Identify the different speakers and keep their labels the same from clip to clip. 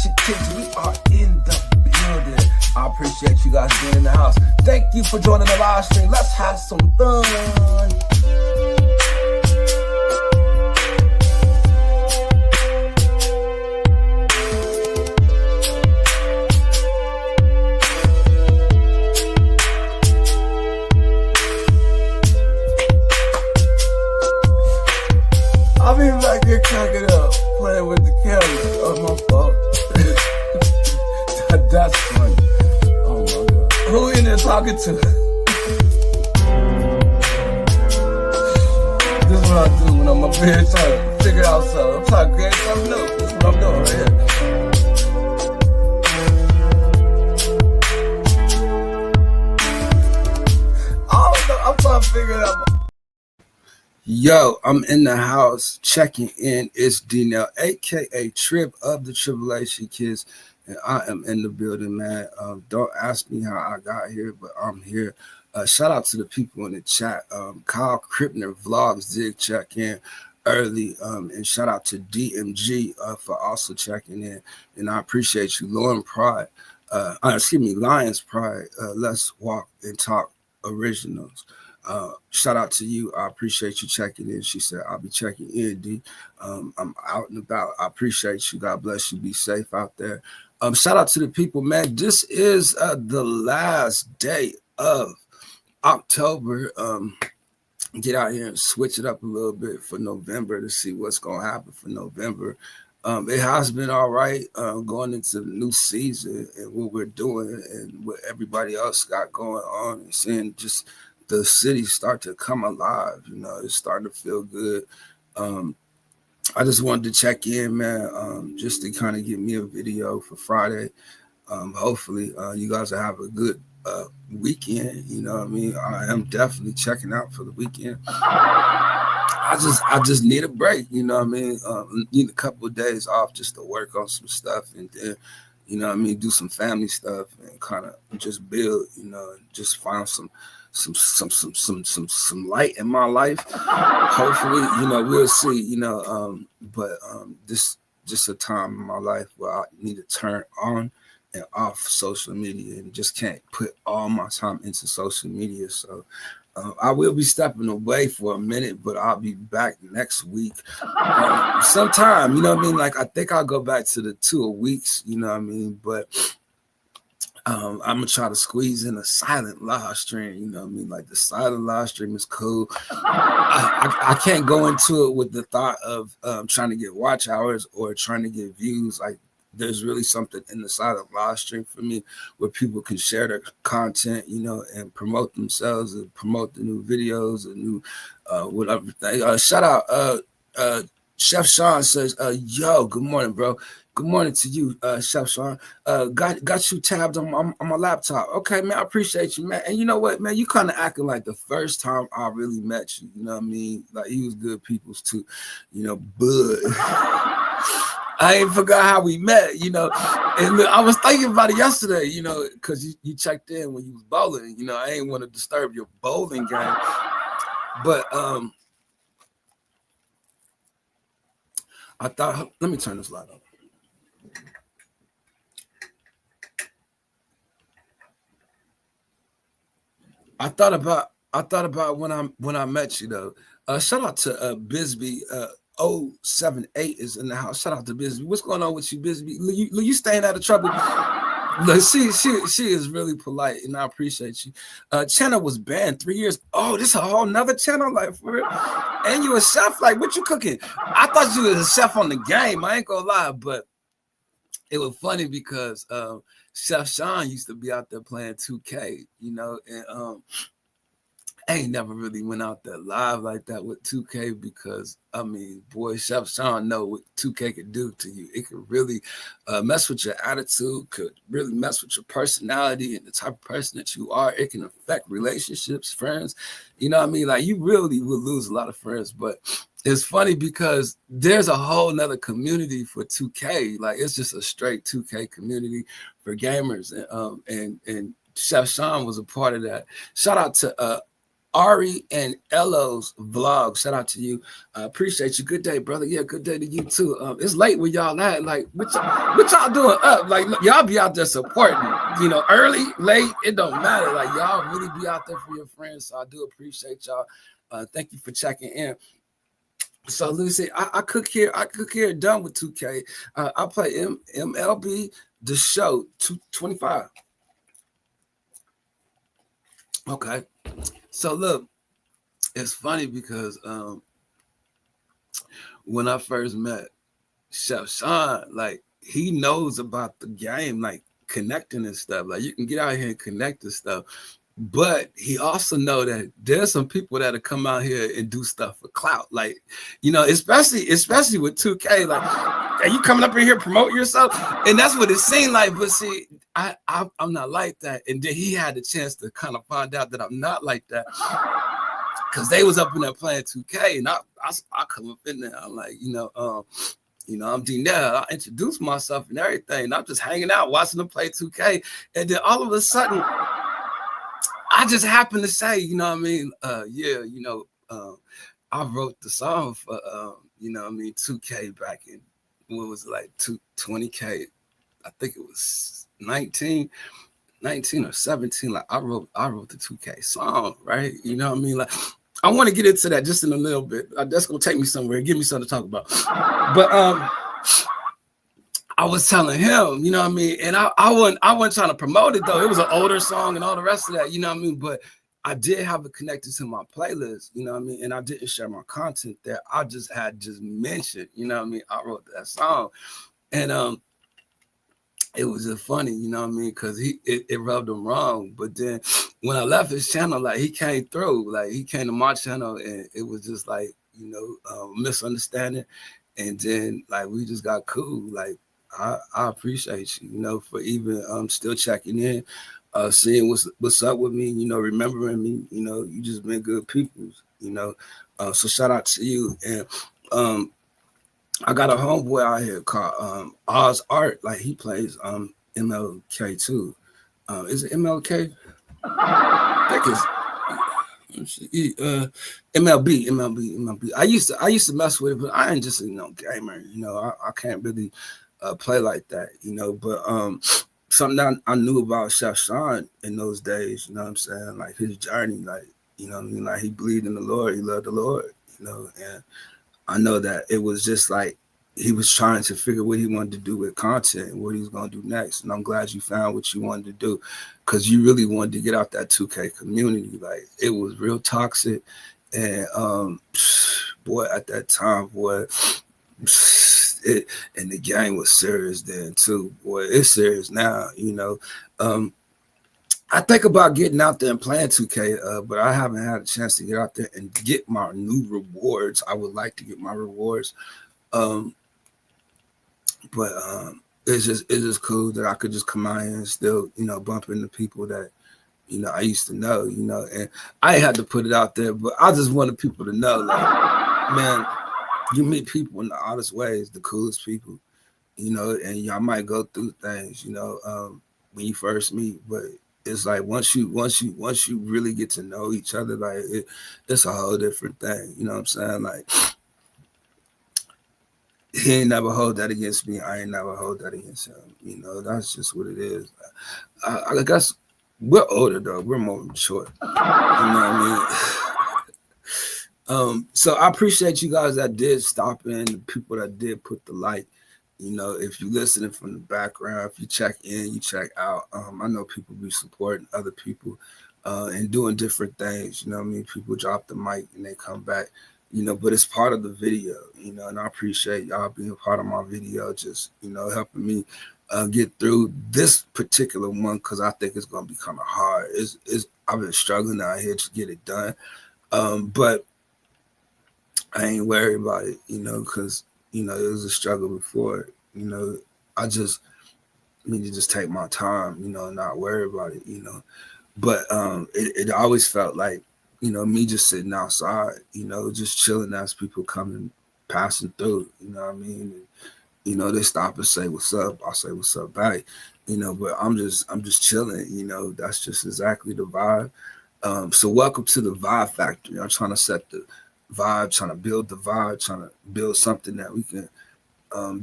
Speaker 1: Tribulation Kids, we are in the building. I appreciate you guys being in the house. Thank you for joining the live stream. Let's have some fun. I'll be back here cracking up, playing with the camera. Oh, my fault. That's funny. Oh my God. Who in there talking to? This is what I do when I'm up here trying to figure out something. I'm trying to create something new. This is what I'm doing right here. I'm trying to figure it out. Yo, I'm in the house checking in. It's D-Nell, aka Trib of the Tribulation Kids, and I am in the building, man. Don't ask me how I got here, but I'm here. Shout out to the people in the chat. Kyle Krippner Vlogs did check in early, and shout out to DMG for also checking in. And I appreciate you, Lions Pride. Let's Walk and Talk Originals. Shout out to you. I appreciate you checking in. She said, I'll be checking in, D. I'm out and about. I appreciate you. God bless you. Be safe out there. Shout out to the people, man. This is the last day of October. Get out here and switch it up a little bit for November to see what's going to happen for November. It has been all right going into the new season and what we're doing and what everybody else got going on and seeing just the city start to come alive. You know, it's starting to feel good. I just wanted to check in, man, just to kind of give me a video for Friday. Hopefully, you guys will have a good weekend. You know what I mean? I am definitely checking out for the weekend. I just need a break. You know what I mean? Need a couple of days off just to work on some stuff and then, you know what I mean, do some family stuff and kind of just build. You know, and just find some light in my life. Hopefully, you know, we'll see, you know, but this just a time in my life where I need to turn on and off social media and just can't put all my time into social media. So I will be stepping away for a minute, but I'll be back next week sometime, you know what I mean? Like, I think I'll go back to the 2 weeks, you know what I mean? But I'm gonna try to squeeze in a silent live stream, you know what I mean? Like, the silent live stream is cool. I can't go into it with the thought of trying to get watch hours or trying to get views. Like, there's really something in the silent live stream for me where people can share their content, you know, and promote themselves and promote the new videos and new whatever thing. Shout out Chef Sean says, yo, good morning, bro. Good morning to you, Chef Sean. Got you tabbed on my laptop. Okay, man, I appreciate you, man. And you know what, man, you kind of acting like the first time I really met you. You know what I mean? Like, you was good peoples too, you know, but I ain't forgot how we met, you know. And look, I was thinking about it yesterday, you know, because you checked in when you was bowling. You know, I ain't want to disturb your bowling game. But I thought, let me turn this light on. I thought about when I met you though. Shout out to Bisbee. 078 is in the house. Shout out to Bisbee. What's going on with you, Bisbee? You staying out of trouble? Look, she is really polite, and I appreciate you. Channel was banned 3 years. Oh, this is a whole nother channel, like, for real. And you a chef? Like, what you cooking? I thought you was a chef on the game. I ain't gonna lie, but it was funny because Chef Sean used to be out there playing 2K, you know, and I ain't never really went out there live like that with 2K because, I mean, boy, Chef Sean know what 2K could do to you. It could really mess with your attitude, could really mess with your personality and the type of person that you are. It can affect relationships, friends. You know what I mean? Like, you really will lose a lot of friends. But it's funny because there's a whole nother community for 2K. Like, it's just a straight 2K community for gamers. And Chef Sean was a part of that. Shout out to Ari and Elo's vlog. Shout out to you. Appreciate you. Good day, brother. Yeah, good day to you too. It's late where y'all at. Like, what y'all doing up? Like, y'all be out there supporting. You know, early, late, it don't matter. Like, y'all really be out there for your friends. So I do appreciate y'all. Thank you for checking in. So Lucy, I cook here done with 2K. I play MLB The Show 225. Okay. So look, it's funny because when I first met Chef Sean, like he knows about the game, like connecting and stuff. Like you can get out here and connect and stuff. But he also know that there's some people that'll come out here and do stuff for clout. Like, you know, especially with 2K, like, are you coming up in here promote yourself? And that's what it seemed like. But see, I'm not like that. And then he had the chance to kind of find out that I'm not like that. Because they was up in there playing 2K, and I come up in there. I'm like, I'm D-Nell. I introduced myself and everything. And I'm just hanging out, watching them play 2K. And then all of a sudden, I just happened to say, you know what I mean? I wrote the song for, 2K back in, what was it, like 20K? I think it was 19 or 17. Like I wrote the 2K song, right? You know what I mean? Like I want to get into that just in a little bit. That's gonna take me somewhere. Give me something to talk about. But I was telling him, you know what I mean, and I wasn't trying to promote it though. It was an older song and all the rest of that, you know what I mean. But I did have it connected to my playlist, you know what I mean, and I didn't share my content there. I just mentioned, you know what I mean. I wrote that song, and it was just funny, you know what I mean, because it rubbed him wrong. But then when I left his channel, like he came through, like he came to my channel, and it was just like, misunderstanding, and then like we just got cool. Like I appreciate you, for even still checking in, seeing what's up with me, remembering me, you just been good people, so shout out to you. And I got a homeboy out here called Oz Art. Like he plays MLK too. Is it MLK? I think it's MLB. I used to mess with it, but I ain't just gamer. I can't really play like that. But something that I knew about Chef Sean in those days. You know what I'm saying? Like his journey, like what I mean, like he believed in the Lord, he loved the Lord. And I know that it was just like he was trying to figure what he wanted to do with content and what he was going to do next. And I'm glad you found what you wanted to do, because you really wanted to get out that 2K community. Like it was real toxic. And boy, at that time, boy, and the game was serious then too. Boy, it's serious now, I think about getting out there and playing 2K, but I haven't had a chance to get out there and get my new rewards. I would like to get my rewards. But it's just cool that I could just come out here and still, bump into people that, I used to know, and I had to put it out there, but I just wanted people to know, like, man, you meet people in the oddest ways, the coolest people, and y'all might go through things, when you first meet, but it's like once you really get to know each other, like it's a whole different thing. You know what I'm saying? Like he ain't never hold that against me. I ain't never hold that against him. That's just what it is. I guess we're older though. We're more mature. You know what I mean? So I appreciate you guys that did stop in, the people that did put the like. If you're listening from the background, if you check in, you check out. I know people be supporting other people and doing different things. You know what I mean? People drop the mic and they come back, but it's part of the video, and I appreciate y'all being part of my video, just, helping me get through this particular one, because I think it's going to be kind of hard. I've been struggling out here to get it done, but I ain't worried about it, because it was a struggle before. I just need to just take my time, and not worry about it, But it always felt like, me just sitting outside, just chilling as people coming, passing through, you know what I mean? And, they stop and say, what's up? I'll say, what's up back? But I'm just chilling, that's just exactly the vibe. So welcome to the Vibe Factory. I'm trying to set the vibe, trying to build the vibe, trying to build something that we can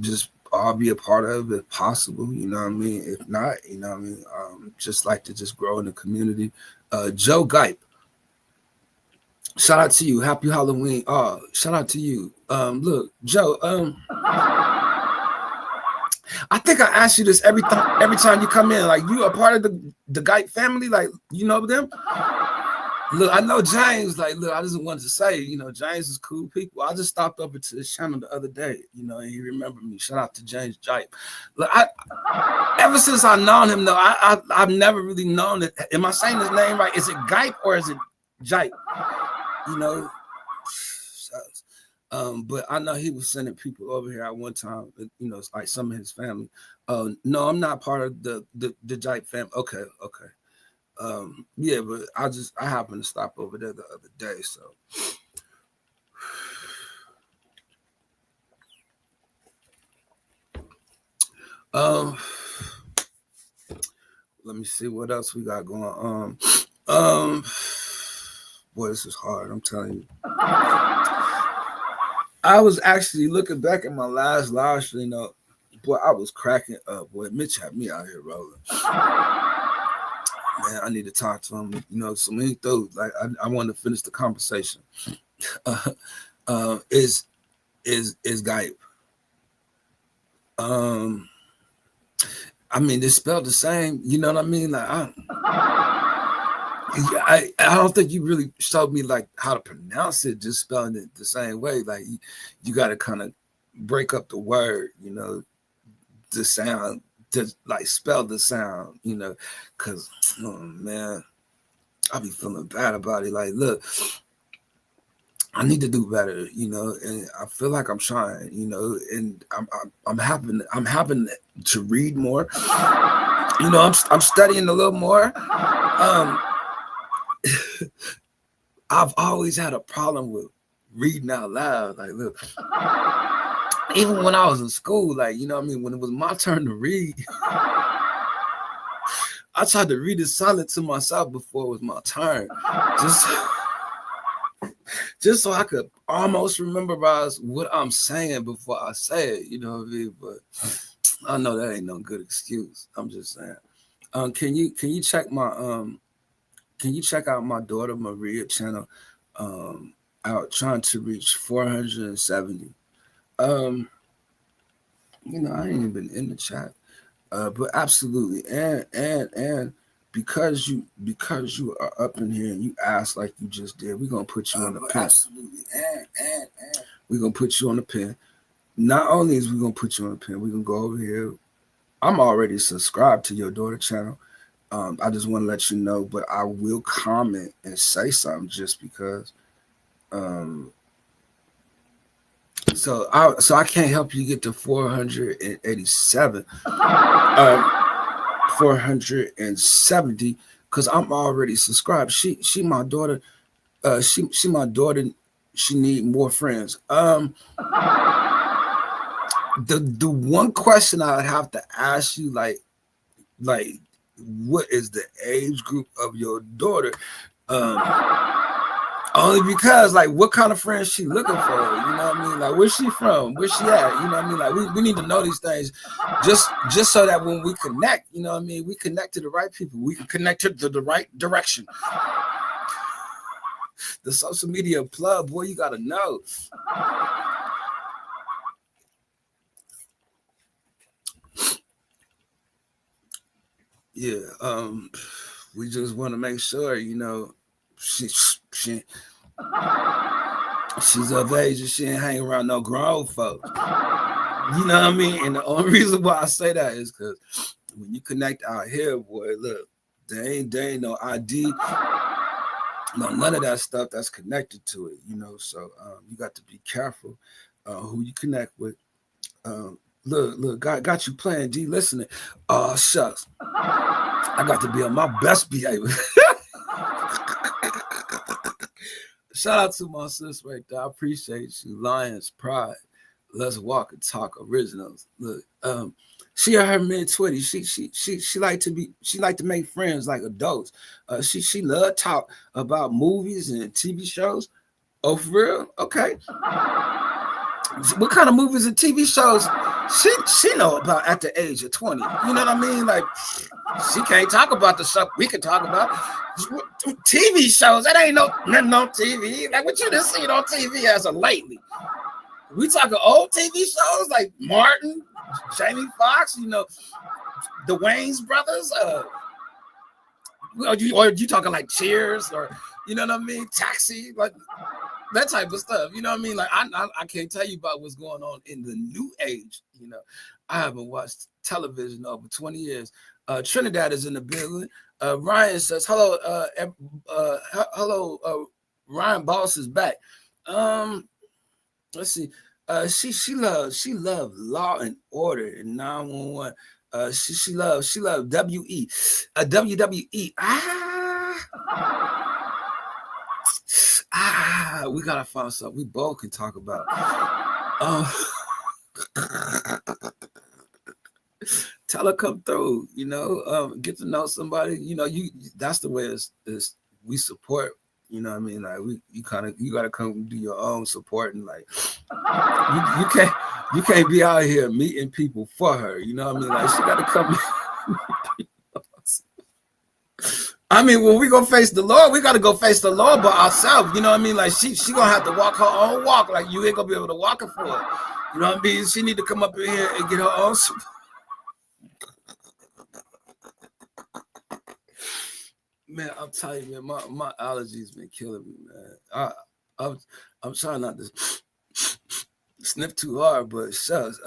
Speaker 1: just all be a part of if possible. You know what I mean? If not, you know what I mean? Just like to just grow in the community. Joe Gipe, shout out to you. Happy Halloween. Shout out to you. Look, Joe, I think I ask you this every time you come in. Like, you are part of the Gipe family? Like, you know them? Look, I know James. Like, look, I just wanted to say, you know, James is cool people. I just stopped over to his channel the other day, you know, and he remembered me. Shout out to James Gipe. Look, ever since I known him, though, I've never really known it. Am I saying his name right? Is it Gipe or is it Gipe? You know, but I know he was sending people over here at one time, you know, like some of his family. No, I'm not part of the Gipe family. Okay. Yeah, but I happened to stop over there the other day, so let me see what else we got going on. Boy, this is hard, I'm telling you. I was actually looking back at my last live stream, you know, boy, I was cracking up. Boy, Mitch had me out here rolling. Man, I need to talk to him. You know, so many things. Like, I want to finish the conversation. Is Gipe? I mean, it's spelled the same. You know what I mean? Like, I don't think you really showed me like how to pronounce it. Just spelling it the same way. Like, you got to kind of break up the word. You know, the sound. To like spell the sound, you know, because oh man, I be feeling bad about it. Like, look, I need to do better, you know, and I feel like I'm trying, you know, and I'm having to read more, you know. I'm studying a little more. I've always had a problem with reading out loud. Like, look. Even when I was in school, like, you know what I mean? When it was my turn to read, I tried to read it silent to myself before it was my turn. Just so I could almost memorize what I'm saying before I say it, you know what I mean? But I know that ain't no good excuse. I'm just saying. Can you check my can you check out my daughter Maria channel? Out trying to reach 470. You know, I ain't even been in the chat, but absolutely, and because you are up in here and you ask like you just did, we're gonna put you on the pen. Absolutely, and we're gonna put you on the pen. Not only is we gonna put you on the pen, we're gonna go over here. I'm already subscribed to your daughter channel. I just want to let you know, but I will comment and say something just because. So I can't help you get to 487, 470, because I'm already subscribed. She my daughter. She my daughter. She need more friends. The one question I would have to ask you, like, what is the age group of your daughter? Only because, like, what kind of friends she looking for? You know what I mean? Like, where's she from? Where's she at? You know what I mean? Like, we need to know these things just so that when we connect, you know what I mean? We connect to the right people. We can connect to the right direction. The social media plug, boy, you got to know. Yeah, we just want to make sure, you know, she's of age and she ain't hanging around no grown folks. You know what I mean? And the only reason why I say that is because when you connect out here, boy, look, there ain't no ID, no none of that stuff that's connected to it, you know. So you got to be careful who you connect with. Look, got you playing D listening. Oh, shucks. I got to be on my best behavior. Shout out to my sis right there. I appreciate you. Lions Pride. Let's Walk and Talk originals. Look, she in her mid-20s. She like to make friends like adults. She love talk about movies and TV shows. Oh, for real? Okay. What kind of movies and TV shows she know about at the age of 20? You know what I mean? Like, she can't talk about the stuff we can talk about. TV shows, that ain't no TV. Like, what you just seen on TV as of lately? We talking old TV shows like Martin, Jamie Foxx, you know, the Wayans brothers. Or you talking like Cheers, or you know what I mean? Taxi, like that type of stuff. You know what I mean? Like I can't tell you about what's going on in the new age. You know, I haven't watched television over 20 years. Trinidad is in the building. Ryan says hello. Hello. Ryan Boss is back. Let's see. She loves Law and Order and 911. She loves WWE. WWE. We gotta find something we both can talk about. Tell her come through, you know, get to know somebody, you know, that's the way it's we support, you know what I mean? Like you gotta come do your own support, and like you can't be out here meeting people for her, you know what I mean? Like she gotta come. I mean, when we go face the Lord, we gotta go face the Lord by ourselves, you know what I mean? Like she gonna have to walk her own walk, like you ain't gonna be able to walk it for her. You know what I mean? She need to come up in here and get her own support. Man, I'm telling you, man, my allergies been killing me, man. I'm trying not to sniff too hard, but shucks.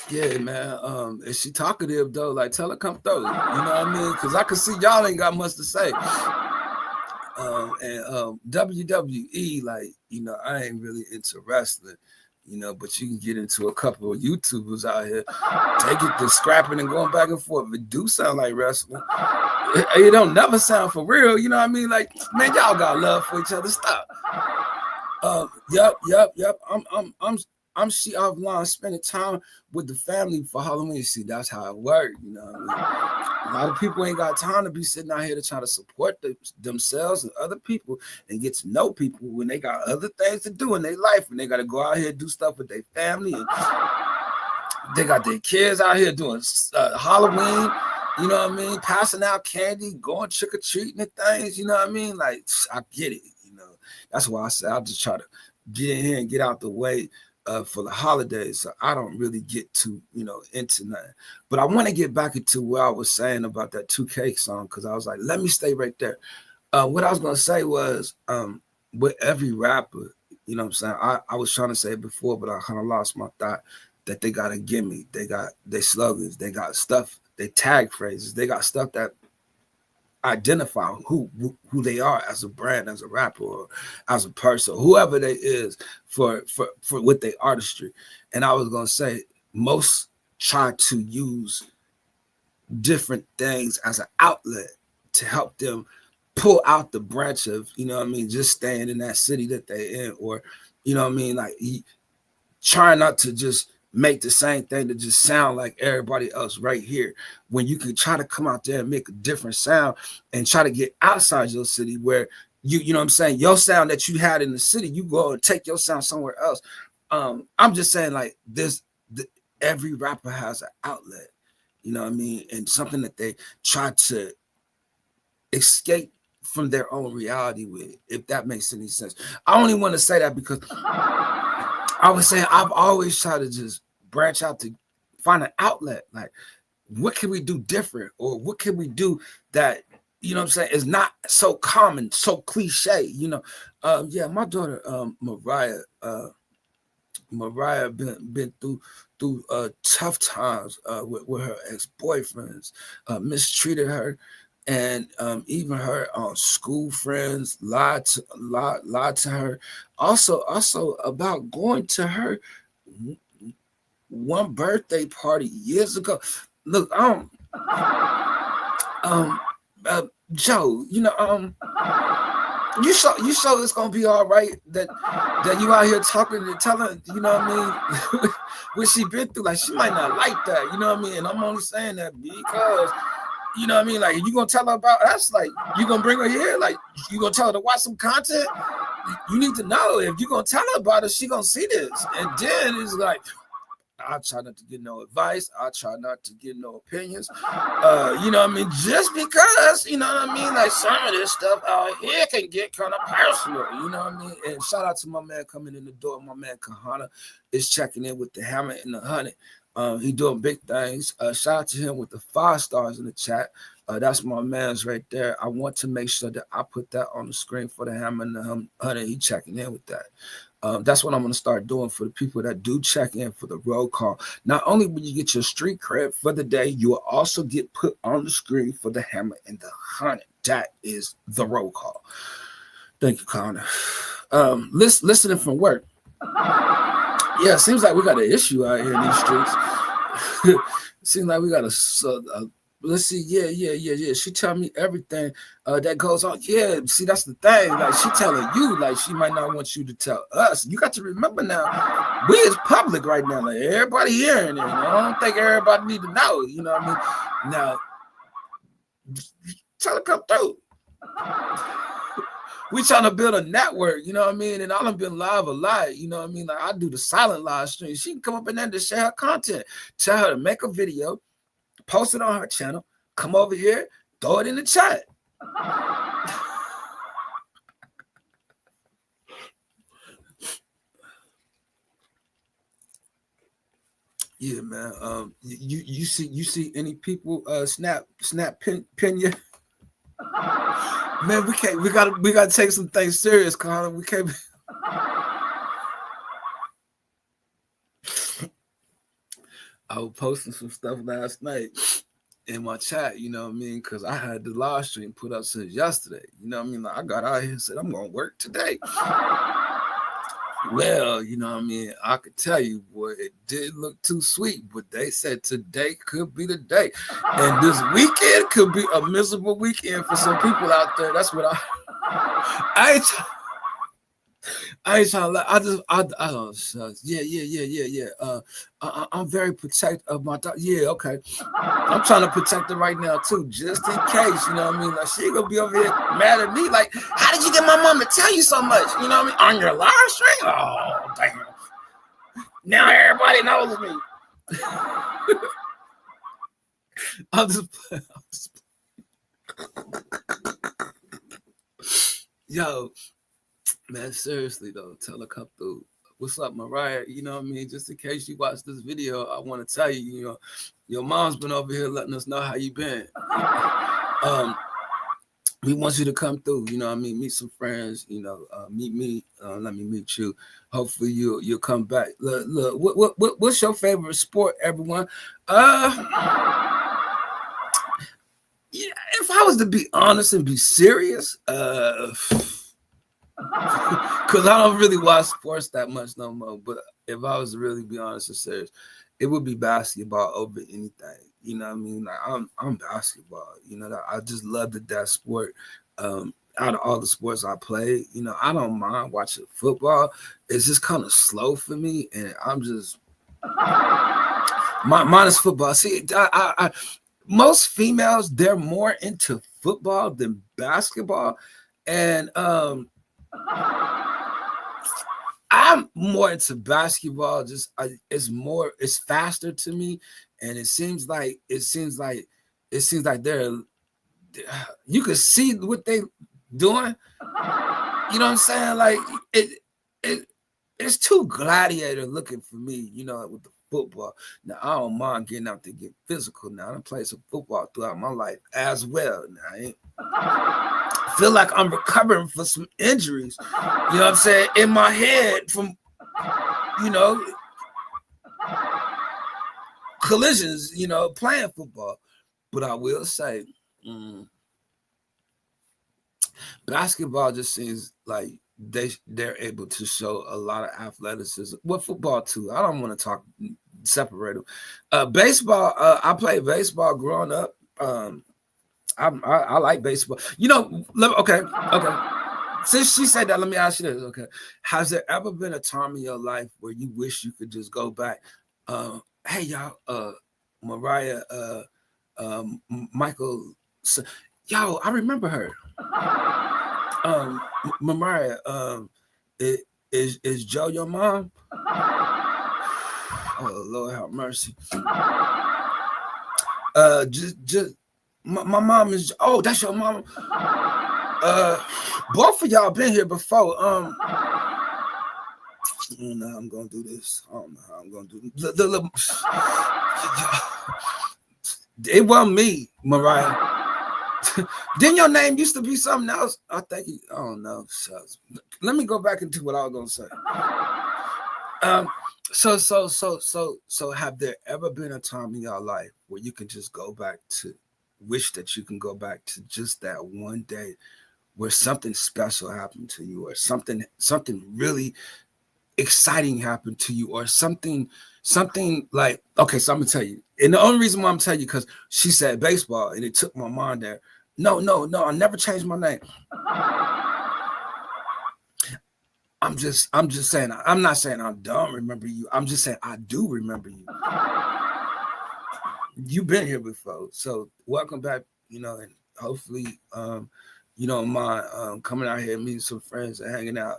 Speaker 1: Yeah, man. Is she talkative though? Like, tell her come through. You know what I mean? Because I can see y'all ain't got much to say. And WWE, like, you know, I ain't really into wrestling. You know, but you can get into a couple of YouTubers out here. They get to scrapping and going back and forth. It do sound like wrestling. It don't never sound for real. You know what I mean? Like, man, y'all got love for each other. Stop. Yep. I'm she offline spending time with the family for Halloween. See, that's how it works. You know what I mean? A lot of people ain't got time to be sitting out here to try to support themselves and other people and get to know people when they got other things to do in their life, and they got to go out here and do stuff with their family, and they got their kids out here doing Halloween. You know what I mean? Passing out candy, going trick-or-treating and things. You know what I mean? Like, I get it. You know, that's why I say I'll just try to get in here and get out the way for the holidays, so I don't really get too, you know, into nothing. But I want to get back into what I was saying about that 2K song, because I was like, let me stay right there. What I was gonna say was, with every rapper, you know what I'm saying? I was trying to say it before, but I kind of lost my thought, that they got a gimme, they got their slogans, they got stuff, they tag phrases, they got stuff that identify who they are as a brand, as a rapper, or as a person, whoever they is for with their artistry. And I was gonna say most try to use different things as an outlet to help them pull out the branch of, you know what I mean, just staying in that city that they in, or you know what I mean, like trying not to just make the same thing that just sound like everybody else right here, when you can try to come out there and make a different sound and try to get outside your city, where you know what I'm saying, your sound that you had in the city, you go and take your sound somewhere else. I'm just saying, like, every rapper has an outlet, you know what I mean, and something that they try to escape from their own reality with, if that makes any sense. I only want to say that because I was saying I've always tried to just branch out to find an outlet. Like, what can we do different, or what can we do that, you know what I'm saying, is not so common, so cliche, you know? Yeah, my daughter Mariah been through tough times with her ex-boyfriends, mistreated her, and even her school friends lied to her. Also about going to her one birthday party years ago. Look, Joe, you know, You sure it's gonna be all right that you out here talking and telling, you know what I mean, what she been through. Like, she might not like that, you know what I mean? And I'm only saying that because, you know what I mean, like, you gonna tell her about us, like, you gonna bring her here, like, you gonna tell her to watch some content. You need to know, if you gonna tell her about it, she gonna see this. And then it's like, I try not to get no advice. I try not to get no opinions. You know what I mean? Just because, you know what I mean? Like, some of this stuff out here can get kind of personal, you know what I mean? And shout out to my man coming in the door. My man Kahana is checking in with the hammer and the honey. He doing big things. Shout out to him with the 5 stars in the chat. That's my man's right there. I want to make sure that I put that on the screen for the hammer and the honey. He checking in with that. That's what I'm going to start doing for the people that do check in for the roll call. Not only will you get your street cred for the day, you will also get put on the screen for the hammer and the honey. That is the roll call. Thank you, Connor. Listening from work. Yeah, it seems like we got an issue out here in these streets. Seems like we got a let's see, yeah. She tell me everything that goes on. Yeah, see, that's the thing. Like, she telling you, like, she might not want you to tell us. You got to remember now, we is public right now. Like, everybody hearing it. I don't think everybody need to know. You know what I mean? Now, tell her come through. We trying to build a network, you know what I mean? And I done been live a lot, you know what I mean? Like, I do the silent live stream. She can come up in there to share her content. Tell her to make a video, post it on her channel, come over here, throw it in the chat. Yeah, man. You see any people snap pin you? Man, we gotta take some things serious, Connor. We can't be... I was posting some stuff last night in my chat, you know what I mean? Because I had the live stream put up since yesterday. You know what I mean? Like, I got out here and said, I'm gonna work today. Well, you know what I mean? I could tell you, boy, it did look too sweet, but they said today could be the day. And this weekend could be a miserable weekend for some people out there. That's what I ain't trying to lie. I don't. Yeah. I'm very protective of my dog. Yeah, okay. I'm trying to protect her right now too, just in case. You know what I mean? Like, she gonna be over here mad at me. Like, how did you get my mom to tell you so much? You know what I mean? On your live stream? Oh, damn. Now everybody knows me. I'm just Yo, man, seriously though, tell her come through. What's up, Mariah? You know what I mean? Just in case you watch this video, I want to tell you, you know, your mom's been over here letting us know how you been. We want you to come through, you know what I mean? Meet some friends, you know, meet me, let me meet you. Hopefully you'll come back. Look, what's your favorite sport, everyone? Yeah, if I was to be honest and be serious, because I don't really watch sports that much no more. But if I was to really be honest and serious, it would be basketball over anything. You know what I mean? Like, I'm basketball. You know, I just love that sport. Out of all the sports I play, you know, I don't mind watching football. It's just kind of slow for me, and I'm just mine is football. See, I most females, they're more into football than basketball, and I'm more into basketball. Just it's faster to me, and it seems like they're, you can see what they doing. You know what I'm saying? Like, it's too gladiator looking for me. You know, with the football. Now, I don't mind getting out to get physical. Now, I played some football throughout my life as well. Now, I feel like I'm recovering from some injuries, you know what I'm saying, in my head from, you know, collisions, you know, playing football. But I will say, basketball just seems like they're able to show a lot of athleticism. Well, football too. I don't want to separate them. Baseball, I played baseball growing up. I like baseball. You know, okay. Since she said that, let me ask you this. Okay, has there ever been a time in your life where you wish you could just go back? Hey y'all, Mariah, Michael, yo, I remember her. Mariah, is Joe your mom? Oh Lord, have mercy. Just my mom is. Oh, that's your mom. Both of y'all been here before. I don't know how I'm gonna do this. I don't know how I'm gonna do it wasn't me, Mariah. Didn't your name used to be something else? I think I don't know. Let me go back into what I was gonna say. So have there ever been a time in your life where you can just go back to wish that you can go back to just that one day where something special happened to you, or something really exciting happened to you, or something like, okay, so I'm gonna tell you, and the only reason why I'm telling you, because she said baseball and it took my mind there. No, I never changed my name. I'm just saying, I'm not saying I don't remember you. I'm just saying I do remember you. You've been here before, so welcome back. And hopefully, you don't mind coming out here, meeting some friends and hanging out.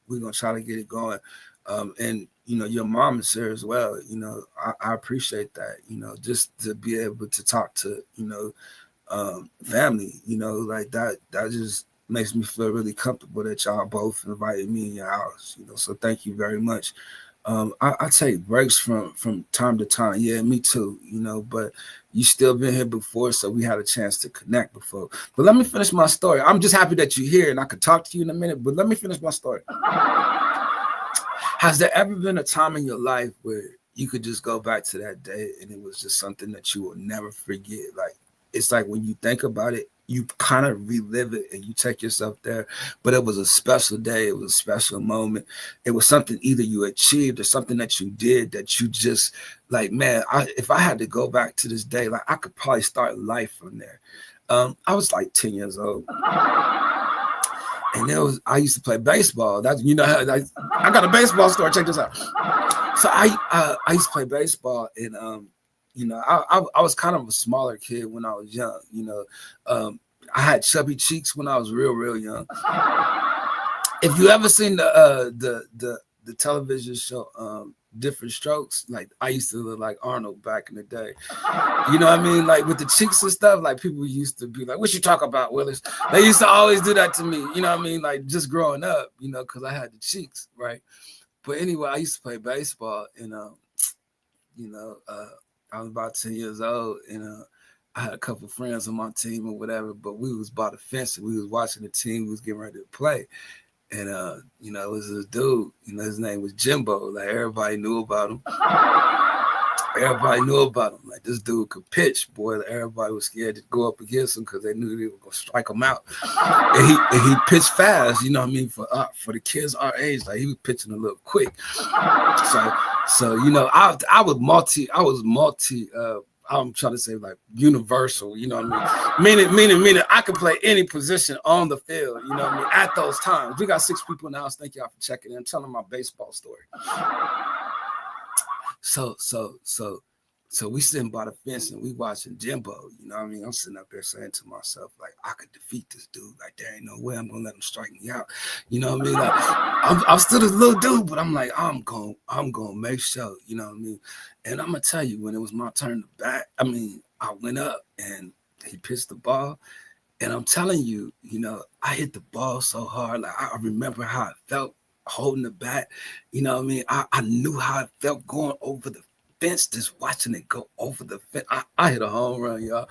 Speaker 1: We're gonna try to get it going. And your mom is here as well. I appreciate that. Just to be able to talk to family. Like that just makes me feel really comfortable that y'all both invited me in your house. So thank you very much. I take breaks from time to time. Yeah, me too. But you still been here before, so we had a chance to connect before. But let me finish my story. I'm just happy that you're here, and I could talk to you in a minute. But let me finish my story. Has there ever been a time in your life where you could just go back to that day, and it was just something that you will never forget? Like, it's like when you think about it, you kind of relive it and you take yourself there. But it was a special day. It was a special moment. It was something either you achieved or something that you did that you just like, man, if I had to go back to this day, like I could probably start life from there. I was like 10 years old. And I used to play baseball. That's I got a baseball story. Check this out. So I used to play baseball, and I was kind of a smaller kid when I was young. I had chubby cheeks when I was real young. If you ever seen the television show Different Strokes, like I used to look like Arnold back in the day. You know what I mean? Like with the cheeks and stuff, like people used to be like, "What you talk about, Willis?" They used to always do that to me. You know what I mean? Like just growing up, because I had the cheeks, right? But anyway, I used to play baseball, and I was about 10 years old, and I had a couple of friends on my team or whatever, but we was by the fence and we was watching the team, we was getting ready to play. And it was this dude, his name was Jimbo. Like everybody knew about him. Like this dude could pitch, boy. Like, everybody was scared to go up against him because they knew they were gonna strike him out. And he pitched fast, for the kids our age, like he was pitching a little quick. So I was multi. I'm trying to say like universal, what I mean? Meaning I could play any position on the field, what I mean? At those times. We got 6 people in the house. Thank y'all for checking in, telling my baseball story. So we sitting by the fence and we watching Jimbo, what I mean? I'm sitting up there saying to myself, like, I could defeat this dude. Like, there ain't no way I'm gonna let him strike me out. What I mean? Like, I'm still this little dude, but I'm like, I'm gonna make sure, what I mean? And I'm gonna tell you, when it was my turn to bat, I went up and he pitched the ball. And I'm telling you, I hit the ball so hard. Like, I remember how it felt holding the bat. What I mean? I knew how it felt going over the fence, just watching it go over the fence. I hit a home run, y'all.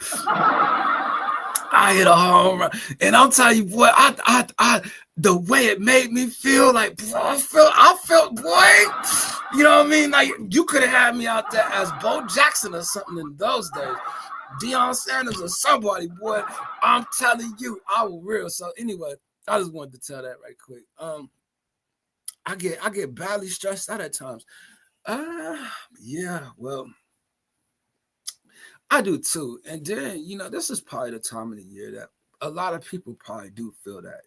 Speaker 1: I hit a home run. And I'll tell you, boy, I the way it made me feel, like, boy, I felt, boy, what I mean? Like, you could have had me out there as Bo Jackson or something in those days. Deion Sanders or somebody, boy. I'm telling you, I was real. So anyway, I just wanted to tell that right quick. I get badly stressed out at times. Yeah, well, I do too. And then, this is probably the time of the year that a lot of people probably do feel that,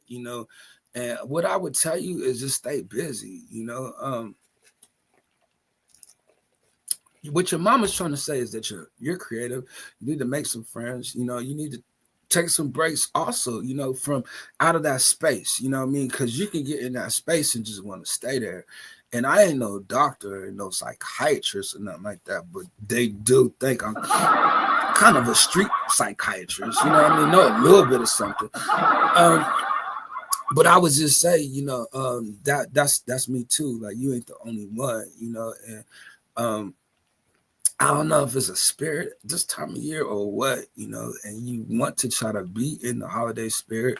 Speaker 1: and what I would tell you is just stay busy, what your mama's trying to say is that you're creative. You need to make some friends. You need to take some breaks also, from out of that space. You know what I mean? Because you can get in that space and just want to stay there. And I ain't no doctor and no psychiatrist or nothing like that, but they do think I'm kind of a street psychiatrist. You know what I mean? Know a little bit of something. But I would just say, that's me too. Like you ain't the only one, and I don't know if it's a spirit this time of year or what, and you want to try to be in the holiday spirit,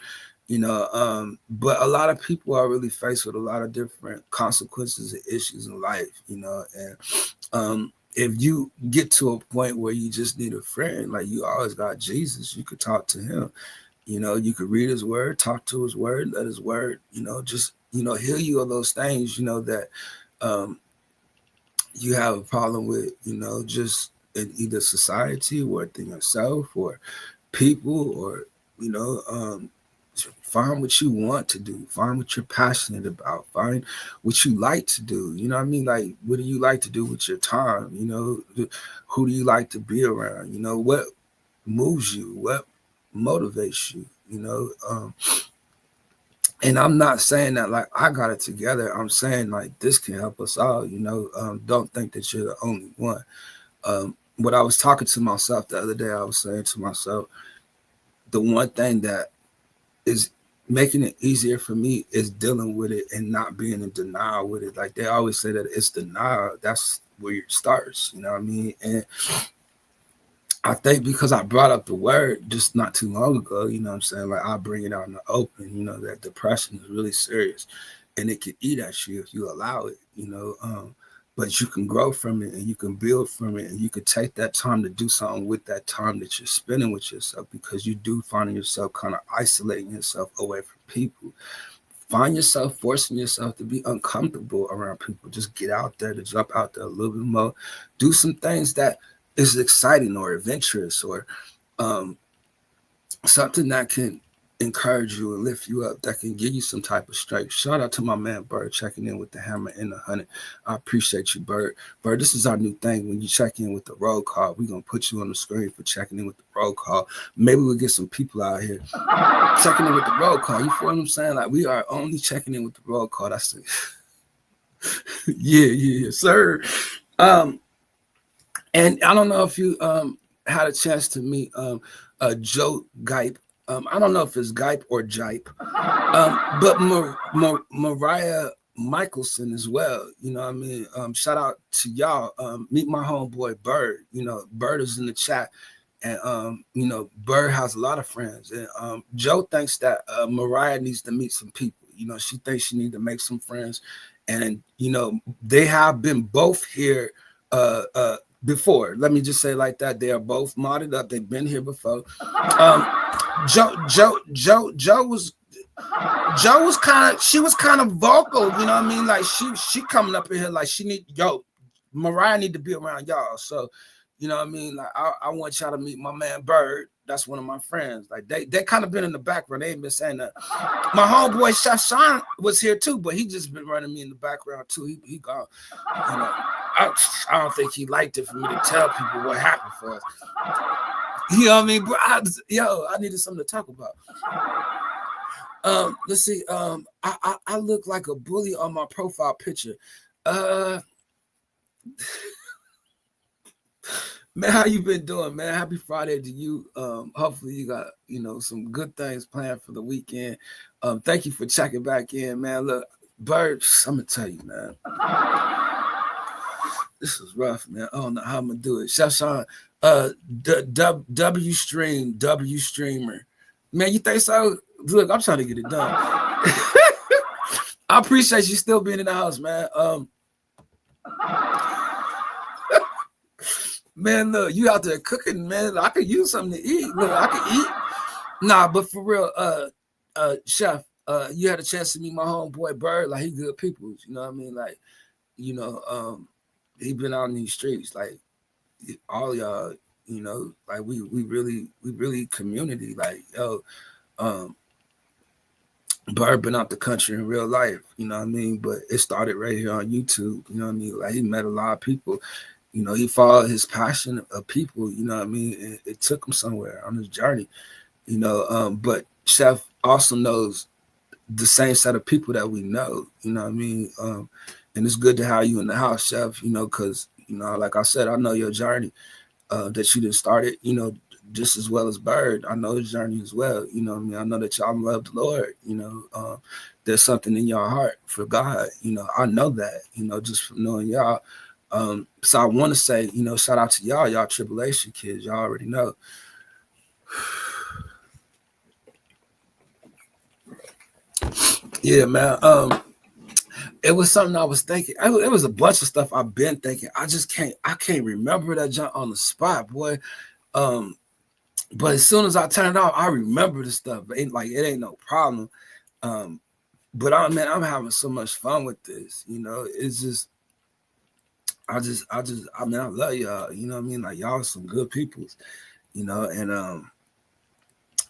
Speaker 1: but a lot of people are really faced with a lot of different consequences and issues in life, and if you get to a point where you just need a friend, like you always got Jesus, you could talk to him, you could read his word, talk to his word, let his word, just, heal you of those things, that, you have a problem with, just in either society or within yourself or people or, find what you want to do, find what you're passionate about, find what you like to do. You know what I mean? Like, what do you like to do with your time? Who do you like to be around? What moves you? What motivates you? And I'm not saying that like I got it together. I'm saying like this can help us all. Don't think that you're the only one. What I was talking to myself the other day, I was saying to myself, the one thing that is making it easier for me is dealing with it and not being in denial with it. Like they always say that it's denial. That's where it starts. You know what I mean? And I think because I brought up the word just not too long ago, you know what I'm saying? Like I bring it out in the open, that depression is really serious and it can eat at you if you allow it, but you can grow from it and you can build from it and you can take that time to do something with that time that you're spending with yourself, because you do find yourself kind of isolating yourself away from people. Find yourself forcing yourself to be uncomfortable around people. Just get out there, to jump out there a little bit more. Do some things that is exciting or adventurous or something that can encourage you and lift you up, that can give you some type of strength. Shout out to my man Bird checking in with the hammer and the 100. I appreciate you, Bird. Bird, this is our new thing. When you check in with the roll call, we're going to put you on the screen for checking in with the roll call. Maybe we'll get some people out here checking in with the roll call. You feel what I'm saying? Like we are only checking in with the roll call. That's it. Yeah, sir. And I don't know if you had a chance to meet Joe Gipe. I don't know if it's Gipe or Jipe, but Mariah Michelson as well. You know what I mean? Shout out to y'all. Meet my homeboy Bird. Bird is in the chat. And, Bird has a lot of friends. And Joe thinks that Mariah needs to meet some people. She thinks she needs to make some friends. And, they have been both here before. Let me just say like that. They are both modded up. They've been here before. Joe was kind of vocal, you know what I mean? Like she coming up in here like Mariah need to be around y'all. So, you know what I mean? Like I want y'all to meet my man Bird. That's one of my friends. Like they kind of been in the background. They ain't been saying that. My homeboy Chef Sean was here too, but he just been running me in the background too. He gone. I don't think he liked it for me to tell people what happened for us. You know what I mean? But I needed something to talk about. Let's see. I look like a bully on my profile picture. Man, how you been doing, man? Happy Friday to you. Hopefully you got, some good things planned for the weekend. Thank you for checking back in, man. Look, Bird, I'm gonna tell you, man. This is rough, man. I don't know how I'm gonna do it. Chef Sean, W streamer. Man, you think so? Look, I'm trying to get it done. I appreciate you still being in the house, man. Man, look, you out there cooking, man. I could use something to eat. Look, I could eat. Nah, but for real, Chef, you had a chance to meet my homeboy Bird. Like, he good people. You know what I mean? Like, he been out in these streets. Like, all y'all, like we really community. Like, yo, Bird been out the country in real life, you know what I mean? But it started right here on YouTube, you know what I mean? Like he met a lot of people, you know, he followed his passion of people, you know what I mean? And it took him somewhere on his journey, you know. But Chef also knows the same set of people that we know, you know what I mean? And it's good to have you in the house, Chef, you know, because, you know, like I said, I know your journey that you just started, you know, just as well as Bird. I know his journey as well. You know what I mean? I know that y'all love the Lord. You know, there's something in your heart for God. You know, I know that, you know, just from knowing y'all. So I want to say, you know, shout out to y'all Tribulation kids. Y'all already know. Yeah, man. It was something I was thinking. It was a bunch of stuff I've been thinking. I can't remember that junk on the spot, boy. But as soon as I turn it off, I remember the stuff. It ain't no problem. But I'm having so much fun with this. You know, it's just I mean, I love y'all. You know what I mean? Like y'all are some good peoples. You know, and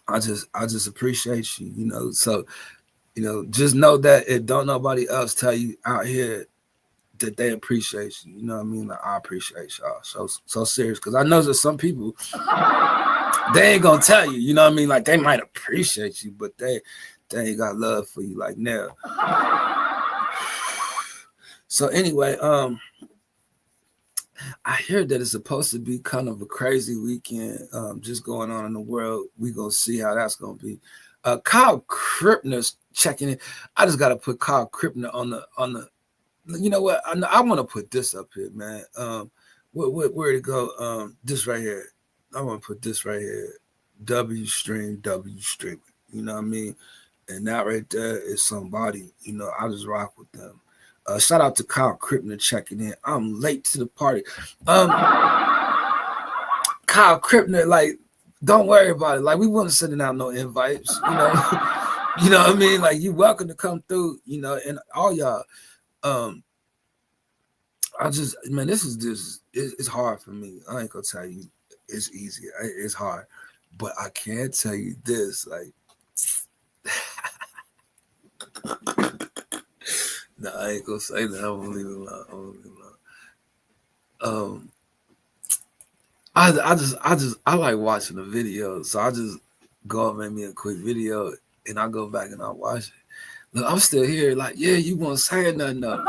Speaker 1: I just appreciate you. You know, so you know, just know that if don't nobody else tell you out here that they appreciate you. You know what I mean? Like I appreciate y'all so serious because I know that some people they ain't gonna tell you. You know what I mean? Like they might appreciate you, but they ain't got love for you like now. So anyway, I hear that it's supposed to be kind of a crazy weekend, just going on in the world. We gonna see how that's gonna be. Kyle Krippner's checking in. I just gotta put Kyle Krippner on the. You know what? I want to put this up here, man. Where'd it go? This right here. I want to put this right here. W streaming. You know what I mean? And that right there is somebody. You know, I just rock with them. Shout out to Kyle Krippner checking in. I'm late to the party. Kyle Krippner, like, don't worry about it. Like, we wasn't sending out no invites, you know. You know what I mean? Like, you welcome to come through, you know, and all y'all. I just, man, this is just, it's hard for me. I ain't gonna tell you it's easy. It's hard. But I can tell you this, like, no, I ain't gonna say that. I'm gonna leave it alone. I like watching the video, so I just go and make me a quick video, and I go back and I watch it. Look, I'm still here, like, yeah, you won't say nothing. You know,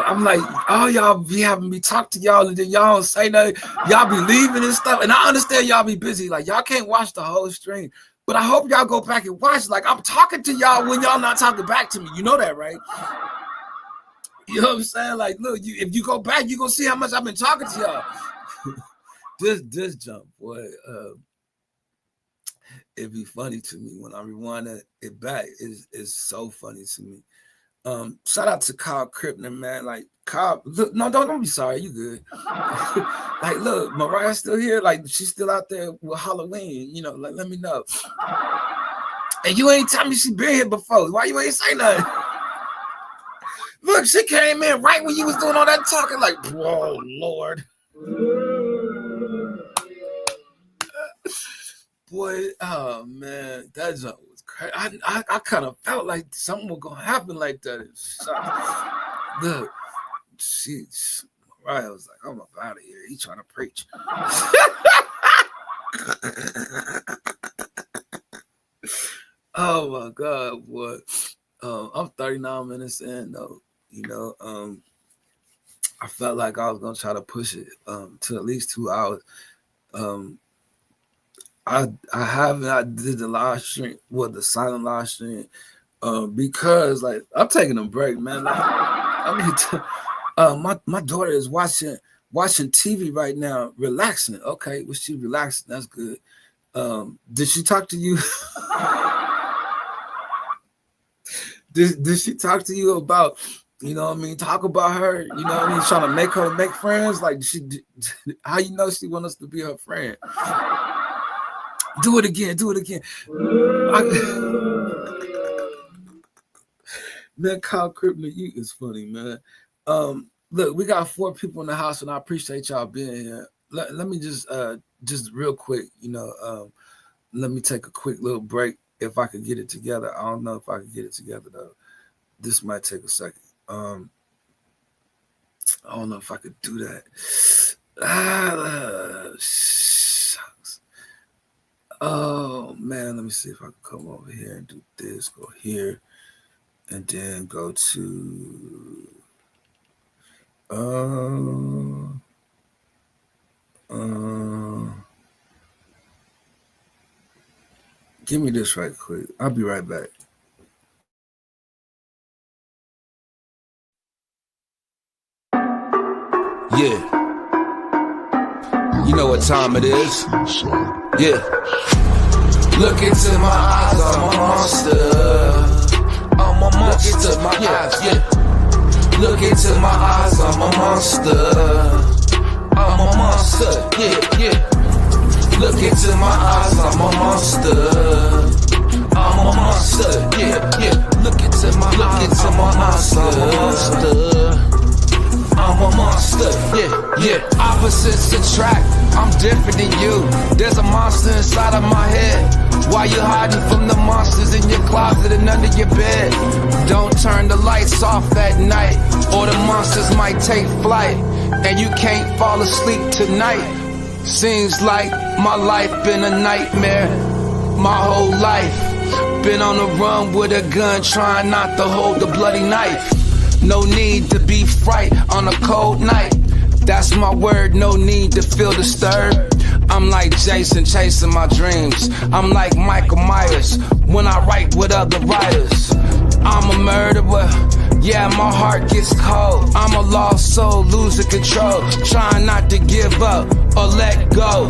Speaker 1: I'm like, oh, y'all be having me talk to y'all, and then y'all don't say nothing. Y'all be leaving and stuff, and I understand y'all be busy. Like, y'all can't watch the whole stream, but I hope y'all go back and watch. Like, I'm talking to y'all when y'all not talking back to me. You know that, right? You know what I'm saying? Like, look, if you go back, you gonna see how much I've been talking to y'all. This jump, boy. It'd be funny to me when I rewind it back. It's so funny to me. Shout out to Kyle Krippner, man. Like Kyle, look, no, don't be sorry. You good? Like, look, Mariah's still here. Like, she's still out there with Halloween. You know, like, let me know. And you ain't tell me she been here before. Why you ain't say nothing? Look, she came in right when you was doing all that talking. Like, oh Lord. Boy, oh man, that jump was crazy. I kind of felt like something was gonna happen like that. Look, Mariah was like, I'm up out of here. He trying to preach. Oh my God, boy. I'm 39 minutes in though. You know, I felt like I was gonna try to push it to at least 2 hours. I did the live stream, the silent live stream, because like I'm taking a break, man. Like, I mean, my daughter is watching TV right now, relaxing. Okay, was she relaxing? That's good. Did she talk to you? did she talk to you about, you know what I mean, talk about her, you know what I mean, trying to make her make friends? Like, how you know she want us to be her friend? Do it again. Man, Kyle Krippner, you is funny, man. Look, we got 4 people in the house, and I appreciate y'all being here. Let me just real quick, you know, let me take a quick little break if I could get it together. I don't know if I could get it together though. This might take a second. I don't know if I could do that. Shucks. Oh man, let me see if I can come over here and do this. Go here, and then go to. Give me this right quick. I'll be right back. Yeah. You know what time it is. Yeah. Look into my eyes, I'm a monster. I'm a monster. Look into my eyes, yeah. Look into my eyes, I'm a monster. I'm a monster, yeah. Look into my eyes, I'm a monster. I'm a monster, yeah. Look into my eyes, I'm a monster. I'm a monster, yeah. Opposites attract, I'm different than you. There's a monster inside of my head. Why you hiding from the monsters in your closet and under your bed? Don't turn the lights off at night, or the monsters might take flight, and you can't fall asleep tonight. Seems like my life been a nightmare. My whole life been on the run with a gun, trying not to hold the bloody knife. No need to be fright on a cold night. That's my word, no need to feel disturbed. I'm like Jason chasing my dreams. I'm like Michael Myers when I write with other writers. I'm a murderer, yeah, my heart gets cold. I'm a lost soul, losing control, trying not to give up or let go.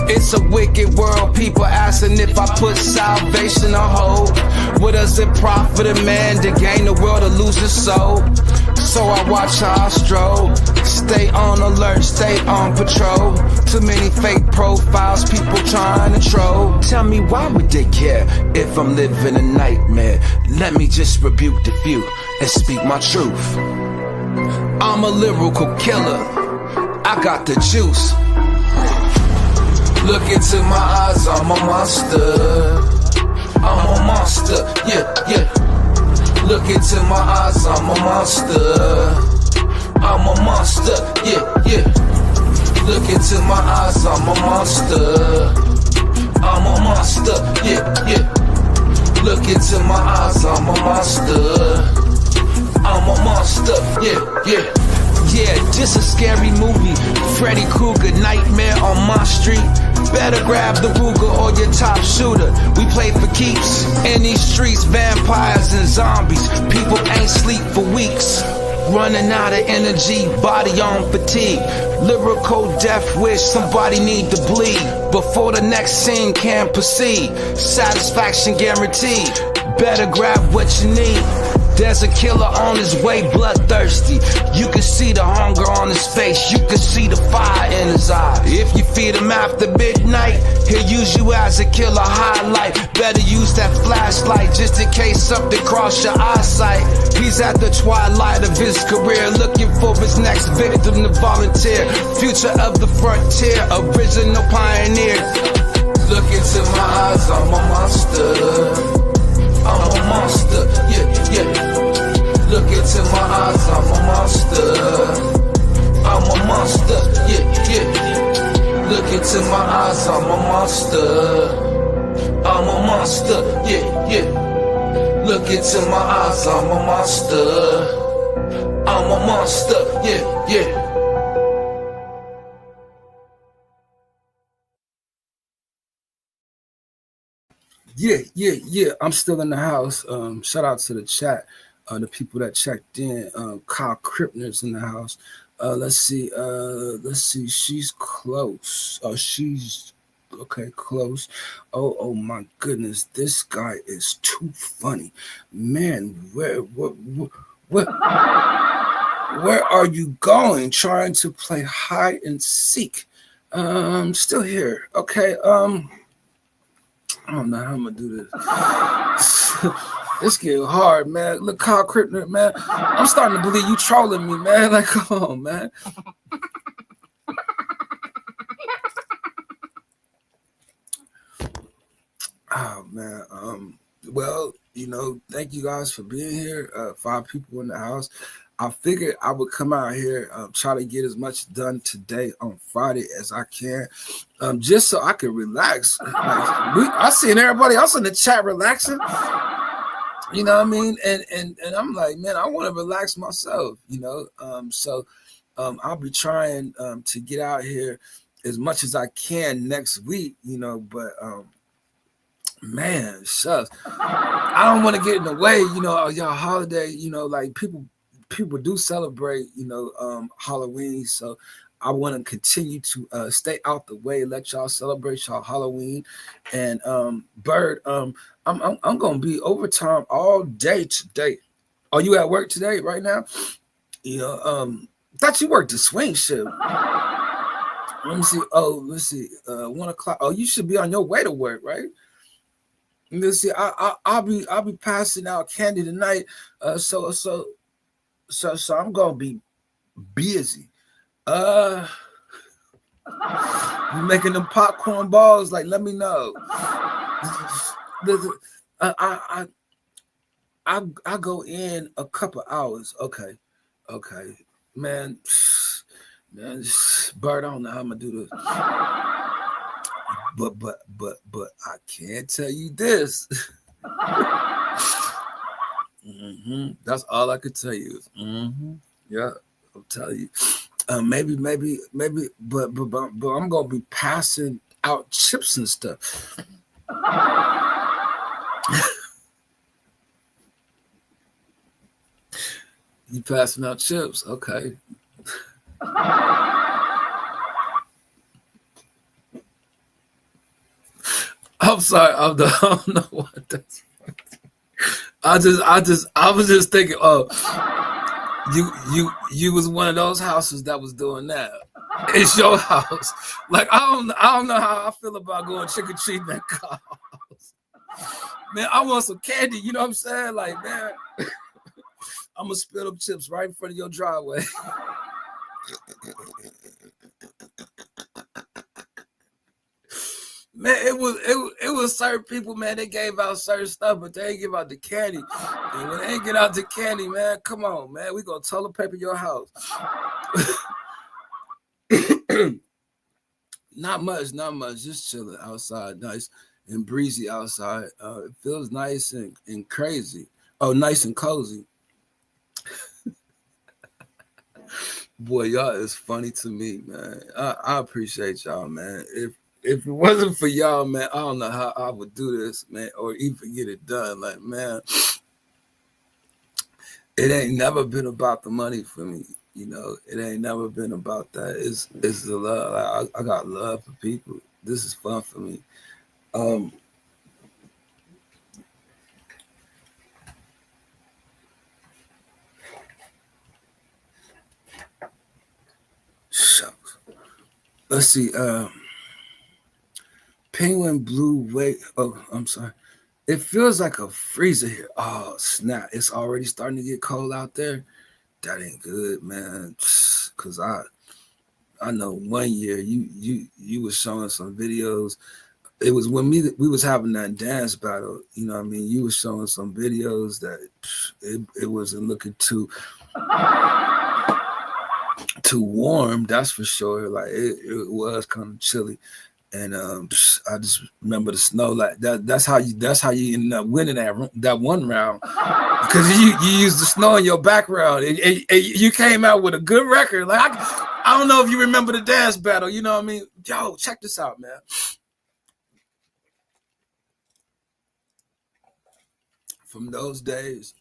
Speaker 1: It's a wicked world, people asking if I put salvation on hold. What does it profit a man to gain the world or lose his soul? So I watch how I stroll, stay on alert, stay on patrol. Too many fake profiles, people trying to troll. Tell me why would they care if I'm living a nightmare? Let me just rebuke the few and speak my truth. I'm a lyrical killer, I got the juice. Look into my eyes, I'm a monster. I'm a monster, yeah. Look into my eyes, I'm a monster. I'm a monster, yeah. Look into my eyes, I'm a monster. I'm a monster, yeah. Look into my eyes, I'm a monster. I'm a monster, yeah. Yeah, just a scary movie. Freddy Krueger, Nightmare on my street. Better grab the Ruger or your top shooter. We play for keeps. In these streets, vampires and zombies. People ain't sleep for weeks. Running out of energy, body on fatigue. Lyrical death wish, somebody need to bleed before the next scene can proceed. Satisfaction guaranteed. Better grab what you need. There's a killer on his way, bloodthirsty. You can see the hunger on his face. You can see the fire in his eye. If you feed him after midnight, he'll use you as a killer highlight. Better use that flashlight just in case something cross your eyesight. He's at the twilight of his career, looking for his next victim to volunteer. Future of the frontier, original pioneer. Look into my eyes, I'm a monster. I'm a monster, yeah. Look into my eyes, I'm a monster. I'm a monster, yeah. Look into my eyes, I'm a monster. I'm a monster, yeah. Look into my eyes, I'm a monster. I'm a monster, yeah. Yeah. I'm still in the house. Shout out to the chat, the people that checked in. Kyle Krippner's in the house. Let's see. She's close. She's okay, close. Oh my goodness, this guy is too funny, man. Where are you going? Trying to play hide and seek. Still here. Okay. I don't know how I'm gonna do this. It's getting hard, man. Look, Kyle Krippner, man. I'm starting to believe you trolling me, man. Like, come on, man. Oh man. Well, thank you guys for being here. 5 people in the house. I figured I would come out here, try to get as much done today on Friday as I can, just so I can relax. Like, I seen everybody else in the chat relaxing. You know what I mean? And I'm like, man, I want to relax myself. So I'll be trying to get out here as much as I can next week. But man, shucks, I don't want to get in the way. Y'all holiday. Like people do celebrate. Halloween. So I want to continue to stay out the way, let y'all celebrate y'all Halloween. And Bird, I'm gonna be overtime all day today. Are you at work today right now? Thought you worked the swing shift. Let me see. Oh, let's see. 1 o'clock. Oh, you should be on your way to work, right? Let's see. I'll be passing out candy tonight. So I'm gonna be busy. You making them popcorn balls? Like, let me know. I go in a couple hours. Okay, man. Bert, I don't know how I'm gonna do this. But I can't tell you this. That's all I could tell you. Yeah, I'll tell you. Maybe, but I'm gonna be passing out chips and stuff. You passing out chips, okay? I'm sorry. I don't know what that's. I was just thinking. Oh, you was one of those houses that was doing that. It's your house. Like, I don't know how I feel about going trick or treating at Carl's. Man, I want some candy. You know what I'm saying? Like, man, I'm gonna spill up chips right in front of your driveway. Man, it was certain people, man, they gave out certain stuff, but they ain't give out the candy. And when they ain't get out the candy, man, come on, man, we gonna toilet paper your house. Not much, just chilling outside, nice and breezy outside. It feels nice and crazy. Oh, nice and cozy. Boy, y'all is funny to me, man. I appreciate y'all, man. If it wasn't for y'all, man, I don't know how I would do this, man, or even get it done. Like, man, it ain't never been about the money for me. It ain't never been about that. It's the love. I got love for people. This is fun for me. Shucks. Let's see. Penguin blue wait. Oh, I'm sorry. It feels like a freezer here. Oh, snap. It's already starting to get cold out there. That ain't good, man. Cause I know one year you was showing some videos. It was when we was having that dance battle. You know what I mean? You was showing some videos that it wasn't looking too warm. That's for sure. Like it was kind of chilly. And I just remember the snow like that. That's how you ended up winning that one round, because you used the snow in your background and you came out with a good record. Like I don't know if you remember the dance battle. You know what I mean? Yo, check this out, man. From those days,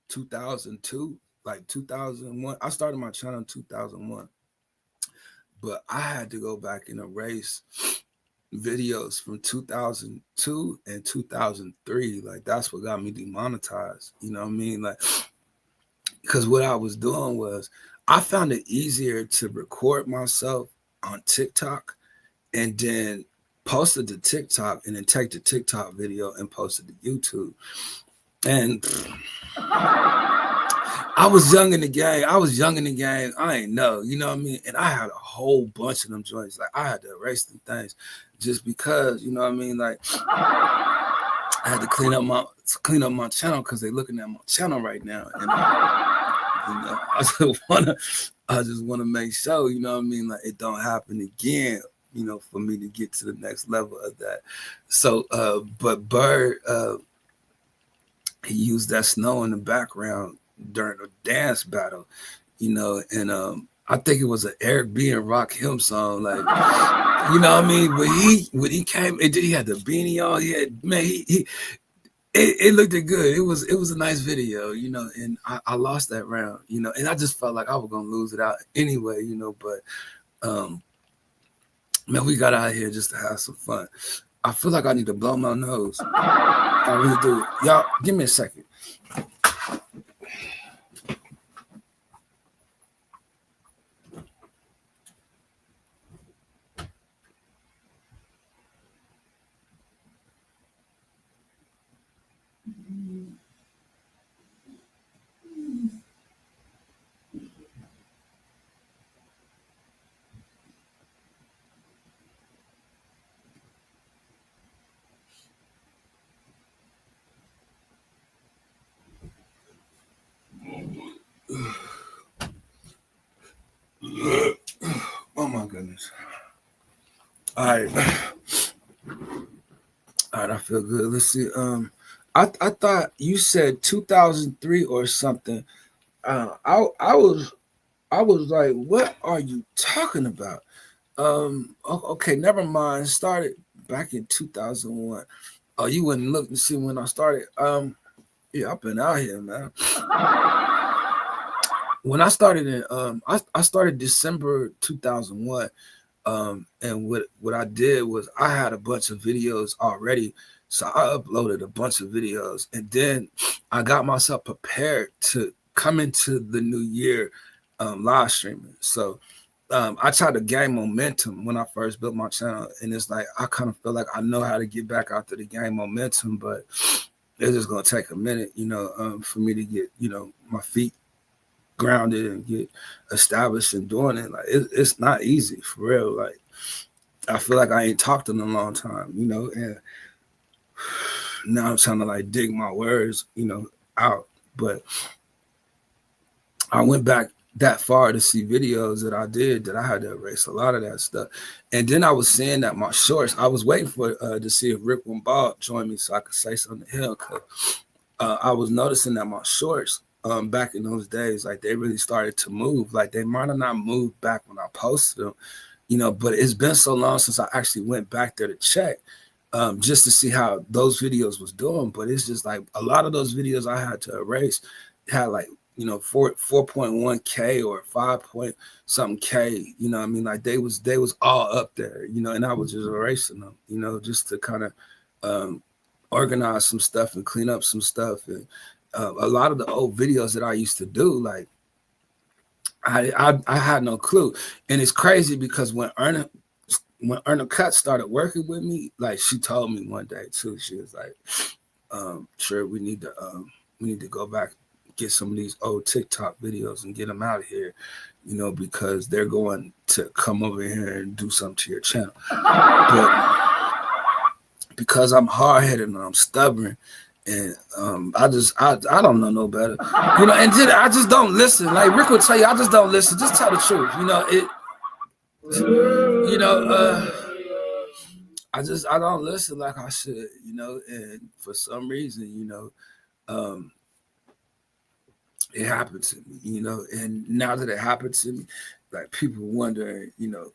Speaker 1: 2002, like 2001. I started my channel in 2001, but I had to go back and erase videos from 2002 and 2003. Like, that's what got me demonetized. You know what I mean? Like, because what I was doing was I found it easier to record myself on TikTok and then post it to TikTok and then take the TikTok video and post it to YouTube. And I was young in the game. I ain't know, you know what I mean? And I had a whole bunch of them joints. Like, I had to erase them things just because, you know what I mean? Like, I had to clean up my channel because they're looking at my channel right now, and I just wanna make sure, you know what I mean, like it don't happen again, you know, for me to get to the next level of that. So, but Bird, he used that snow in the background during a dance battle, you know, and I think it was an Eric B and Rakim song, like, you know what I mean. But when he came, he had the beanie on. He had, man, it looked good. It was a nice video, you know. And I lost that round, you know, and I just felt like I was gonna lose it out anyway, you know. But man, we got out here just to have some fun. I feel like I need to blow my nose. I really do. Y'all, give me a second. Oh my goodness. All right. All right, I feel good. Let's see. I thought you said 2003 or something. I was like, what are you talking about? Okay, never mind. Started back in 2001. Oh, you wouldn't look to see when I started. Yeah, I've been out here, man. When I started in I started December 2001. And what I did was I had a bunch of videos already. So I uploaded a bunch of videos, and then I got myself prepared to come into the new year live streaming. So I tried to gain momentum when I first built my channel, and it's like I kind of feel like I know how to get back out to the gain momentum, but it's just gonna take a minute, you know, for me to get, you know, my feet grounded and get established and doing it. Like it's not easy for real. Like I feel like I ain't talked in a long time, you know, and now I'm trying to like dig my words, you know, out. But I went back that far to see videos that I did that I had to erase a lot of that stuff. And then I was seeing that my shorts, I was waiting for to see if Rick Bob joined me so I could say something to him. Cause I was noticing that my shorts back in those days, like they really started to move. Like they might have not moved back when I posted them, you know, but it's been so long since I actually went back there to check just to see how those videos was doing. But it's just like a lot of those videos I had to erase had like, you know, 4.1K or 5 point something K, you know what I mean? Like they was all up there, you know, and I was just erasing them, you know, just to kind of organize some stuff and clean up some stuff. And a lot of the old videos that I used to do, like I had no clue. And it's crazy because when Erna Cut started working with me, like she told me one day too, she was like, sure, we need to go back, get some of these old TikTok videos and get them out of here, you know, because they're going to come over here and do something to your channel. But because I'm hard-headed and I'm stubborn, and I don't know no better, you know, and then I just don't listen. Like Rick would tell you, I just don't listen. Just tell the truth, you know. You know, I don't listen like I should, you know, and for some reason, you know, it happened to me, you know, and now that it happened to me, like people wondering, you know,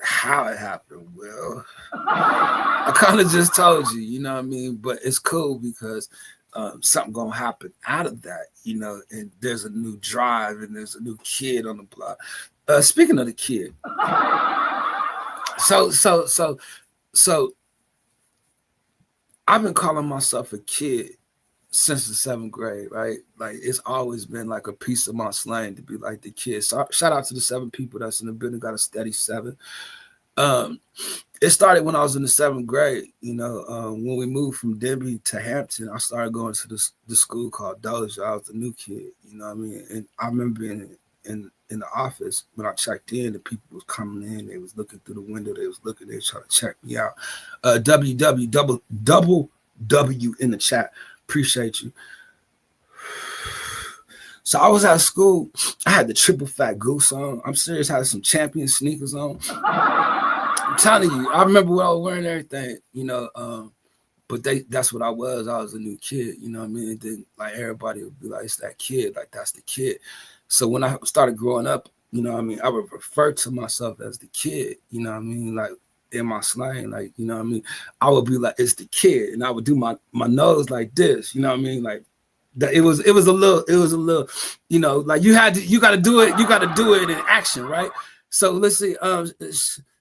Speaker 1: how it happened. Well, I kind of just told you, you know what I mean? But it's cool because something gonna happen out of that, you know, and there's a new drive and there's a new kid on the block. Speaking of the kid, so I've been calling myself a kid since the 7th grade, right? Like it's always been like a piece of my slang to be like the kid. So shout out to the 7 people that's in the building, got a steady 7. It started when I was in the 7th grade, you know, when we moved from Denby to Hampton. I started going to the school called Doja. I was the new kid, you know what I mean? And I remember being in the office when I checked in, the people was coming in, they was looking through the window, they was trying to check me out. WW W in the chat. Appreciate you. So I was at school. I had the triple fat goose on. I'm serious. I had some champion sneakers on. I'm telling you, I remember when I was wearing everything, but that's what I was. I was a new kid, you know what I mean? And then like everybody would be like, it's that kid, like that's the kid. So when I started growing up, you know what I mean, I would refer to myself as the kid, you know what I mean? Like in my slang, like, you know what I mean? I would be like, it's the kid. And I would do my nose like this, you know what I mean? Like that it was a little, you know, like you gotta do it in action, right? So let's see.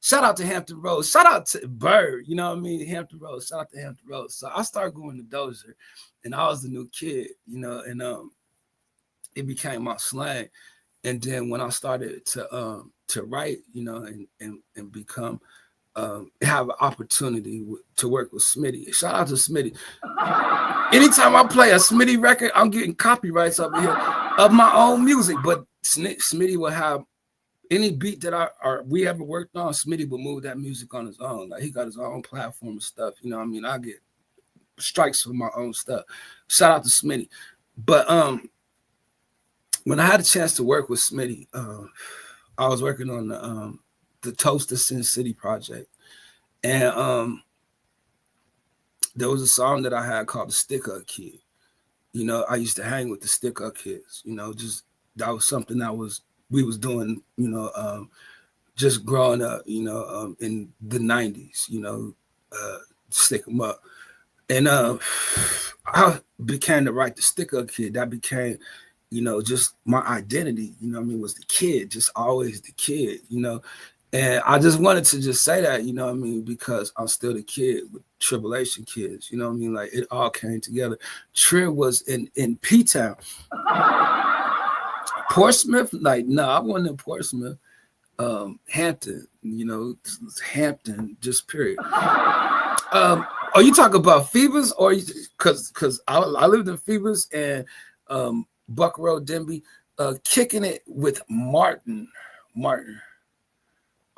Speaker 1: Shout out to Hampton Roads. Shout out to Bird. You know what I mean? Hampton Roads. Shout out to Hampton Roads. So I started going to Dozier, and I was the new kid, you know, and it became my slang. And then when I started to write, you know, and become have an opportunity to work with Smitty. Shout out to Smitty. Anytime I play a Smitty record, I'm getting copyrights over here of my own music. But Smitty will have any beat that we ever worked on, Smitty would move that music on his own. Like he got his own platform and stuff. You know what I mean? I get strikes for my own stuff. Shout out to Smitty. But when I had a chance to work with Smitty, I was working on the Toast to Sin City project. And there was a song that I had called The Stick Up Kid. You know, I used to hang with the Stick Up Kids, you know, just that was something we was doing, you know, just growing up, you know, in the 90s, you know, stick them up. And I began to write the Stick Up Kid. That became, you know, just my identity, you know what I mean, was the kid, just always the kid, you know. And I just wanted to just say that, you know what I mean, because I'm still the kid with Tribulation Kids, you know what I mean? Like it all came together. Trib was in P-Town. Portsmouth, like, no, I wasn't in Portsmouth. Hampton, you know, Hampton, just period. Are you talking about Phoebus or because I lived in Phoebus and Buck Road, Denby, kicking it with Martin.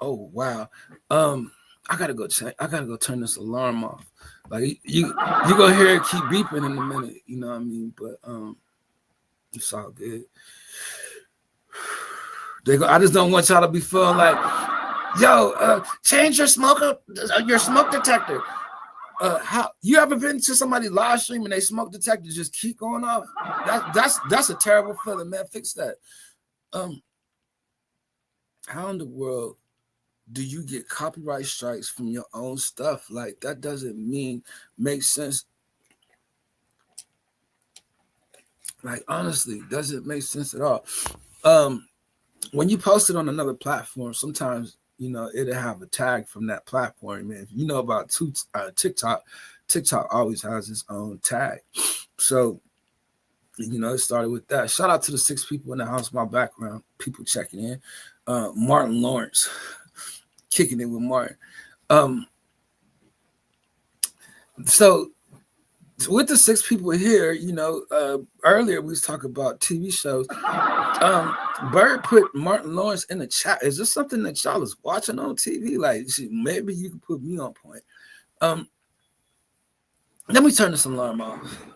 Speaker 1: Oh wow. I gotta go check. I gotta go turn this alarm off. Like you gonna hear it keep beeping in a minute, you know what I mean? But it's all good. I just don't want y'all to be feeling like, yo, change your smoke detector. How you ever been to somebody live stream and they smoke detector just keep going off? That's a terrible feeling, man. Fix that. How in the world do you get copyright strikes from your own stuff? Like that doesn't make sense. Like honestly, doesn't make sense at all. When you post it on another platform, sometimes you know it'll have a tag from that platform. Man, if you know about TikTok always has its own tag. So you know, it started with that. Shout out to the 6 people in the house, my background, people checking in. Martin Lawrence, kicking it with Martin. So with the 6 people here, you know, earlier we was talking about TV shows. Bird put Martin Lawrence in the chat. Is this something that y'all is watching on TV? Like, maybe you can put me on point. Let me turn this alarm off.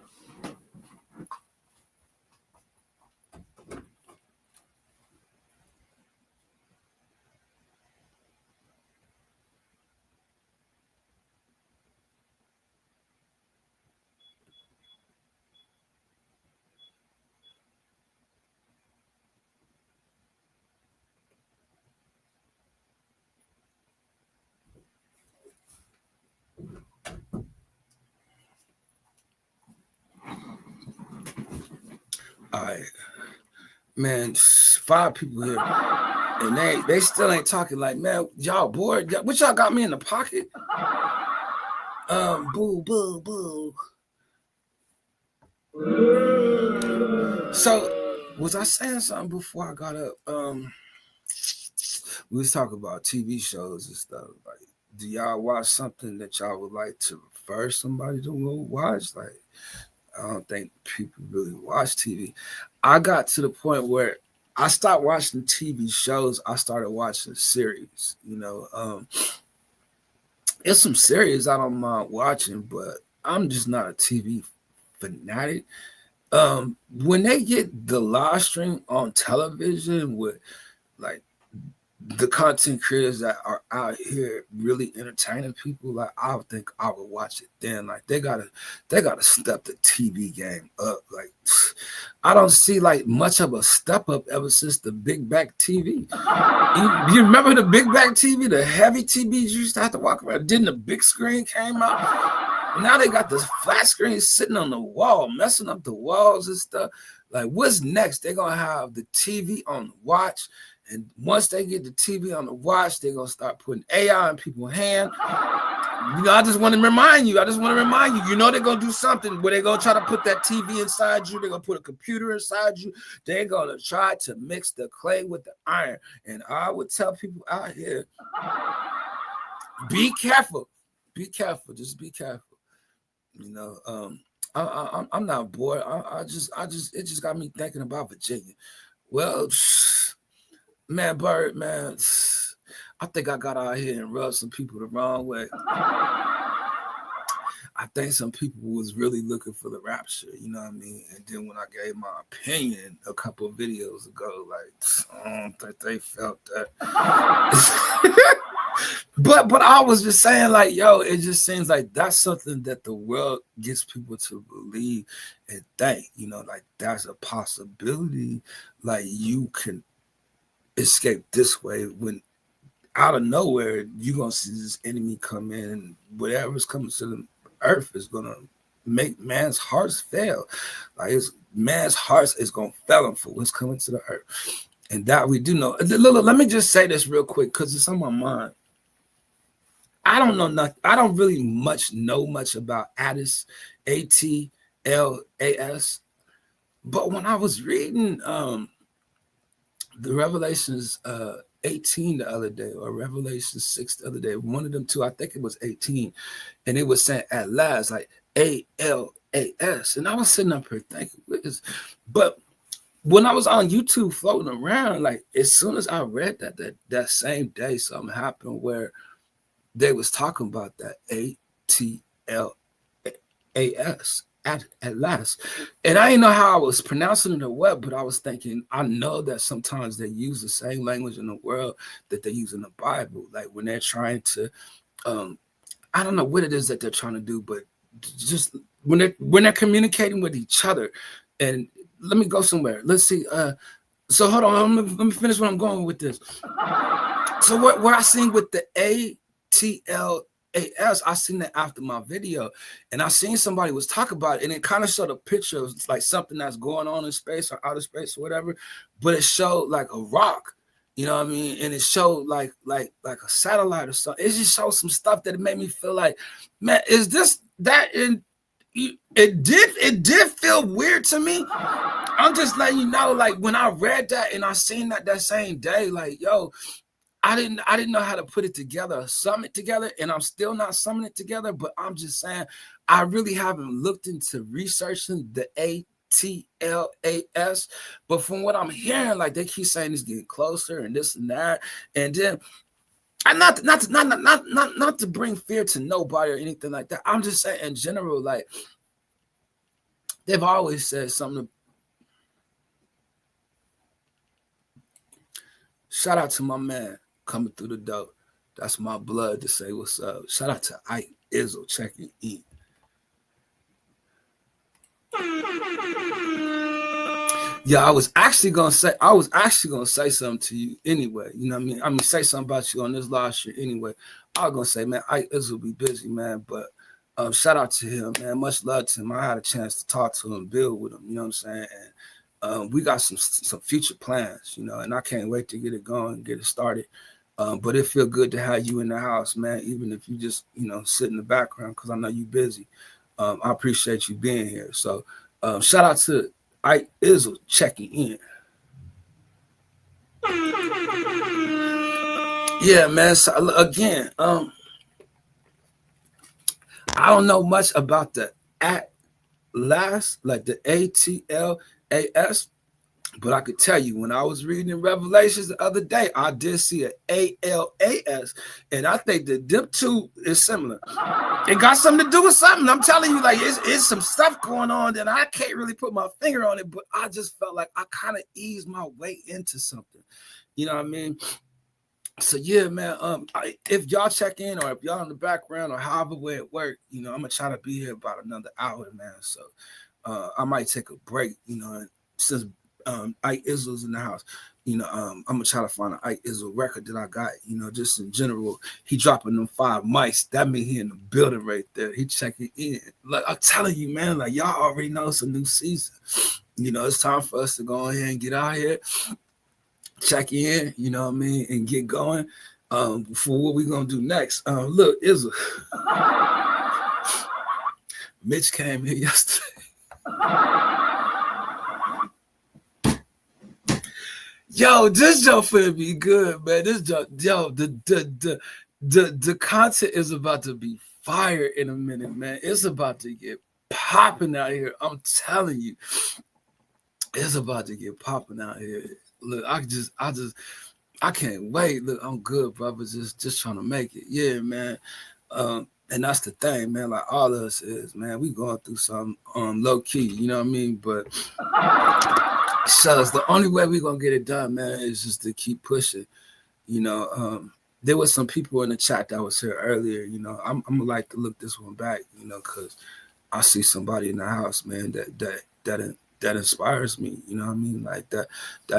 Speaker 1: All right, man, 5 people here, and they still ain't talking. Like, man, y'all bored? What y'all got me in the pocket? Boo, boo, boo. So, was I saying something before I got up? We was talking about TV shows and stuff. Like, do y'all watch something that y'all would like to refer somebody to go watch? Like, I don't think people really watch TV. I got to the point where I stopped watching TV shows. I started watching series. You know, it's some series I don't mind watching, but I'm just not a TV fanatic. When they get the live stream on television with like the content creators that are out here really entertaining people, like I would think I would watch it then. Like they gotta step the TV game up. Like I don't see like much of a step up ever since the big back TV. You remember the big back TV, the heavy TVs you used to have to walk around? Didn't the big screen came out? Now they got this flat screen sitting on the wall, messing up the walls and stuff. Like what's next? They're gonna have the TV on the watch. And once they get the TV on the watch, they're going to start putting AI in people's hands. I just want to remind you. You know they're going to do something where they're going to try to put that TV inside you. They're going to put a computer inside you. They're going to try to mix the clay with the iron. And I would tell people out here, be careful. Be careful. Just be careful. I'm not bored. It just got me thinking about Virginia. Well, man, Bird, man, I think I got out here and rubbed some people the wrong way. I think some people was really looking for the rapture, you know what I mean? And then when I gave my opinion a couple of videos ago, like, I don't think they felt that. But I was just saying, like, yo, it just seems like that's something that the world gets people to believe and think, like that's a possibility, like you can escape this way when out of nowhere you're gonna see this enemy come in and whatever's coming to the earth is gonna make man's hearts fail. Like man's hearts is gonna fail him for what's coming to the earth. And that we do know. Let me just say this real quick because it's on my mind. I don't know nothing. I don't really know much about Atlas, ATLAS. But when I was reading the Revelations 18 the other day, or Revelation 6 the other day, one of them two, I think it was 18, and it was saying at last, like ALAS. And I was sitting up here thinking, but when I was on YouTube floating around, like as soon as I read that same day, something happened where they was talking about that ATLAS. At last. And I didn't know how I was pronouncing it or what, but I was thinking, I know that sometimes they use the same language in the world that they use in the Bible. Like when they're trying to, I don't know what it is that they're trying to do, but just when they're communicating with each other. And let me go somewhere. Let's see. So hold on, let me finish what I'm going with this. So where I seen with the ATLAS, I seen that after my video, and I seen somebody was talking about it, and it kind of showed a picture of like something that's going on in space or outer space or whatever, but it showed like a rock, you know what I mean? And it showed like a satellite or something. It just showed some stuff that it made me feel like, man, is this that? And it did feel weird to me. I'm just letting you know, like when I read that and I seen that same day, like, yo, I didn't know how to put it together, sum it together, and I'm still not summing it together, but I'm just saying I really haven't looked into researching the ATLAS, but from what I'm hearing, like they keep saying it's getting closer and this and that, and then not to bring fear to nobody or anything like that. I'm just saying in general, like they've always said something. Shout out to my man coming through the door. That's my blood to say what's up. Shout out to Ike Izzle checking in. Yeah, I was actually gonna say something to you anyway. You know what I mean? Say something about you on this live shit anyway. I was gonna say, man, Ike Izzle be busy, man, but shout out to him, man. Much love to him. I had a chance to talk to him, build with him, you know what I'm saying? And we got some future plans, you know, and I can't wait to get it going and get it started. But it feel good to have you in the house, man, even if you just, you know, sit in the background, because I know you busy. I appreciate you being here. So shout out to Ike Izzle checking in. Yeah, man. So, again, I don't know much about the ATLAS, like the ATLAS, But I could tell you, when I was reading in Revelations the other day, I did see an ALAS, and I think that them two is similar. It got something to do with something. I'm telling you, like it's some stuff going on that I can't really put my finger on it, but I just felt like I kind of eased my way into something. You know what I mean? So yeah, man. If y'all check in, or if y'all in the background, or however way it work, you know, I'm gonna try to be here about another hour, man. So I might take a break, you know, since Ike Izzo's in the house. You know, I'm gonna try to find an Ike Izzo record that I got, you know, just in general. He dropping them 5 mics. That mean he in the building right there. He checking in. Like I'm telling you, man, like y'all already know it's a new season. You know, it's time for us to go ahead and get out here, check in, you know what I mean, and get going for what we gonna do next. Look, Izzo. Mitch came here yesterday. Yo, this joke finna be good, man. This joke, yo, the content is about to be fire in a minute, man. It's about to get popping out here. I'm telling you, it's about to get popping out here. Look, I can't wait. Look, I'm good, brother. Just trying to make it. Yeah, man. And that's the thing, man. Like all of us is, man. We going through some low key, you know what I mean? But the only way we gonna get it done, man, is just to keep pushing. You know, there was some people in the chat that was here earlier. You know, I'm gonna like to look this one back, you know, because I see somebody in the house, man, that inspires me. You know what I mean? Like that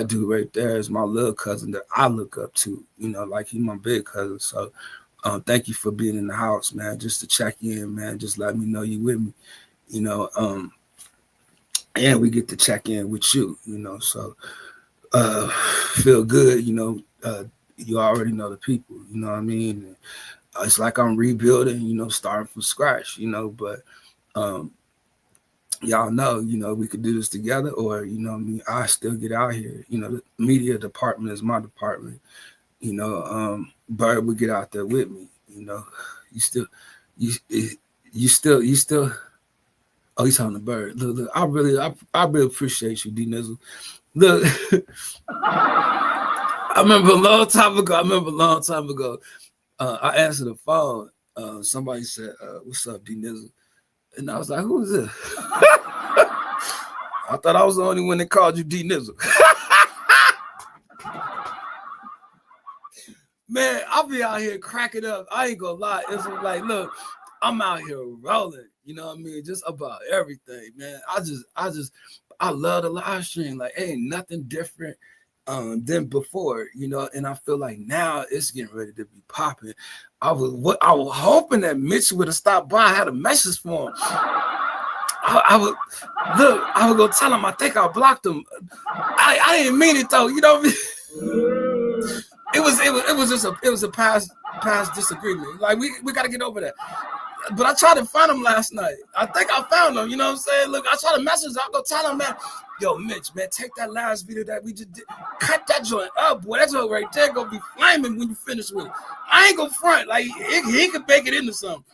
Speaker 1: dude right there is my little cousin that I look up to. You know, like he's my big cousin. So thank you for being in the house, man. Just to check in, man. Just let me know you with me. You know, and we get to check in with you, you know, so feel good, you know, you already know the people, you know what I mean? And, it's like I'm rebuilding, you know, starting from scratch, you know, but y'all know, you know, we could do this together, or, you know what I mean, I still get out here, you know, the media department is my department, you know, Bird would get out there with me, you know, you still. Oh, he's on the Bird. Look, I really appreciate you, D Nizzle. Look, I remember a long time ago. I answered the phone. Somebody said, "What's up, D Nizzle?" And I was like, "Who is this?" I thought I was the only one that called you D Nizzle. Man, I'll be out here cracking up. I ain't gonna lie. It's like, look, I'm out here rolling. You know what I mean? Just about everything, man. I love the live stream. Like, ain't nothing different than before, you know. And I feel like now it's getting ready to be popping. I was hoping that Mitch would have stopped by. I had a message for him. I would go tell him. I think I blocked him. I didn't mean it though. You know what I mean? It was a past disagreement. Like we got to get over that. But I tried to find him last night. I think I found him. You know what I'm saying? Look, I tried to message. I'll go tell him, man. Yo, Mitch, man, take that last video that we just did. Cut that joint up, boy. That joint right there gonna be flaming when you finish with it. I ain't gonna front. Like he could make it into something.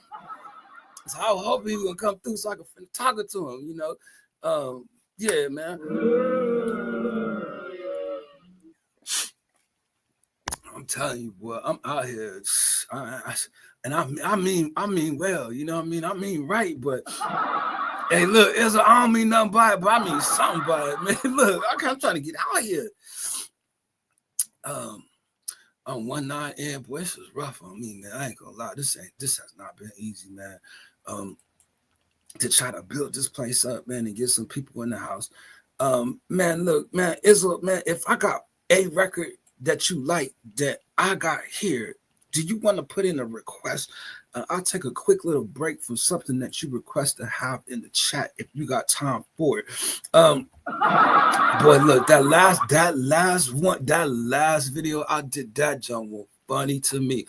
Speaker 1: So I was hoping he was gonna come through so I could talk to him. You know, yeah, man. I'm telling you, boy, I'm out here, and I mean well, you know what I mean? I mean right, but hey, look, I don't mean nothing by it, but I mean something by it, man. Look, I'm trying to get out here. On 1-9, boy, this was rough on me, man. I ain't gonna lie, this has not been easy, man. To try to build this place up, man, and get some people in the house. Man, look, man, Izzo, man, if I got a record that you like that I got here, do you want to put in a request? I'll take a quick little break from something that you request to have in the chat if you got time for it. Boy, look, that last video I did, that jump was funny to me.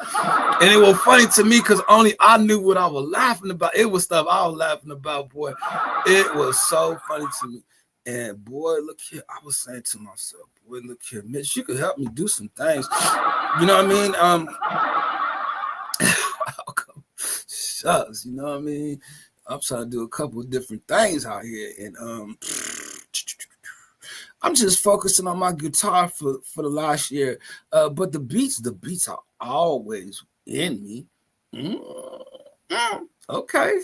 Speaker 1: And it was funny to me because only I knew what I was laughing about. It was stuff I was laughing about, boy. It was so funny to me. And boy, look here, I was saying to myself, boy, look here, Mitch, you could help me do some things. You know what I mean? Shucks, you know what I mean? I'm trying to do a couple of different things out here. And I'm just focusing on my guitar for the last year. But the beats are always in me. Okay.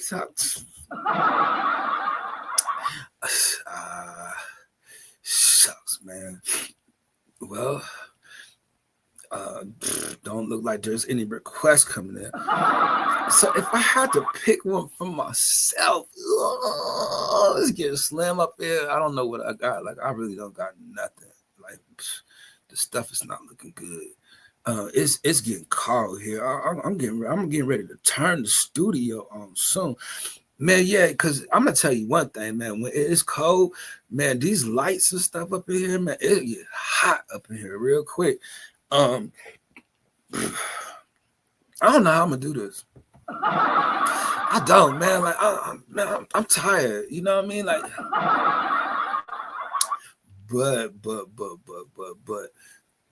Speaker 1: Shucks, man. Well, don't look like there's any requests coming in. So if I had to pick one for myself, let's get slim up here. I don't know what I got. Like, I really don't got nothing. Like, the stuff is not looking good. It's getting cold here. I'm getting ready to turn the studio on soon. Man, yeah, because I'm gonna tell you one thing, man. When it's cold, man, these lights and stuff up in here, man, it get hot up in here real quick. I don't know how I'm gonna do this. I don't, man. Like, I'm tired. You know what I mean? Like, but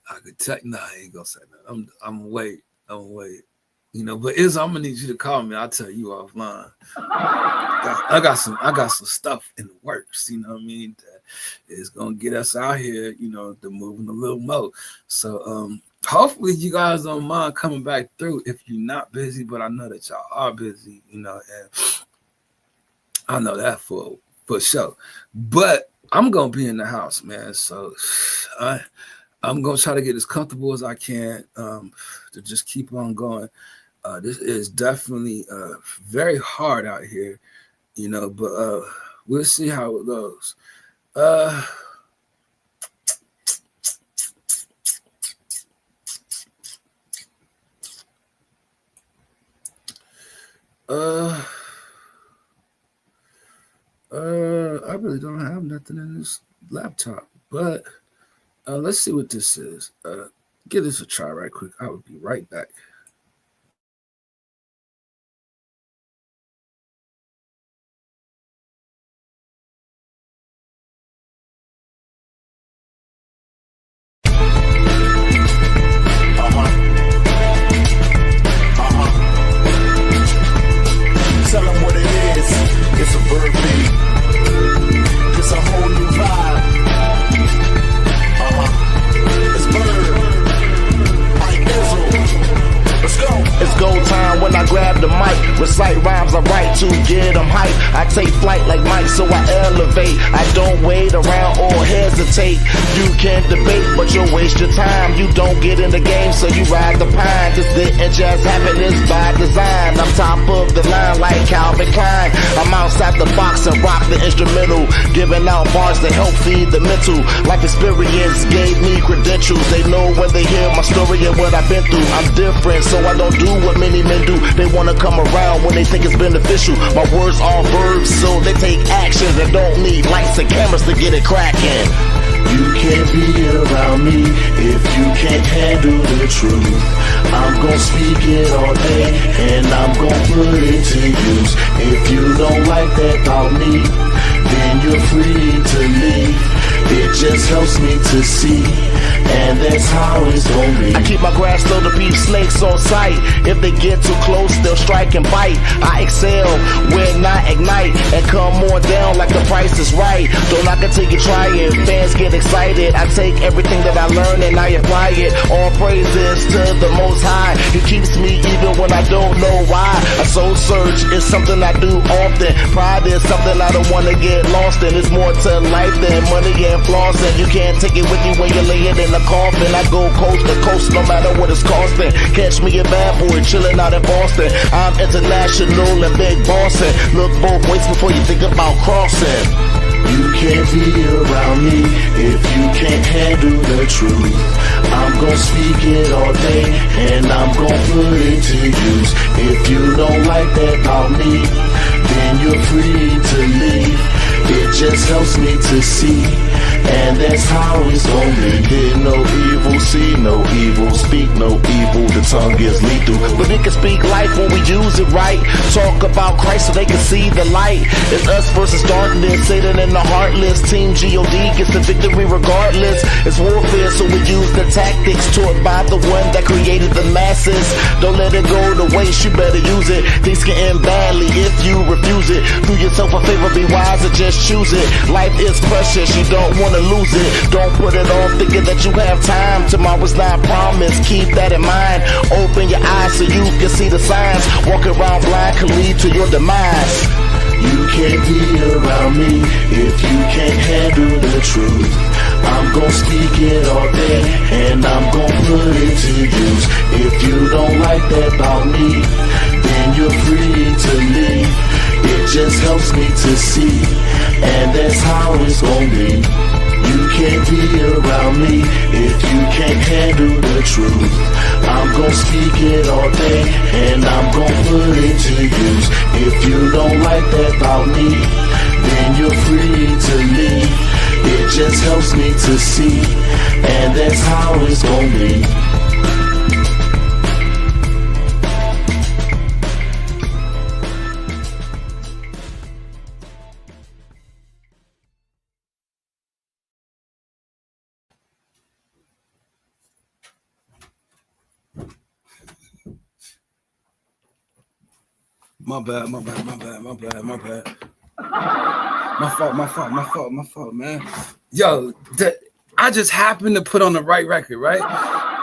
Speaker 1: I could tell. Nah, I ain't gonna say that. I'm wait. You know, but I'm gonna need you to call me. I'll tell you offline. I got some stuff in the works, you know what I mean, that is gonna get us out here, you know, to moving a little more. So hopefully you guys don't mind coming back through if you're not busy, but I know that y'all are busy, you know, and I know that for sure. But I'm gonna be in the house, man. So I'm gonna try to get as comfortable as I can to just keep on going. This is definitely very hard out here, you know, but we'll see how it goes. I really don't have nothing in this laptop, but let's see what this is. Give this a try right quick. I will be right back.
Speaker 2: Tell them what it is. It's a bird beat. It's a whole new vibe. It's bird. Mike Izzle. Let's go. It's go time when I grab the mic. Recite rhymes I write to get them hype. I take flight like Mike, so I elevate. I don't wait around or hesitate. You can't debate, but you'll waste your time. You don't get in the game, so you ride the pine. This didn't just happen, it's by design. I'm top of the line like Calvin Klein. I'm outside the box and rock the instrumental, giving out bars to help feed the mental. Life experience gave me credentials. They know when they hear my story and what I've been through. I'm different, so I don't do what many men do. They wanna come around when they think it's beneficial. My words are verbs, so they take actions and don't need lights and cameras to get it cracking. You can't be around me if you can't handle the truth. I'm gon' speak it all day and I'm gon' put it to use. If you don't like that about me, then you're free to leave. It just helps me to see, and that's how it's gonna be. I keep my grass low to peep snakes on sight. If they get too close, they'll strike and bite. I excel when I ignite and come more down like the price is right. Don't knock until you try it. Fans get excited. I take everything that I learn and I apply it. All praises to the Most High. He keeps me even when I don't know why. A soul search is something I do often. Pride is something I don't wanna get lost in. It's more to life than money and floss, and you can't take it with you when you're laying in the coffin. I go coast to coast no matter what it's costing. Catch me a bad boy chilling out in Boston. I'm international and big bossing. Look both ways before you think about crossing. You can't be around me if you can't handle the truth. I'm gon' speak it all day and I'm gon' put it to use. If you don't like that about me, then you're free to leave. It just helps me to see, and that's how it's gonna be. Hear no evil, see no evil, speak no evil. The tongue is lethal, but it can speak life when we use it right. Talk about Christ so they can see the light. It's us versus darkness, Satan and the heartless. Team God gets the victory regardless. It's warfare, so we use the tactics taught by the one that created the masses. Don't let it go to waste, you better use it. Things can end badly if you refuse it. Do yourself a favor, be wise and just choose it. Life is precious, you don't wanna lose use it. Don't put it off thinking that you have time. Tomorrow's not promised, keep that in mind. Open your eyes so you can see the signs. Walking around blind can lead to your demise. You can't be around me if you can't handle the truth. I'm gon' speak it all day and I'm gon' put it to use. If you don't like that about me, then you're free to leave. It just helps me to see, and that's how it's gon' be. You can't be around me if you can't handle the truth. I'm gon' speak it all day and I'm gon' put it to use. If you don't like that about me, then you're free to leave. It just helps me to see, and that's how it's gon' be.
Speaker 1: My bad. My fault, man. Yo, I just happened to put on the right record, right?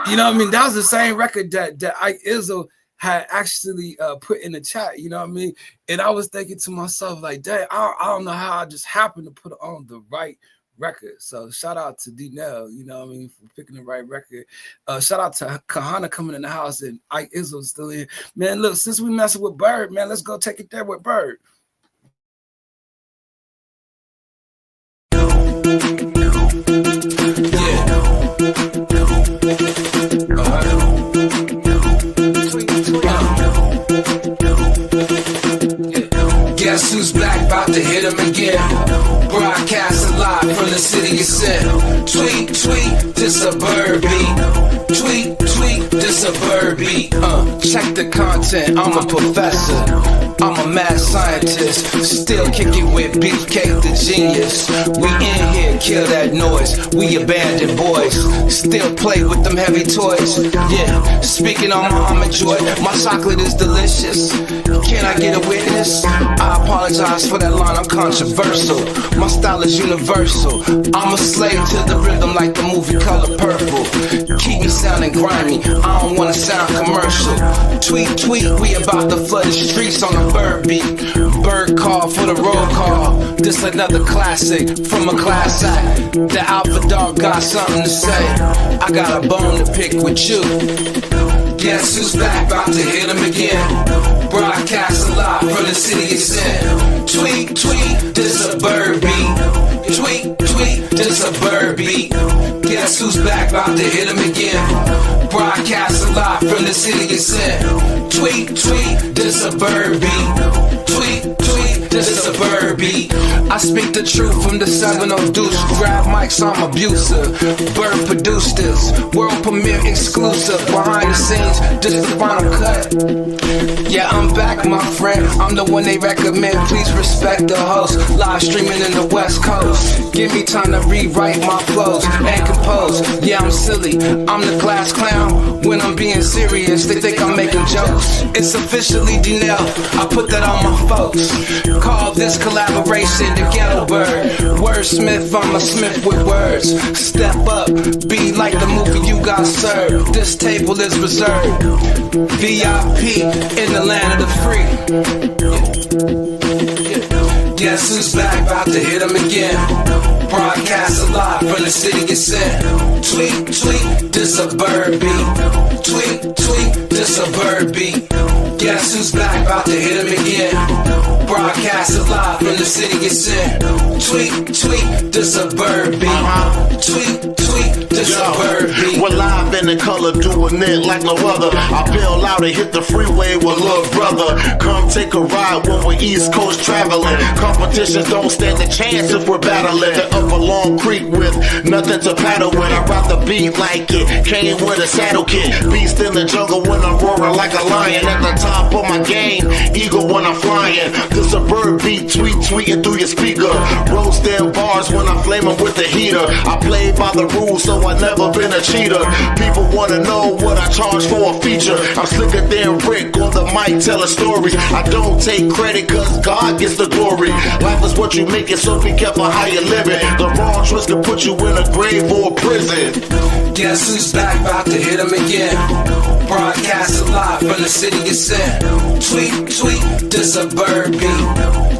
Speaker 1: You know what I mean? That was the same record that Ike Izzo had actually put in the chat, you know what I mean? And I was thinking to myself, like, dang, I don't know how I just happened to put on the right record. So shout out to D-Nell, you know what I mean, for picking the right record. Shout out to Kahana coming in the house and Ike Izzo still in. Man, look, since we messing with Bird, man, let's go take it there with Bird. Guess who's back, about to hit him again. Broadcasting live from the city of sin. Tweet, tweet, this a bird beat. Tweet, tweet, this a bird beat. Check the content, I'm a professor. I'm a mad scientist, still kicking with Beefcake the genius. We in here, kill that noise. We abandoned boys, still play with them heavy toys. Yeah, speaking on my almond joy, my chocolate is delicious. Can I get a witness? I apologize for that line, I'm controversial. My style is universal. I'm a slave to the rhythm like the movie Color Purple. Keep me sounding grimy, I don't wanna sound commercial. Tweet, tweet, we about to flood the streets on a bird beat. Bird call for the roll call. This another classic from a class act. The Alpha Dog got something to say. I got a bone to pick with you. Guess who's back, about to hit him again. Broadcasting live from the city of sin. Tweet, tweet, this a bird beat. Tweet, tweet, this a bird beat. Guess who's back, about to hit him again. Broadcasting live from the city of sin. Tweet, tweet, this a bird beat. Tweet, tweet, this is a bird beat. I speak the truth from the 7-0 deuce. Grab mics, I'm abusive. Bird produced this. World premiere exclusive. Behind the scenes, this the final cut. Yeah, I'm back, my friend. I'm the one they recommend. Please respect the host. Live streaming in the West Coast. Give me time to rewrite my flows and compose. Yeah, I'm silly. I'm the class clown. When I'm being serious, they think I'm making jokes. It's officially D-Nell. I put that on my folks. Call this collaboration the Ghetto Bird. Wordsmith, I'm a smith with words. Step up, be like the movie you got served. This table is reserved. VIP in the land of the free. Guess who's back, about to hit him again. Broadcast live from the city of sin. Tweet, tweet, this a bird beat. Tweet, tweet, this a bird beat. Guess who's back, about to hit him again. Broadcast live from the city of sin. Tweet, tweet, this a bird beat. Tweet, tweet, this a bird beat.
Speaker 2: We're live in the color, doing it like no other. I bail out and hit the freeway with little brother. Come take a ride when we're East Coast traveling. Competitions don't stand a chance if we're battling. Up a long creek with nothing to paddle with. I rock the beat like it came with a saddle kit. Beast in the jungle when I'm roaring like a lion. At the top of my game, eagle when I'm flying. This a bird beat, tweeting through your speaker. Roasting bars when I'm flaming with the heater. I play by the rules, so I never been a cheater. People wanna know what I charge for a feature. I'm slicker than Rick on the mic, telling stories. I don't take credit cause God gets the glory. Life is what you make it, so be careful how you live it. The wrong choice can put you in a grave or a prison.
Speaker 3: Guess who's back, about to hit him again. Broadcast live from the city of sin. Tweet, tweet, this a bird beat.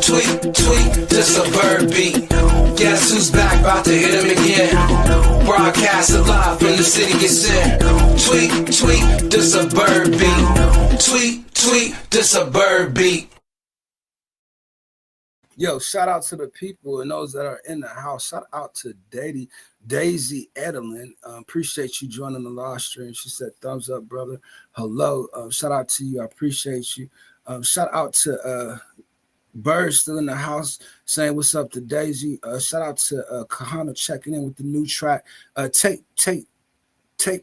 Speaker 3: Tweet, tweet, this a bird beat. Guess who's back, about to hit him again. Broadcast live from the city of sin. Tweet, tweet, this a bird beat. Tweet, tweet, this a bird beat.
Speaker 1: Yo, shout out to the people and those that are in the house. Shout out to Daisy Edelin. Appreciate you joining the live stream. She said, thumbs up, brother. Hello. Shout out to you. I appreciate you. Shout out to Bird still in the house saying what's up to Daisy. Shout out to Kahana checking in with the new track. Take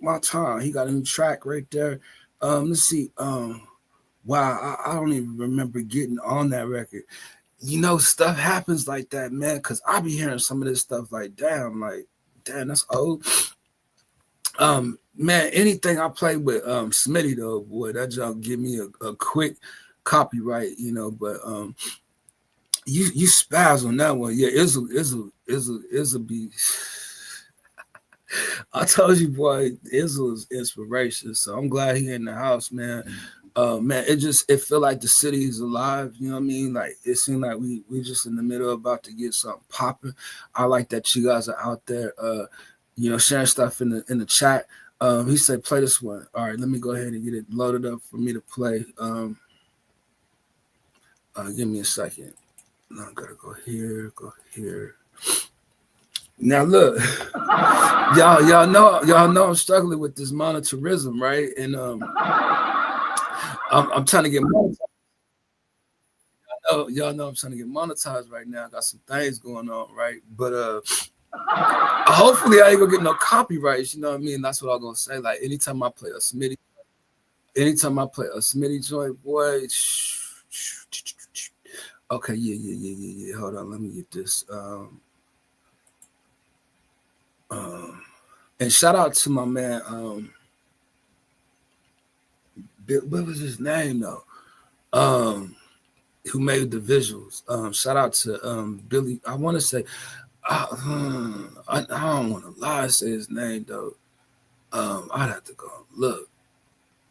Speaker 1: my time. He got a new track right there. Let's see. Wow, I don't even remember getting on that record. You know, stuff happens like that, man, because I be hearing some of this stuff like, damn, that's old. Man, anything I play with Smitty, though, boy, that junk give me a quick copyright, you know, but you spaz on that one. Yeah, Izzle be. I told you, boy, Izzle is inspiration, so I'm glad he in the house, man. Man, it feel like the city is alive, you know what I mean? Like, it seemed like we just in the middle about to get something popping. I like that you guys are out there, you know, sharing stuff in the chat. He said, play this one. All right, let me go ahead and get it loaded up for me to play. Give me a second. Now I gotta go here. Now look, y'all know I'm struggling with this monetarism, right? And I'm trying to get monetized. Y'all know I'm trying to get monetized right now. I got some things going on, right? But hopefully I ain't gonna get no copyrights, you know what I mean? That's what I'm gonna say. Like anytime I play a Smitty joint, boy. Okay, yeah. Hold on, let me get this. And shout out to my man, what was his name though? Who made the visuals? Shout out to Billy. I want to say, I don't want to lie, say his name though. I'd have to go look.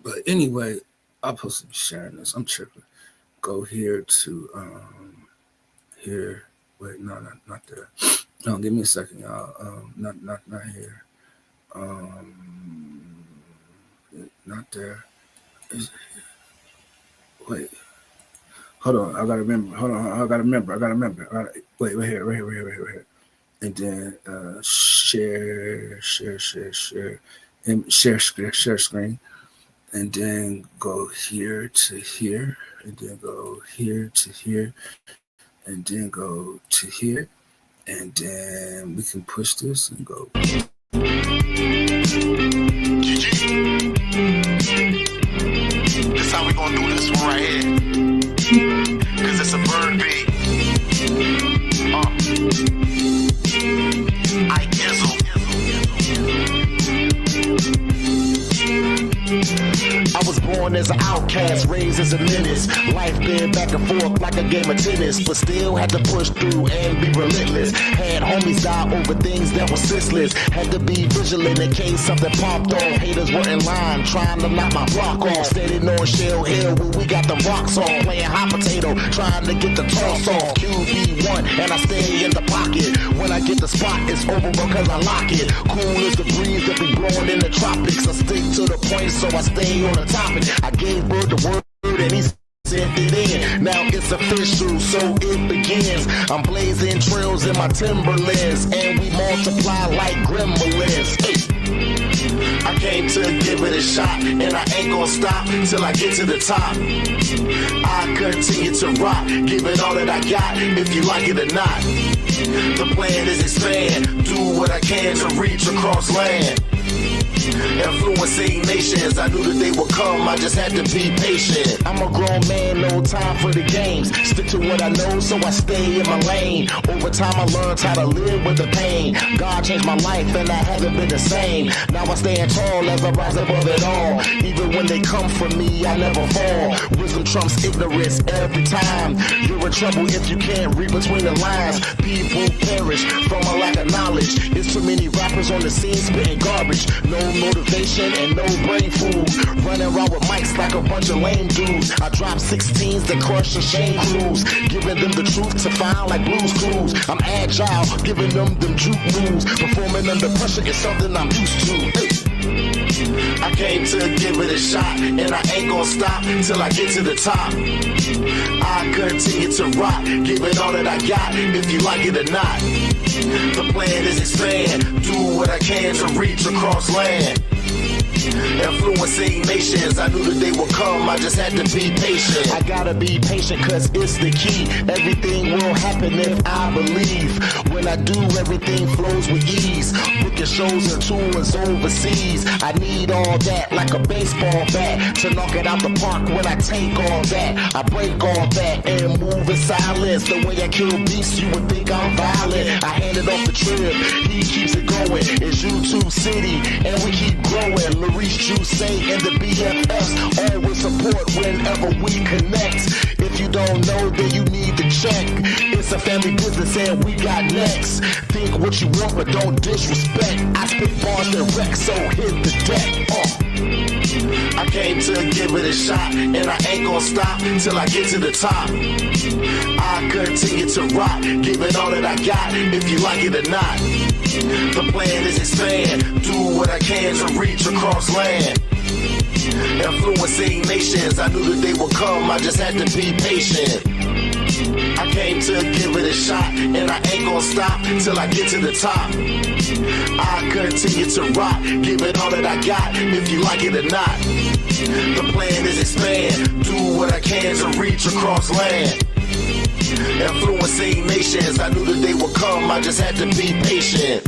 Speaker 1: But anyway, I'm supposed to be sharing this. I'm tripping. Go here to here. Wait, no, not there. No, give me a second, y'all. Not here. Not there. Wait. Hold on. I gotta remember. I gotta remember. Wait, right here. And then share, and share screen. And then go here to here, and then go here to here, and then go to here, and then we can push this and go.
Speaker 2: This how we gonna do this one right here. Cause it's a bird beat. I Izzle. I was born as an outcast, raised as a menace. Life been back and forth like a game of tennis, but still had to push through and be relentless. Had homies die over things that were senseless. Had to be vigilant in case something popped off. Haters were in line trying to knock my block off. Standing on Shell Hill when we got the rocks on. Playing hot potato, trying to get the toss off. QB1 and I stay in the pocket. When I get the spot, it's over because I lock it. Cool as the breeze that be blowing in the tropics. I stick to the point, so I stay on the topic. I gave Bird the word and he sent it in. Now it's official, so it begins. I'm blazing trails in my Timberlands, and we multiply like gremlins. Hey. I came to give it a shot, and I ain't gonna stop till I get to the top. I continue to rock, give it all that I got, if you like it or not. The plan is expand, do what I can to reach across land. Influencing nations, I knew that they would come, I just had to be patient. I'm a grown man, no time for the games. Stick to what I know, so I stay in my lane. Over time I learned how to live with the pain. God changed my life and I haven't been the same. Now I stand tall as I rise above it all. Even when they come for me, I never fall. Wisdom trumps ignorance every time. You're in trouble if you can't read between the lines. People perish from a lack of knowledge. It's too many rappers on the scene spitting garbage. No motivation and no brain food. Running around with mics like a bunch of lame dudes. I drop 16s that crush the shame crews. Giving them the truth to find like Blue's Clues. I'm agile, giving them juke moves. Performing under pressure is something I'm used to. Hey. I came to give it a shot, and I ain't gonna stop till I get to the top. I continue to rock, give it all that I got, if you like it or not. The plan is expand, do what I can to reach across land. Influencing nations, I knew that they would come, I just had to be patient. I gotta be patient cause it's the key. Everything will happen if I believe. When I do, everything flows with ease. Booking shows and tours overseas. I need all that like a baseball bat to knock it out the park. When I take all that, I break all that and move in silence. The way I kill beasts, you would think I'm violent. I handed off the trip, he keeps it going. It's YouTube City and we keep growing. Maurice Juice and the BFFs always support whenever we connect. If you don't know, then you need to check. It's a family business and we got next. Think what you want, but don't disrespect. I spit bars direct, so hit the deck. I came to give it a shot, and I ain't gonna stop till I get to the top. I continue to rock, give it all that I got, if you like it or not. The plan is expand, do what I can to reach across land. Influencing nations, I knew that they would come, I just had to be patient. I came to give it a shot, and I ain't gonna stop till I get to the top. I continue to rock, give it all that I got, if you like it or not. The plan is expand, do what I can to reach across land. Influencing nations, I knew that they would come, I just had to be patient.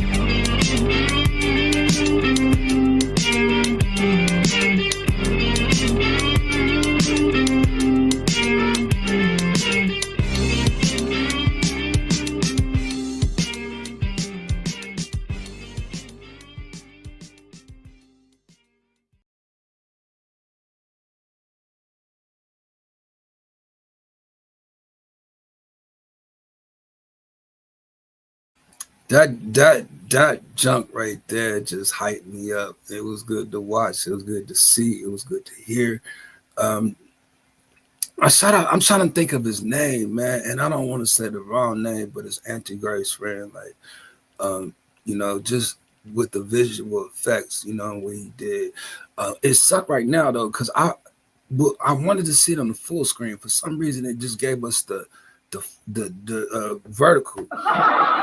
Speaker 1: That junk right there just hyped me up. It was good to watch. It was good to see. It was good to hear. I'm trying to think of his name, man, and I don't want to say the wrong name, but it's Auntie Grace friend. Like, just with the visual effects, what he did. It sucked right now though, because I wanted to see it on the full screen. For some reason, it just gave us the vertical.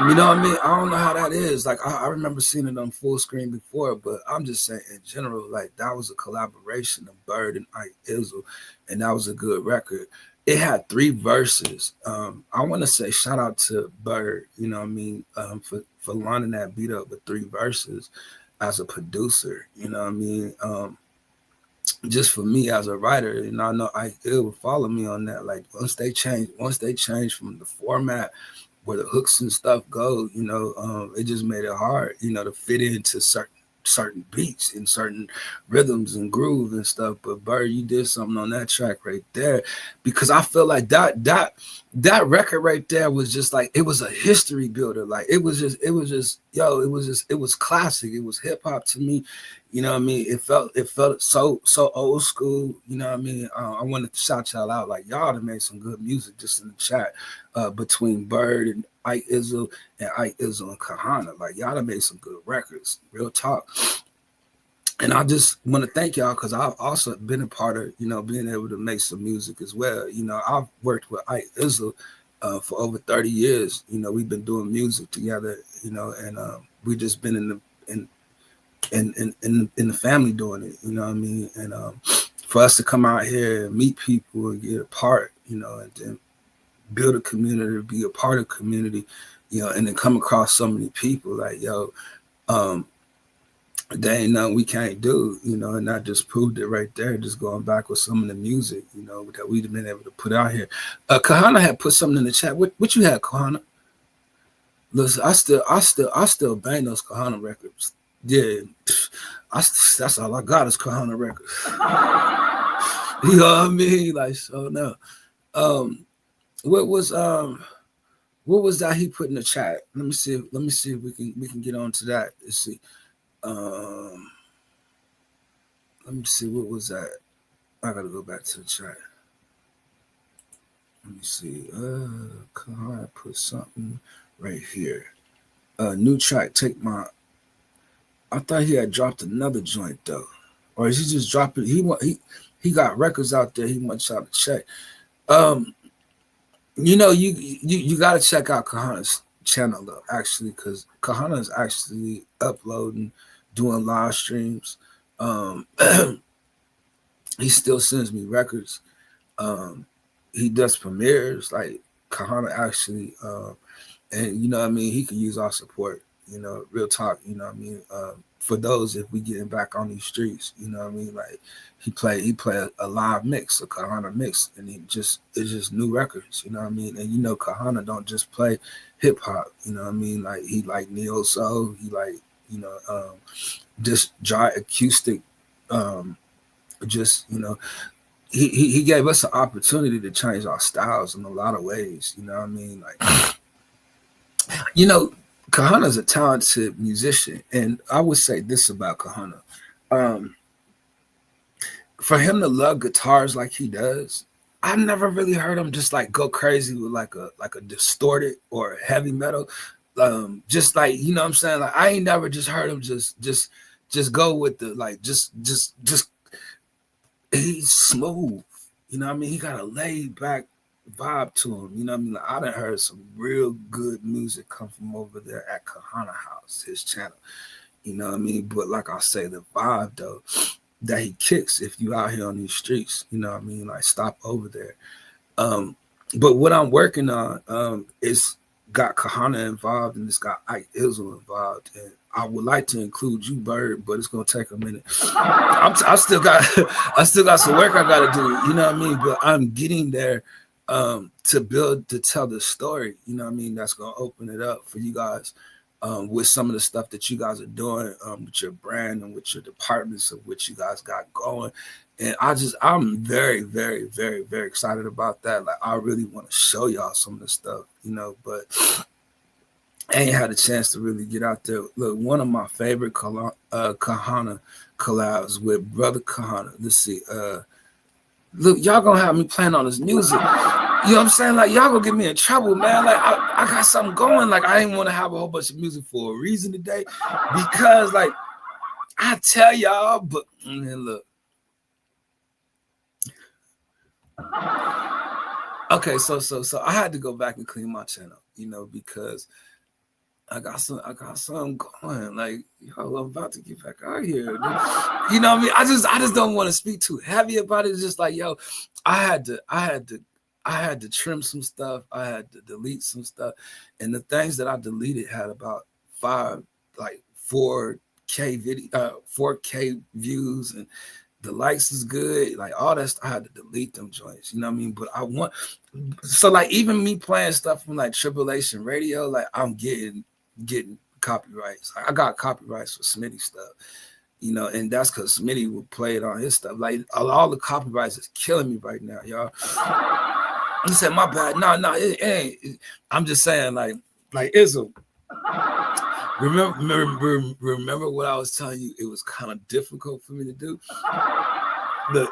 Speaker 1: You know what I mean? I don't know how that is. Like I remember seeing it on full screen before, but I'm just saying in general, like that was a collaboration of Bird and Ike Izzle, and that was a good record. It had 3 verses. I want to say shout out to Bird, you know what I mean, for lining that beat up with 3 verses as a producer, you know what I mean? Just for me as a writer, I know it would follow me on that. Like once they change from the format where the hooks and stuff go, it just made it hard, to fit into certain beats and certain rhythms and groove and stuff. But Bird, you did something on that track right there, because I feel like that record right there was just like, it was a history builder. Like it was classic. It was hip hop to me. You know what I mean? It felt so old school. You know what I mean? I wanted to shout y'all out. Like y'all have made some good music just in the chat between Bird and Ike Izzle and Ike Izzle and Kahana. Like y'all have made some good records. Real talk. And I just want to thank y'all because I've also been a part of, being able to make some music as well. I've worked with Ike Izzle for over 30 years. We've been doing music together, and we just been in the family doing it, you know what I mean? And for us to come out here and meet people and get a part, and then build a community, be a part of community, and then come across so many people like, there ain't nothing we can't do, and I just proved it right there, just going back with some of the music, that we've been able to put out here. Kahana had put something in the chat. What you had, Kahana? Listen, I still bang those Kahana records. Yeah, that's all I got is Kahana records. You know what I mean? Like, so no. Um, what was that he put in the chat? Let me see. Let me see if we can get on to that. Let's see. Um, let me see. What was that? I gotta go back to the chat. Let me see. Kahana put something right here. New track. Take my. I thought he had dropped another joint though, or is he just dropping? He got records out there. He wants y'all to check. You got to check out Kahana's channel though, actually, because Kahana is actually uploading, doing live streams. He still sends me records. He does premieres. Like Kahana actually, and you know what I mean. He can use our support. Real talk. You know what I mean. For those, if we getting back on these streets, you know what I mean. Like he play a live mix, a Kahana mix, and it's just new records. You know what I mean. And Kahana don't just play hip hop. You know what I mean. Like he like neo soul. He like just dry acoustic. Just he gave us an opportunity to change our styles in a lot of ways. You know what I mean. Like Kahana's a talented musician, and I would say this about Kahana. For him to love guitars like he does, I've never really heard him just like go crazy with like a distorted or heavy metal. Just like, what I'm saying? Like I ain't never just heard him just go with the like just he's smooth. You know what I mean? He got a laid back vibe to him. You know what I mean? Like, I done heard some real good music come from over there at Kahana House, his channel. You know what I mean? But like I say, the vibe though that he kicks if you out here on these streets, you know what I mean? Like stop over there. But what I'm working on is got Kahana involved and it's got Ike Izzle involved. And I would like to include you, Bird, but it's gonna take a minute. I still got some work I gotta do, you know what I mean? But I'm getting there to tell the story, you know what I mean? That's gonna open it up for you guys with some of the stuff that you guys are doing with your brand and with your departments of which you guys got going. And I'm very, very, very, very excited about that. Like I really want to show y'all some of the stuff, but I ain't had a chance to really get out there. Look, one of my favorite Kahana collabs with Brother Kahana. Let's see. Look, y'all gonna have me playing on this music. You know what I'm saying? Like, y'all gonna get me in trouble, man. Like, I got something going. Like, I didn't want to have a whole bunch of music for a reason today. Because, like, I tell y'all, but look. Okay, so I had to go back and clean my channel, because I got something going. Like, yo, I'm about to get back out here. You know what I mean? I just don't want to speak too heavy about it. It's just like, yo, I had to trim some stuff. I had to delete some stuff. And the things that I deleted had about 4K video, 4K views, and the likes is good. Like all that stuff, I had to delete them joints. You know what I mean? But like even me playing stuff from like Tribulation Radio, like I'm getting copyrights. Like, I got copyrights for Smitty stuff. And that's because Smitty would play it on his stuff. Like all the copyrights is killing me right now, y'all. He said, my bad. No, it ain't. I'm just saying, like Izzle. Remember what I was telling you? It was kind of difficult for me to do. Look,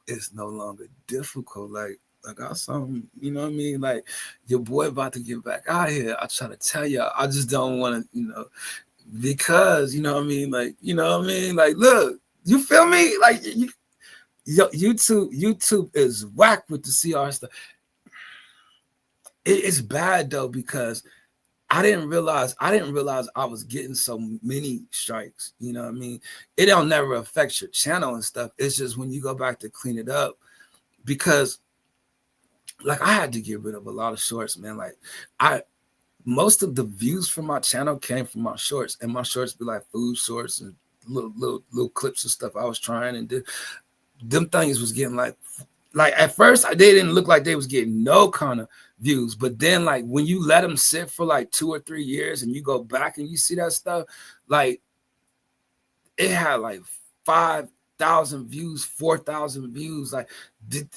Speaker 1: it's no longer difficult. Like I got something, you know what I mean? Like your boy about to get back out here. I try to tell y'all, I just don't want to, because you know what I mean? Like, you know what I mean? Like, look, you feel me? Like YouTube is whack with the CR stuff. It's bad though, because I didn't realize I was getting so many strikes. You know what I mean? It don't never affect your channel and stuff. It's just when you go back to clean it up, because like I had to get rid of a lot of shorts, man. Like most of the views from my channel came from my shorts, and my shorts be like food shorts and little clips and stuff I was trying, and them things was getting like at first they didn't look like they was getting no kind of views, but then like when you let them sit for like 2 or 3 years and you go back and you see that stuff, like it had like 5,000 views, 4,000 views. Like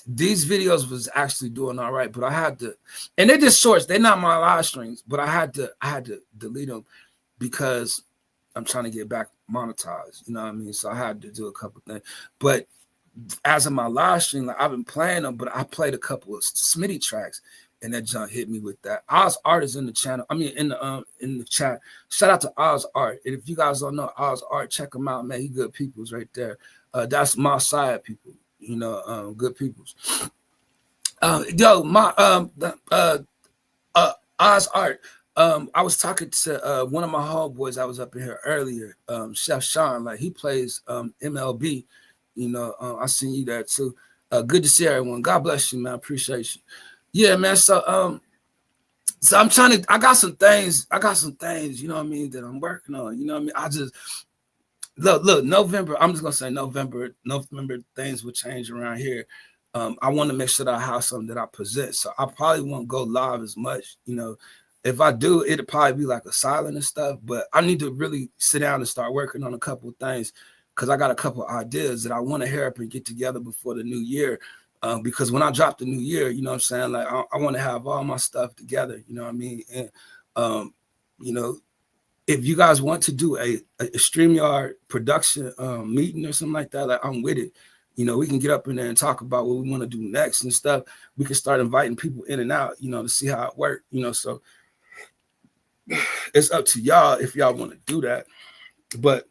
Speaker 1: these videos was actually doing all right, but I had to, and they're just shorts. They're not my live streams, but I had to delete them because I'm trying to get back monetized. You know what I mean? So I had to do a couple things. But as of my live stream, like I've been playing them, but I played a couple of Smitty tracks, and that junk hit me with that. Oz Art is in the channel. I mean, in the chat. Shout out to Oz Art. And if you guys don't know Oz Art, check him out, man. He good peoples right there. That's my side people. You know, good peoples. Yo, my Oz Art. I was talking to one of my homeboys. I was up in here earlier. Chef Sean, like he plays MLB. You know, I seen you there too. Good to see everyone. God bless you, man. Appreciate you. Yeah, man. So I'm trying to. I got some things. You know what I mean, that I'm working on. You know what I mean. I just look. November. I'm just gonna say November. November things will change around here. I want to make sure that I have something that I present. So I probably won't go live as much. You know, if I do, it'll probably be like a silent and stuff. But I need to really sit down and start working on a couple of things, because I got a couple of ideas that I want to hear up and get together before the new year. Because when I drop the new year, you know what I'm saying? Like, I want to have all my stuff together, you know what I mean? And, you know, if you guys want to do a StreamYard production meeting or something like that, like I'm with it. You know, we can get up in there and talk about what we want to do next and stuff. We can start inviting people in and out, you know, to see how it works, you know. So it's up to y'all if y'all want to do that. But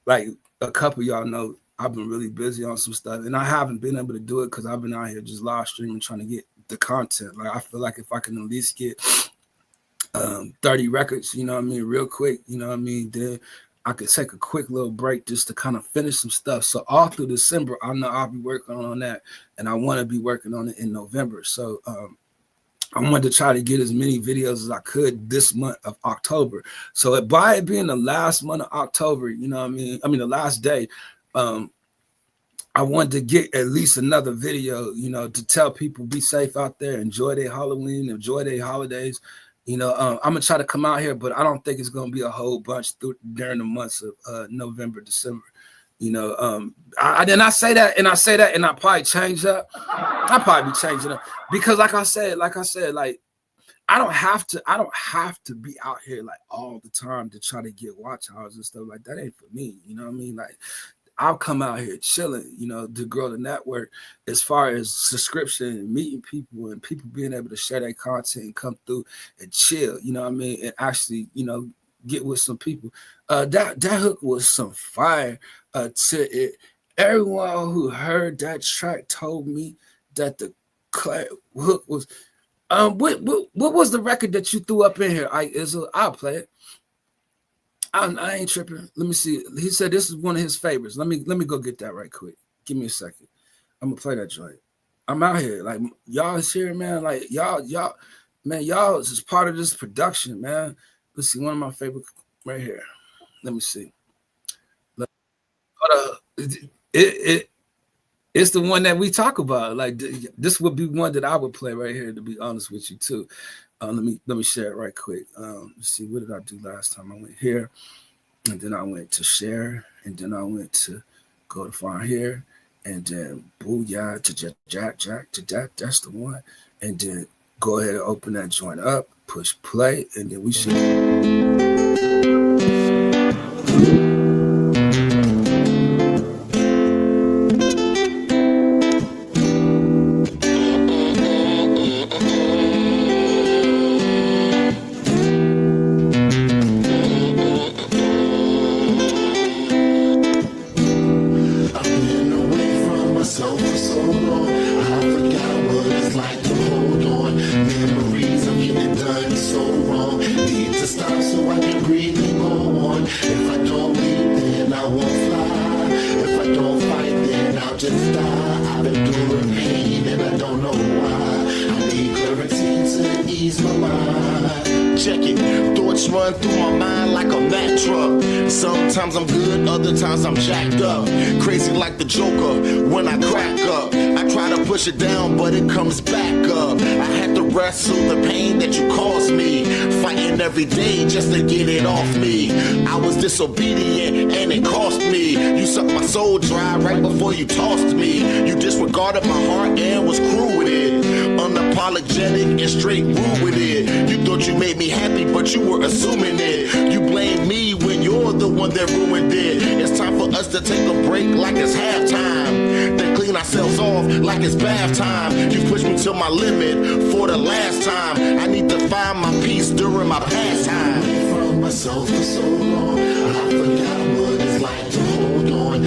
Speaker 1: like a couple of y'all know, I've been really busy on some stuff, and I haven't been able to do it because I've been out here just live streaming, trying to get the content. Like I feel like if I can at least get 30 records, you know what I mean, real quick, you know what I mean, then I could take a quick little break just to kind of finish some stuff. So all through December, I know I'll be working on that, and I want to be working on it in November. So I wanted to try to get as many videos as I could this month of October. So by it being the last month of October, you know what I mean, the last day, I wanted to get at least another video, you know, to tell people be safe out there, enjoy their Halloween, enjoy their holidays. You know, I'm gonna try to come out here, but I don't think it's gonna be a whole bunch during the months of November, December. You know, I say that, and I probably change up. I'll probably be changing up because, like I said, like I don't have to be out here like all the time to try to get watch hours and stuff like that. Ain't for me. You know what I mean? Like I'll come out here chilling, you know, to grow the network as far as subscription and meeting people and people being able to share their content and come through and chill, you know what I mean, and actually, you know, get with some people. That hook was some fire to it. Everyone who heard that track told me that the hook was what was the record that you threw up in here? I'll play it. I ain't tripping. Let me see. He said this is one of his favorites. Let me go get that right quick. Give me a second. I'm gonna play that joint. I'm out here. Like y'all is here, man. Like y'all is part of this production, man. Let's see, one of my favorite right here. Let me see. It's the one that we talk about. Like this would be one that I would play right here, to be honest with you too. Let me share it right quick. Let's see, what did I do last time? I went here, and then I went to share, and then I went to go to find here, and then booyah to jack. That's the one. And then go ahead and open that joint up, push play, and then we should.
Speaker 2: run through my mind like a Mack truck. Sometimes I'm good, other times I'm jacked up. Crazy like the Joker when I crack up. I try to push it down, but it comes back up. I had to wrestle the pain that you caused me, fighting every day just to get it off me. I was disobedient and it cost me. You sucked my soul dry right before you tossed me. You disregarded my heart and was cruel with it. Unapologetic and straight rude with it. You thought you made me happy, but you were assuming it. You blame me when you're the one that ruined it. It's time for us to take a break like it's halftime, then clean ourselves off like it's bath time. You pushed me to my limit for the last time. I need to find my peace during my pastime. From myself for so long, I forgot what it's like to hold on.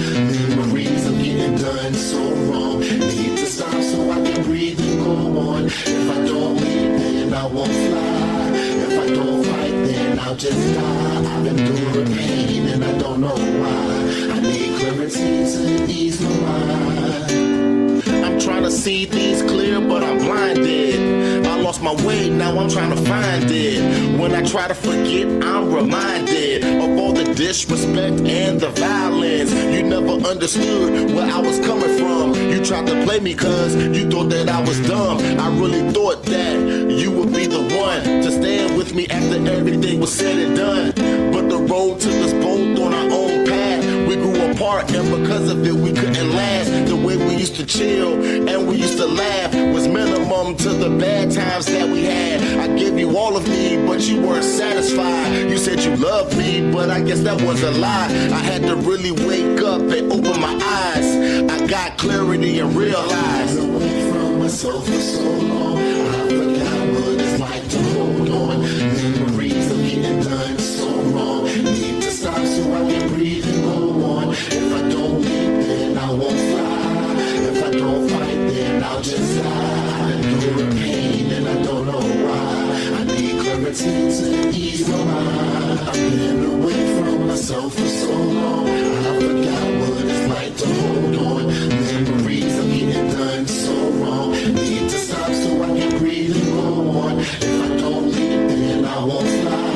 Speaker 2: Memories of getting done so wrong. Need to stop so I can breathe and go on. If I don't leave, then I won't fly. If I don't fight, then I'll just die. I've been through pain and I don't know why. I need clarity to ease my mind. I'm trying to see things clear, but I'm blinded. I lost my way, now I'm trying to find it. When I try to forget, I'm reminded of all the disrespect and the violence. You never understood where I was coming from. You tried to play me cause you thought that I was dumb. I really thought that you would be the one to stand with me after everything was said and done. But the road took us both on our own path. We grew apart and because of it we couldn't last. The way we used to chill and we used to laugh was minimum to the bad times that we had. I gave you all of me, but you weren't satisfied. You said you loved me, but I guess that was a lie. I had to really wake up and open my eyes. I got clarity and realized. I've been away from myself for so long. I forgot what it's like to hold on. Memories of getting done so wrong. Need to stop so I can breathe and go on. If I don't leave, then I won't fly. If I don't fight, then I'll just die. I'm through pain and I don't know why. I need clarity to ease my mind. I've been away from myself for so long. I forgot what it's like to hold on. Memories of getting done so wrong. Need to stop so I can breathe and go on. If I don't leave, then I won't fly.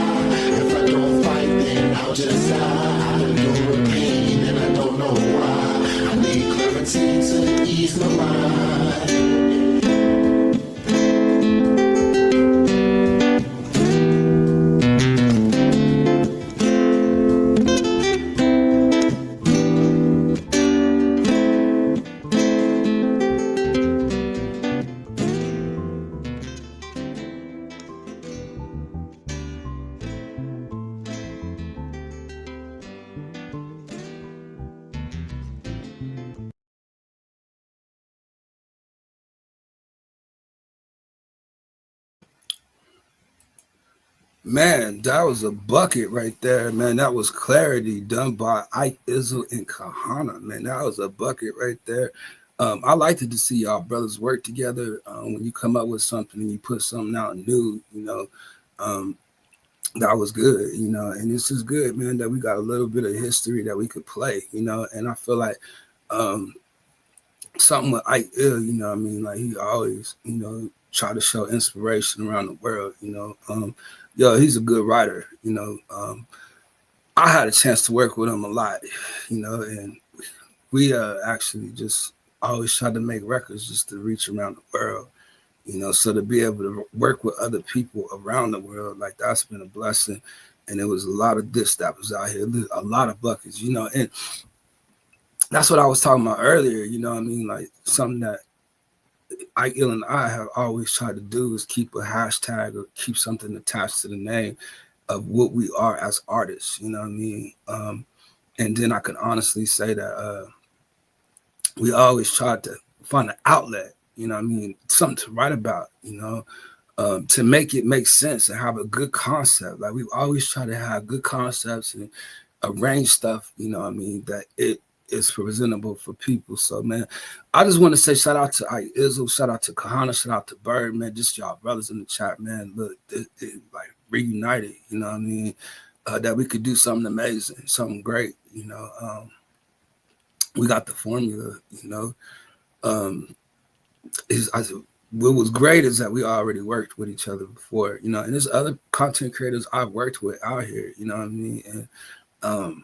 Speaker 2: If I don't fight, then I'll just die. I'm through pain and I don't know why. I need clarity to ease my mind.
Speaker 1: Man, that was a bucket right there, man. That was Clarity done by Ike Izzle and Kahana, man. That was a bucket right there. I like to see y'all brothers work together. When you come up with something and you put something out new, that was good, and this is good, man, that we got a little bit of history that we could play, and I feel like something with Ike Ill, like he always, try to show inspiration around the world, he's a good writer, I had a chance to work with him a lot, and we actually just always tried to make records just to reach around the world, so to be able to work with other people around the world, like that's been a blessing. And there was a lot of this that was out here, a lot of buckets, and that's what I was talking about earlier, like something that Ike Ill and I have always tried to do is keep a hashtag or keep something attached to the name of what we are as artists, and then I can honestly say that we always tried to find an outlet, something to write about, to make it make sense and have a good concept. Like we've always tried to have good concepts and arrange stuff, that it is presentable for people. So, man, I just want to say shout out to Ike Izzle, shout out to Kahana, shout out to Bird, man, just y'all brothers in the chat, man. Look, it like reunited, that we could do something amazing, something great, we got the formula, what was great is that we already worked with each other before, you know, and there's other content creators I've worked with out here, you know what I mean? And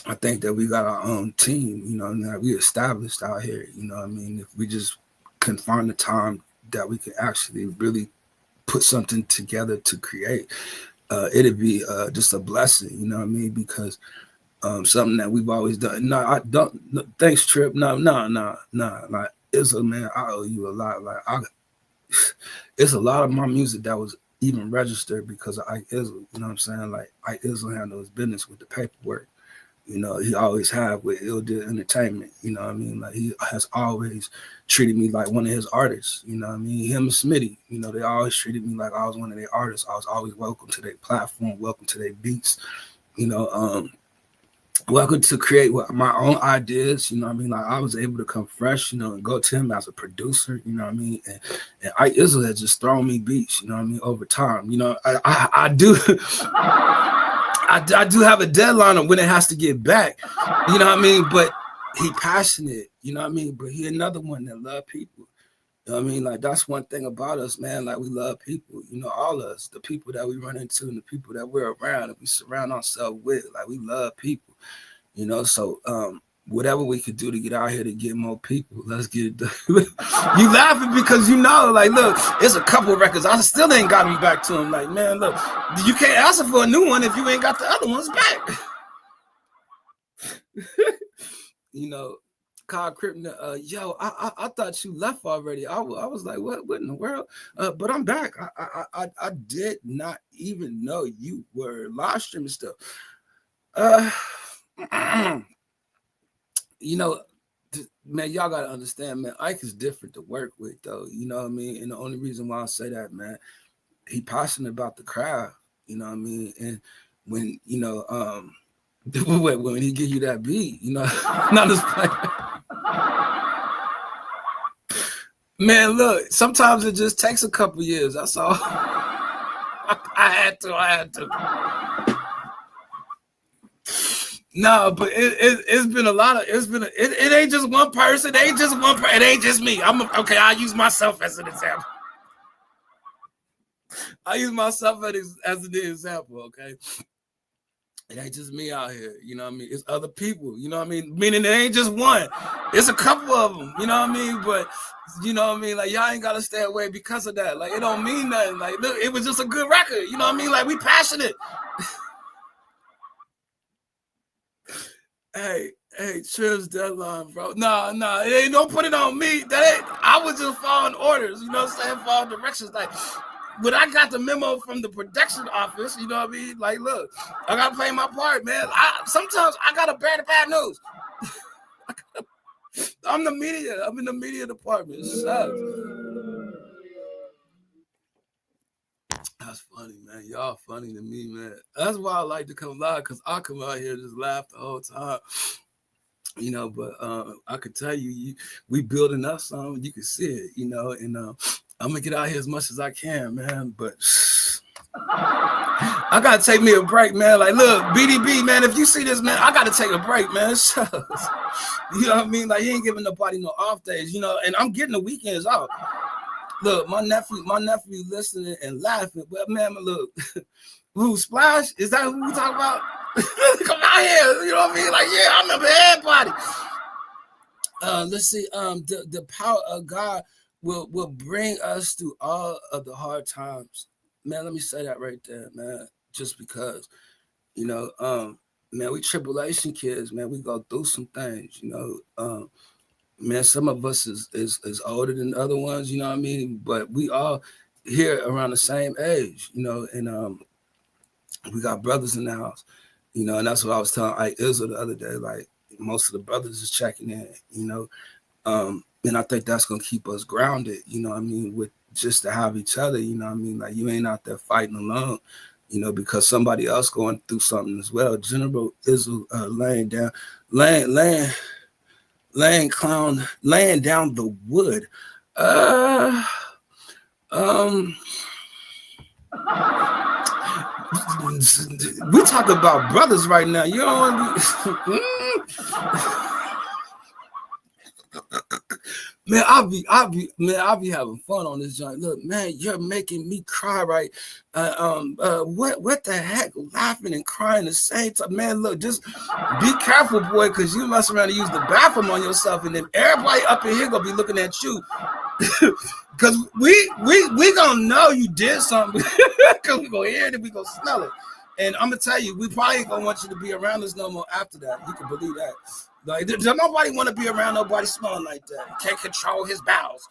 Speaker 1: I think that we got our own team, you know, and that we established out here, you know what I mean? If we just can find the time that we can actually really put something together to create, it'd be just a blessing, you know what I mean? Because something that we've always done. No, I don't. No, thanks, Trip. No. Like, Izzo, man, I owe you a lot. Like, it's a lot of my music that was even registered because of Ike Izzo. You know what I'm saying? Like, Ike Izzo handled his business with the paperwork. You know, he always had with Ill Did Entertainment. You know what I mean? Like, he has always treated me like one of his artists. You know what I mean? Him and Smitty, you know, they always treated me like I was one of their artists. I was always welcome to their platform, welcome to their beats. You know, welcome to create my own ideas, you know what I mean? Like, I was able to come fresh, you know, and go to him as a producer, you know what I mean? And Ike Izzo has just thrown me beats, you know what I mean, over time. You know, I do I do have a deadline of when it has to get back, you know what I mean? But he passionate, you know what I mean? But he another one that love people. You know what I mean? Like, that's one thing about us, man. Like, we love people, you know, all of us, the people that we run into and the people that we're around and we surround ourselves with. Like, we love people, you know. So whatever we could do to get out here to get more people, let's get it done. You laughing because you know, like, look, it's a couple of records. I still ain't got them back to him. Like, man, look, you can't ask for a new one if you ain't got the other ones back. You know, Kyle Crippin, yo, I thought you left already. I was like, what in the world? But I'm back. I did not even know you were live streaming stuff. You know, man, y'all gotta understand, man. Ike is different to work with, though. You know what I mean? And the only reason why I say that, man, he passionate about the craft. You know what I mean? And when you know, when he give you that beat, you know, not just like. Man, look, sometimes it just takes a couple years. That's all. I had to. No, but it's been a lot of, it ain't just one person. It ain't just one person. It ain't just me. Okay, I'll use myself as an example. I use myself as an example, okay? It ain't just me out here, you know what I mean? It's other people, you know what I mean? Meaning it ain't just one. It's a couple of them, you know what I mean? But, you know what I mean? Like, y'all ain't got to stay away because of that. Like, it don't mean nothing. Like, look, it was just a good record, you know what I mean? Like, we passionate. Hey, Trip's deadline, bro. No, it ain't, don't put it on me. I was just following orders, you know what I'm saying? Following directions. Like, when I got the memo from the production office, you know what I mean? Like, look, I gotta play my part, man. Sometimes I gotta bear the bad news. I'm the media. I'm in the media department. It sucks. That's funny, man. Y'all funny to me, man. That's why I like to come live, because I come out here and just laugh the whole time. You know, but I could tell you, we building up something. You can see it, you know, and I'm gonna get out here as much as I can, man. But I gotta take me a break, man. Like, look, BDB, man, if you see this, man, I gotta take a break, man. You know what I mean? Like, he ain't giving nobody no off days, you know, and I'm getting the weekends off. Look, my nephew listening and laughing, but man, look, who Splash? Is that who we talk about? Come out here, you know what I mean? Like, yeah, I remember everybody. Let's see. The power of God will bring us through all of the hard times. Man, let me say that right there, man. Just because, you know, man, we tribulation kids, man. We go through some things, you know. Man, some of us is older than other ones, you know what I mean? But we all here around the same age, you know, and we got brothers in the house, you know, and that's what I was telling Ike Izzo the other day. Like, most of the brothers is checking in, you know, and I think that's gonna keep us grounded, you know what I mean, with just to have each other, you know what I mean? Like, you ain't out there fighting alone, you know, because somebody else going through something as well. General Izzo laying down the wood. We talk about brothers right now. You don't want to be Man, I'll be having fun on this joint. Look, man, you're making me cry, right? What the heck? Laughing and crying the same time, man. Look, just be careful, boy, because you mess around and use the bathroom on yourself, and then everybody up in here gonna be looking at you, because we gonna know you did something, because we gonna hear it and we gonna smell it, and I'm gonna tell you, we probably ain't gonna want you to be around us no more after that. You can believe that. Like, does nobody want to be around nobody smelling like that? Can't control his bowels.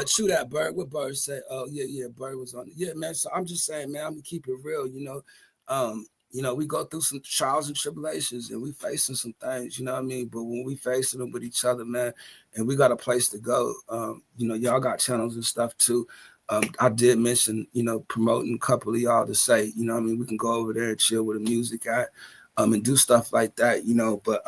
Speaker 1: Chew that, Bird. What Bird say? Oh, yeah, Bird was on it. Yeah, man. So I'm just saying, man, I'm gonna keep it real, we go through some trials and tribulations and we facing some things, you know what I mean? But when we facing them with each other, man, and we got a place to go, y'all got channels and stuff too. I did mention, promoting a couple of y'all to say, you know what I mean, we can go over there and chill with the music at. And do stuff like that, but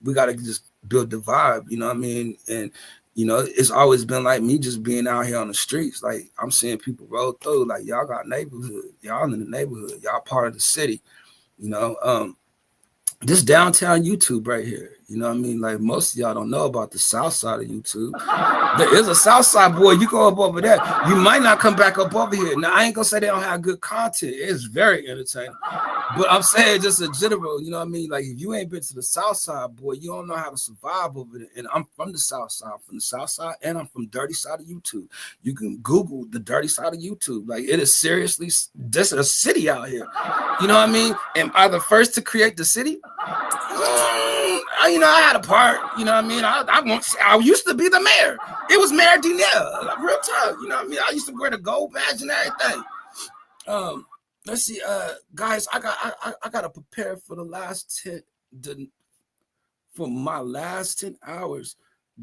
Speaker 1: we got to just build the vibe, you know what I mean? And, it's always been like me just being out here on the streets. Like, I'm seeing people roll through, like, y'all got neighborhood, y'all in the neighborhood, y'all part of the city, this downtown YouTube right here, you know what I mean? Like, most of y'all don't know about the south side of YouTube. There is a south side, boy. You go up over there, you might not come back up over here. Now, I ain't gonna say they don't have good content. It's very entertaining. But I'm saying just a general, you know what I mean? Like, if you ain't been to the south side, boy, you don't know how to survive over there. And I'm from the south side, and I'm from dirty side of YouTube. You can Google the dirty side of YouTube. Like, it is seriously just a city out here. You know what I mean? Am I the first to create the city? I had a part, you know what I mean? I used to be the mayor. It was Mayor Dinell, like, real talk, you know what I mean? I used to wear the gold badge and everything. Let's see, guys, I gotta prepare for for my last 10 hours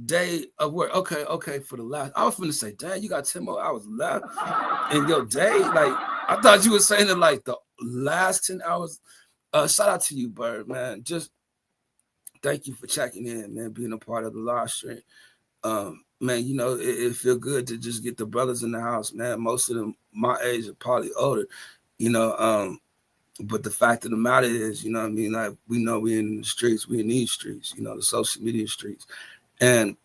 Speaker 1: day of work. Okay, for the last, I was gonna say, dang, you got 10 more hours left in your day. Like, I thought you were saying that like the last 10 hours. Shout out to you, Bird, man. Just thank you for checking in, man, being a part of the live stream. Man, it feel good to just get the brothers in the house, man. Most of them my age are probably older, but the fact of the matter is, you know what I mean? Like, we know we're in the streets, we're in these streets, the social media streets. And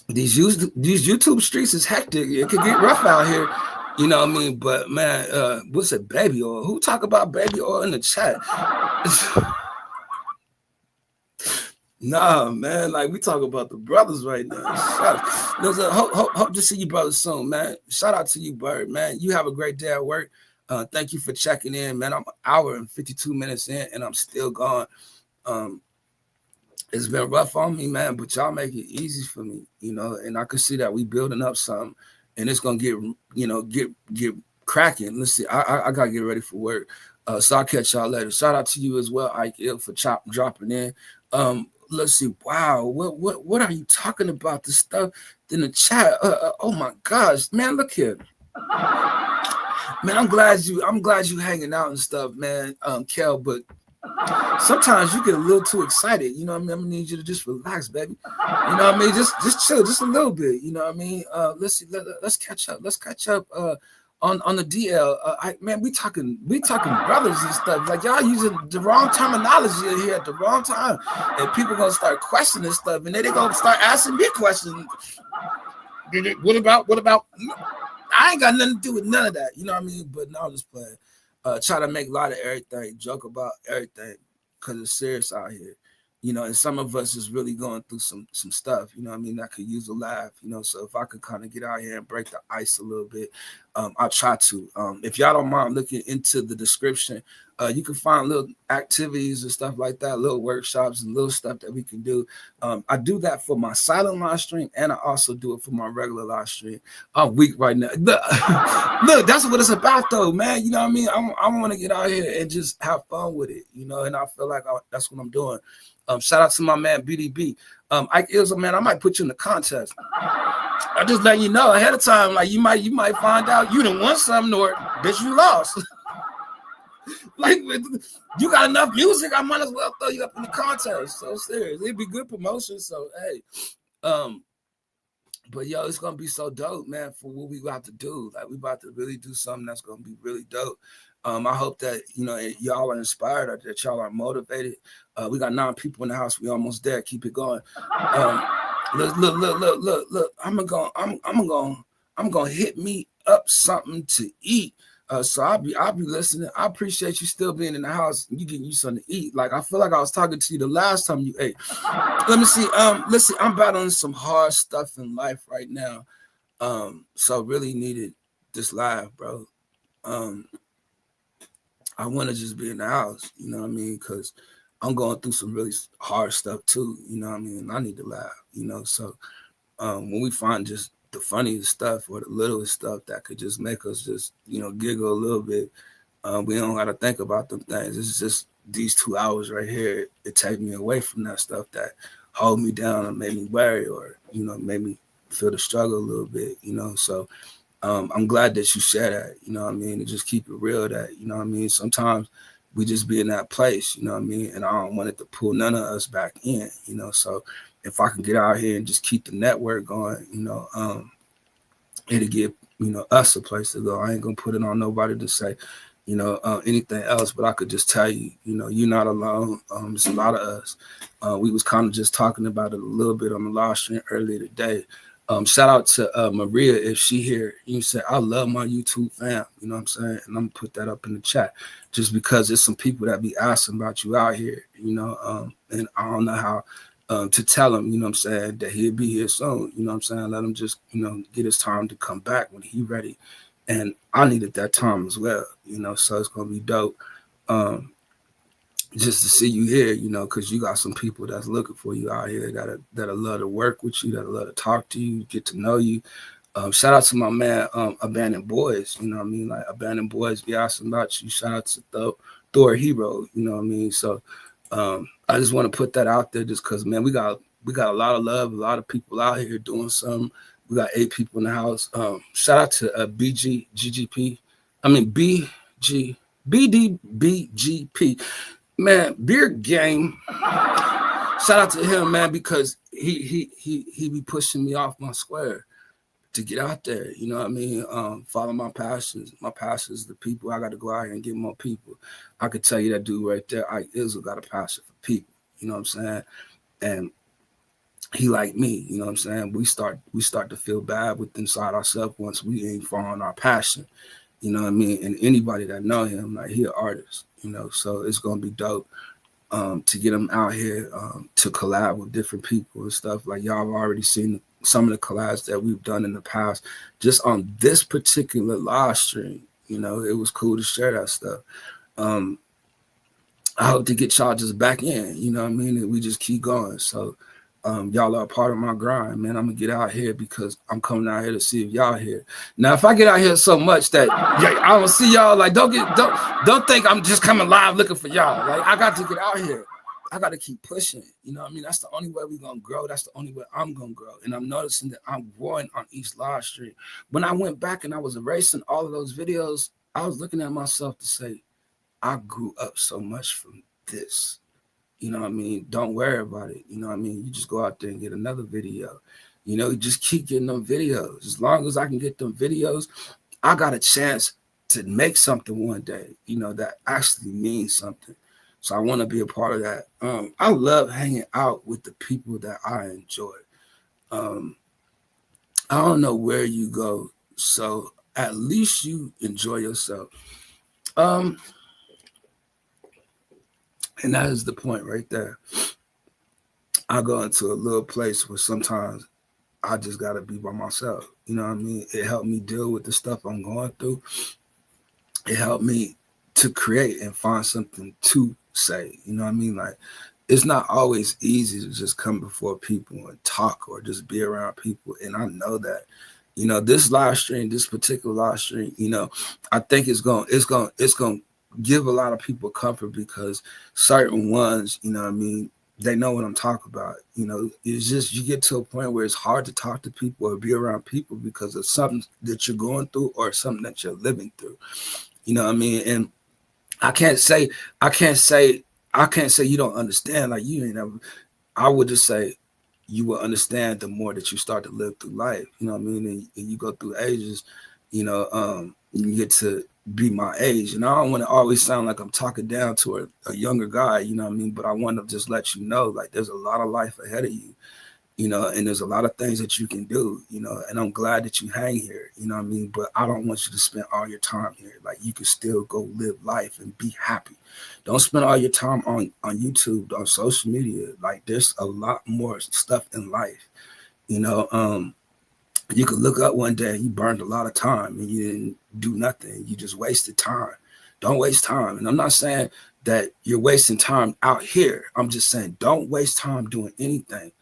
Speaker 1: these YouTube streets is hectic. It could get rough out here. You know what I mean? But, man, what's it, baby oil? Who talk about baby oil in the chat? Nah, man, like, we talk about the brothers right now. Hope to see you brothers soon, man. Shout out to you, Bird, man. You have a great day at work. Thank you for checking in, man. I'm an hour and 52 minutes in, and I'm still going. It's been rough on me, man, but y'all make it easy for me, and I can see that we building up something. And it's gonna get cracking. Let's see. I gotta get ready for work. So I'll catch y'all later. Shout out to you as well, Ike Ill, for dropping in. Let's see. Wow, what are you talking about? This stuff in the chat. Oh my gosh, man, look here. Man, I'm glad you hanging out and stuff, man, Kel, but sometimes you get a little too excited, you know what I mean? I'm gonna need you to just relax, baby. You know what I mean? Just chill, just a little bit, you know what I mean? Let's see, let's catch up. Let's catch up on the DL. Man, we talking brothers and stuff. Like, y'all using the wrong terminology in here at the wrong time. And people gonna start questioning stuff, and then they gonna start asking me questions. What about I ain't got nothing to do with none of that, you know what I mean? But no, I'm just playing. Try to make a lot of everything, joke about everything, because it's serious out here, and some of us is really going through some stuff, you know what I mean, I could use a laugh, so if I could kind of get out here and break the ice a little bit, I'll try to. If y'all don't mind looking into the description, you can find little activities and stuff like that, little workshops and little stuff that we can do. I do that for my silent live stream, and I also do it for my regular live stream. I'm weak right now. Look, that's what it's about, though, man. You know what I mean? I want to get out here and just have fun with it, and I feel like that's what I'm doing. Shout out to my man BDB. Ike Ilza, man, I might put you in the contest. I just let you know ahead of time, like, you might find out you done won something or bitch you lost. Like, you got enough music, I might as well throw you up in the contest. So serious, it'd be good promotion. So hey, but yo, it's gonna be so dope, man, for what we about to do. Like, we about to really do something that's gonna be really dope. I hope that y'all are inspired, or that y'all are motivated. We got 9 people in the house. We almost there. Keep it going. Look. I'm gonna hit me up something to eat. So I'll be listening. I appreciate you still being in the house. You getting you something to eat. Like I feel like I was talking to you the last time you ate. Let me see. Listen, I'm battling some hard stuff in life right now. So really needed this live, bro. I want to just be in the house, you know what I mean? Because I'm going through some really hard stuff too, you know what I mean? I need to laugh, you know? So when we find just the funniest stuff or the littlest stuff that could just make us just, you know, giggle a little bit, we don't got to think about them things. It's just these 2 hours right here. It take me away from that stuff that hold me down and made me worry or, you know, made me feel the struggle a little bit, you know? So I'm glad that you share that, you know what I mean, and just keep it real that, you know what I mean, sometimes we just be in that place, you know what I mean, and I don't want it to pull none of us back in, you know, so if I can get out here and just keep the network going, you know, it'll give, you know, us a place to go. I ain't gonna put it on nobody to say, you know, anything else, but I could just tell you, you know, you're not alone. There's a lot of us. We was kind of just talking about it a little bit on the live stream earlier today. Shout out to Maria if she here. You said I love my YouTube fam. You know what I'm saying, and I'm gonna put that up in the chat just because there's some people that be asking about you out here. You know, and I don't know how to tell him. You know what I'm saying, that he'll be here soon. You know what I'm saying. Let him just, you know, get his time to come back when he ready. And I needed that time as well. You know, so it's gonna be dope. Just to see you here, you know, because you got some people that's looking for you out here that'll love to work with you, that'll love to talk to you, get to know you. Shout out to my man, Abandoned Boys, you know what I mean? Like Abandoned Boys be asking about you. Shout out to Thor Hero, you know what I mean? So I just want to put that out there just because, man, we got a lot of love, a lot of people out here doing something. We got 8 people in the house. Shout out to BDBGP. Man, Beer Game. Shout out to him, man, because he be pushing me off my square to get out there. You know what I mean? Follow my passions. My passions, the people. I got to go out here and get more people. I could tell you that dude right there, Ike Izzle, got a passion for people. You know what I'm saying? And he like me. You know what I'm saying? We start to feel bad with inside ourselves once we ain't following our passion. You know what I mean? And anybody that know him, like, he an artist, you know, so it's going to be dope to get him out here to collab with different people and stuff. Like, y'all have already seen some of the collabs that we've done in the past just on this particular live stream. You know, it was cool to share that stuff. I hope to get y'all just back in, you know what I mean? And we just keep going. So y'all are a part of my grind, man. I'm gonna get out here because I'm coming out here to see if y'all here. Now, if I get out here so much that I don't see y'all, like, don't think I'm just coming live looking for y'all. Like, I got to get out here. I got to keep pushing. You know what I mean? That's the only way we're gonna grow. That's the only way I'm gonna grow. And I'm noticing that I'm growing on each live stream. When I went back and I was erasing all of those videos, I was looking at myself to say, I grew up so much from this. You know what I mean? Don't worry about it. You know what I mean? You just go out there and get another video. You know, just keep getting them videos. As long as I can get them videos, I got a chance to make something one day, you know, that actually means something. So I want to be a part of that. I love hanging out with the people that I enjoy. I don't know where you go, so at least you enjoy yourself. And that is the point right there. I go into a little place where sometimes I just got to be by myself. You know what I mean? It helped me deal with the stuff I'm going through. It helped me to create and find something to say. You know what I mean? Like, it's not always easy to just come before people and talk or just be around people. And I know that. You know, this live stream, this particular live stream, you know, I think it's going to give a lot of people comfort because certain ones, you know what I mean, they know what I'm talking about. You know, it's just you get to a point where it's hard to talk to people or be around people because of something that you're going through or something that you're living through. You know what I mean? And I can't say you don't understand. Like, you ain't ever. I would just say you will understand the more that you start to live through life. You know what I mean? And you go through ages. You know, you get to be my age, and I don't want to always sound like I'm talking down to a younger guy, you know what I mean, but I want to just let you know, like, there's a lot of life ahead of you, you know, and there's a lot of things that you can do, you know, and I'm glad that you hang here, you know what I mean? But I don't want you to spend all your time here. Like, you can still go live life and be happy. Don't spend all your time on YouTube, on social media. Like, there's a lot more stuff in life, you know. You could look up one day, you burned a lot of time and you didn't do nothing. You just wasted time. Don't waste time. And I'm not saying that you're wasting time out here. I'm just saying don't waste time doing anything,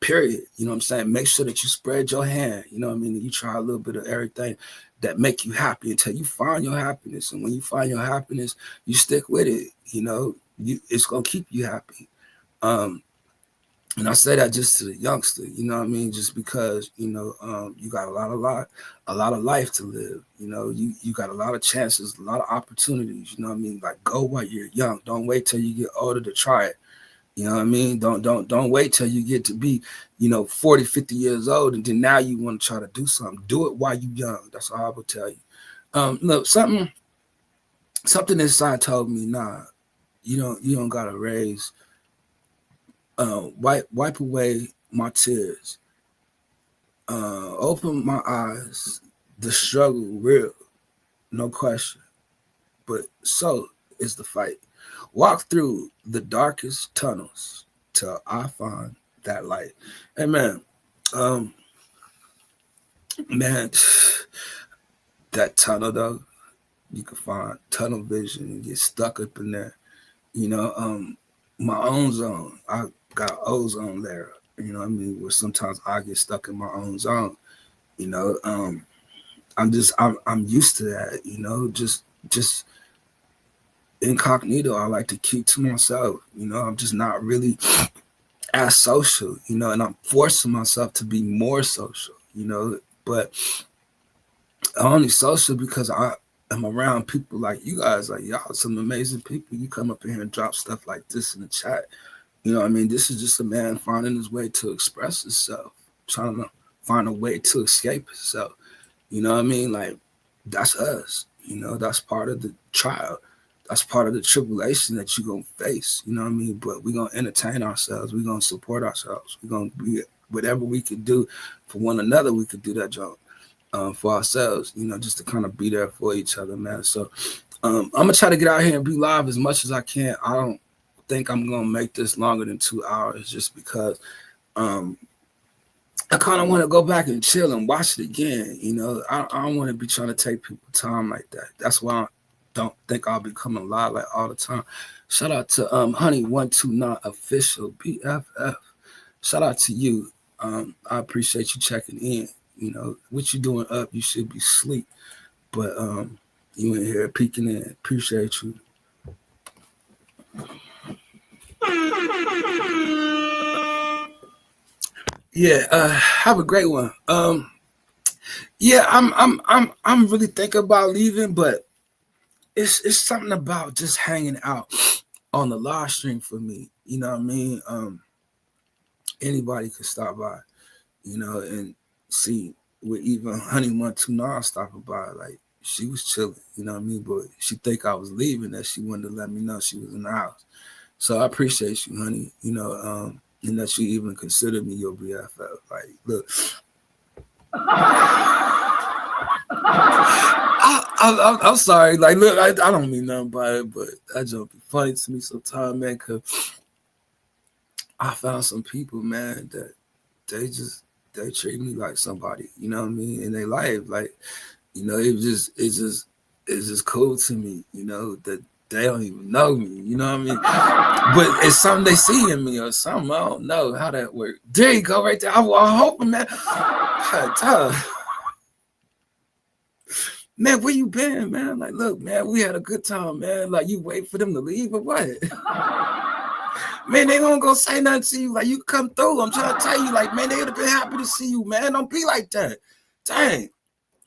Speaker 1: period. You know what I'm saying? Make sure that you spread your hand. You know what I mean? You try a little bit of everything that make you happy until you find your happiness. And when you find your happiness, you stick with it. You know, it's going to keep you happy. And I say that just to the youngster, you know what I mean? Just because, you know, you got a lot of life to live. You know, you got a lot of chances, a lot of opportunities. You know what I mean? Like, go while you're young. Don't wait till you get older to try it. You know what I mean? Don't wait till you get to be, you know, 40, 50 years old, and then now you want to try to do something. Do it while you're young. That's all I will tell you. Look, something inside told me, nah, you don't gotta raise. Wipe away my tears. Open my eyes. The struggle real, no question. But so is the fight. Walk through the darkest tunnels till I find that light. Hey man, man, that tunnel though, you can find tunnel vision and get stuck up in there. You know, my own zone. I got ozone layer. You know what I mean? Where sometimes I get stuck in my own zone. You know, I'm used to that. You know, just incognito. I like to keep to myself. You know, I'm just not really as social. You know, and I'm forcing myself to be more social. You know, but I'm only social because I'm around people like you guys. Like, y'all, some amazing people. You come up in here and drop stuff like this in the chat. You know what I mean? This is just a man finding his way to express himself, trying to find a way to escape himself. You know what I mean? Like, that's us. You know, that's part of the trial. That's part of the tribulation that you're going to face. You know what I mean? But we're going to entertain ourselves. We're going to support ourselves. We're going to be whatever we can do for one another. We could do that job for ourselves, you know, just to kind of be there for each other, man. So I'm going to try to get out here and be live as much as I can. I don't think I'm gonna make this longer than 2 hours just because I kind of want to go back and chill and watch it again. You know, I don't want to be trying to take people time like that. That's why I don't think I'll be coming live like all the time. Shout out to Honey129 official BFF. Shout out to you. I appreciate you checking in. You know, what you doing up, you should be asleep. But you in here peeking in. Appreciate you. Yeah, have a great one. Yeah, I'm really thinking about leaving, but it's something about just hanging out on the live stream for me. You know what I mean? Anybody could stop by, you know, and see with even Honey129 stopping by. Like, she was chilling, you know what I mean? But she think I was leaving, that she wanted to let me know she was in the house. So I appreciate you, honey, you know, and that you even consider me your BFF. Like, look, I'm sorry. Like, look, I don't mean nothing by it, but that joke be funny to me sometimes, man, because I found some people, man, that they treat me like somebody, you know what I mean, in their life. Like, you know, it's just cool to me, you know, that they don't even know me, you know what I mean? But it's something they see in me or something. I don't know how that works. There you go, right there. I'm hoping, man. Man, where you been, man? Like, look, man, we had a good time, man. Like, you wait for them to leave or what? Man, they don't go say nothing to you. Like, you come through. I'm trying to tell you, like, man, they would have been happy to see you, man. Don't be like that. Dang.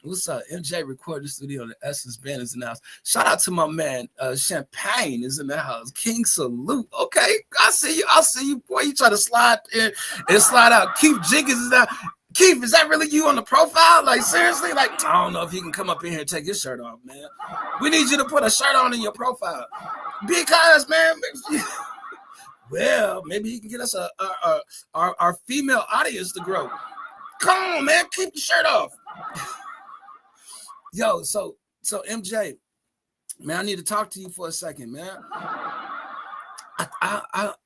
Speaker 1: What's up? MJ Recording Studio, the Essence Band is in the house. Shout out to my man, Champagne is in the house. King Salute. Okay, I see you, boy. You try to slide in and slide out. Keith Jenkins is out. Keith, is that really you on the profile? Like, seriously? Like, I don't know if you can come up in here and take your shirt off, man. We need you to put a shirt on in your profile. Because, man, well, maybe he can get us our female audience to grow. Come on, man, keep the shirt off. Yo, so MJ, man, I need to talk to you for a second, man.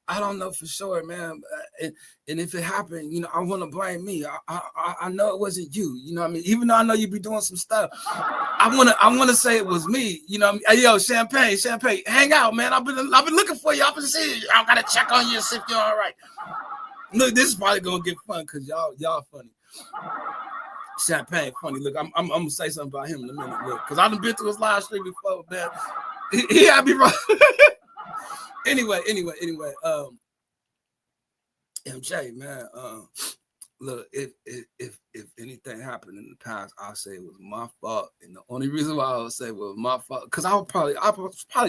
Speaker 1: I don't know for sure, man. And if it happened, you know, I want to blame me. I know it wasn't you. You know what I mean? Even though I know you be doing some stuff, I wanna say it was me. You know what I mean? Hey, yo, Champagne, hang out, man. I've been looking for you. I've been seeing you. I gotta check on you and see if you're all right. Look, this is probably gonna get fun because y'all funny. Champagne funny. Look, I'm gonna say something about him in a minute, look, because I've been through his live stream before, man. He had me wrong. Anyway, MJ, man, look, if anything happened in the past, I'll say it was my fault, and the only reason why I would say it was my fault, because I was probably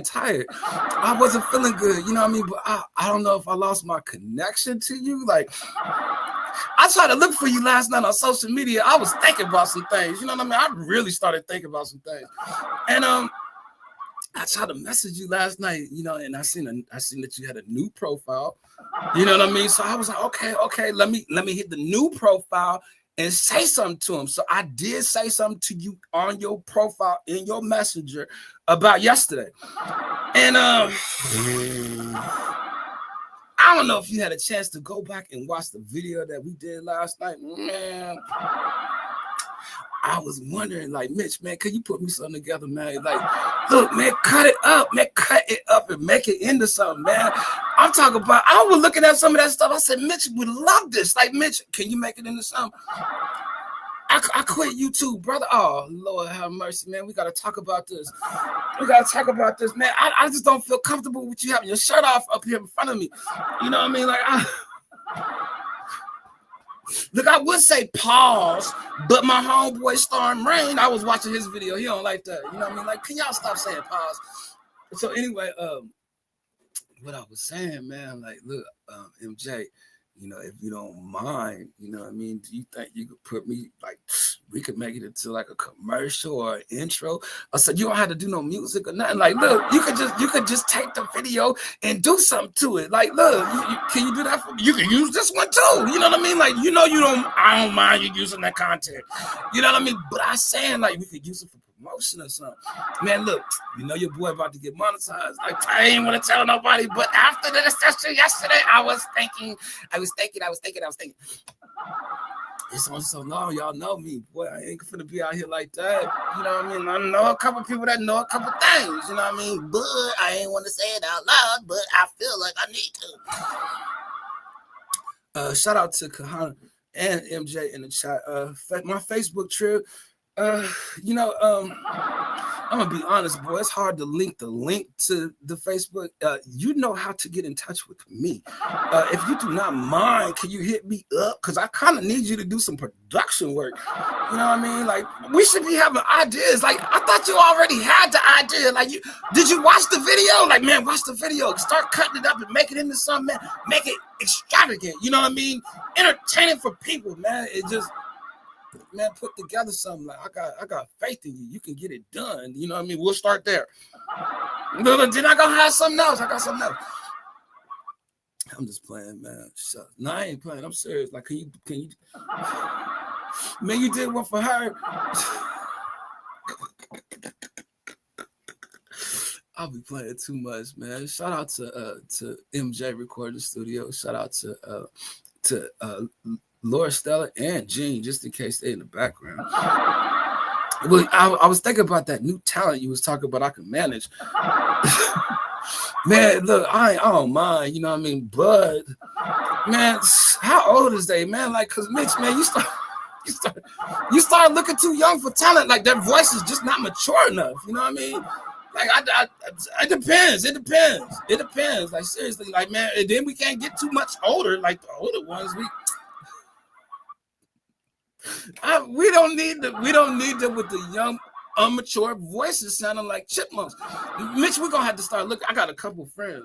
Speaker 1: tired. I wasn't feeling good, you know what I mean? But I don't know if I lost my connection to you. Like, I tried to look for you last night on social media. I was thinking about some things, you know what I mean? I really started thinking about some things, and I tried to message you last night, you know, and I seen that you had a new profile, you know what I mean? So I was like, okay, let me hit the new profile and say something to him. So I did say something to you on your profile in your messenger about yesterday. And I don't know if you had a chance to go back and watch the video that we did last night, man. I was wondering, like, Mitch, man, could you put me something together, man? Like, look, man, cut it up and make it into something, man. I'm talking about, I was looking at some of that stuff. I said, Mitch would love this. Like, Mitch, can you make it into something? I quit YouTube, brother. Oh, Lord have mercy, man. We got to talk about this. Man. I just don't feel comfortable with you having your shirt off up here in front of me. You know what I mean? Like, look, I would say pause, but my homeboy Storm Rain, I was watching his video. He don't like that. You know what I mean? Like, can y'all stop saying pause? So anyway, what I was saying, man, like, look, MJ, you know, if you don't mind, you know what I mean, do you think you could put me, like, we could make it into like a commercial or an intro? I said, you don't have to do no music or nothing. Like, look, you could just take the video and do something to it. Like, look, can you do that for me? You can use this one too. You know what I mean? Like, you know, I don't mind you using that content. You know what I mean? But I'm saying, like, we could use it for promotion or something. Man, look, you know your boy about to get monetized. Like, I ain't want to tell nobody, but after the discussion yesterday, I was thinking. It's on so long, y'all know me, boy. I ain't gonna be out here like that. You know what I mean? I know a couple people that know a couple things. You know what I mean? But I ain't want to say it out loud, but I feel like I need to. Shout out to Kahana and MJ in the chat. My Facebook trip. You know, I'm gonna be honest, boy. It's hard to link to the Facebook. You know how to get in touch with me. If you do not mind, can you hit me up? Because I kind of need you to do some production work. You know what I mean? Like, we should be having ideas. Like, I thought you already had the idea. Like, did you watch the video? Like, man, watch the video. Start cutting it up and make it into something, man. Make it extravagant. You know what I mean? Entertaining for people, man. It just, man, put together something. Like, I got faith in you. You can get it done. You know what I mean? We'll start there. Then I gonna have something else. I got something else. I'm just playing, man. No, I ain't playing. I'm serious. Like, can you? Man, you did one for her. I'll be playing too much, man. Shout out to MJ Recording Studio. Shout out to Laura, Stella, and Jean, just in case they're in the background. Well, I was thinking about that new talent you was talking about I can manage. Man, look, I don't mind, you know what I mean? But, man, how old is they, man? Like, because Mitch, man, you start looking too young for talent. Like, their voice is just not mature enough, you know what I mean? Like, it depends. Like, seriously, like, man, and then we can't get too much older. Like, the older ones, we don't need them with the young, immature voices sounding like chipmunks. Mitch, we're gonna have to start looking. I got a couple friends.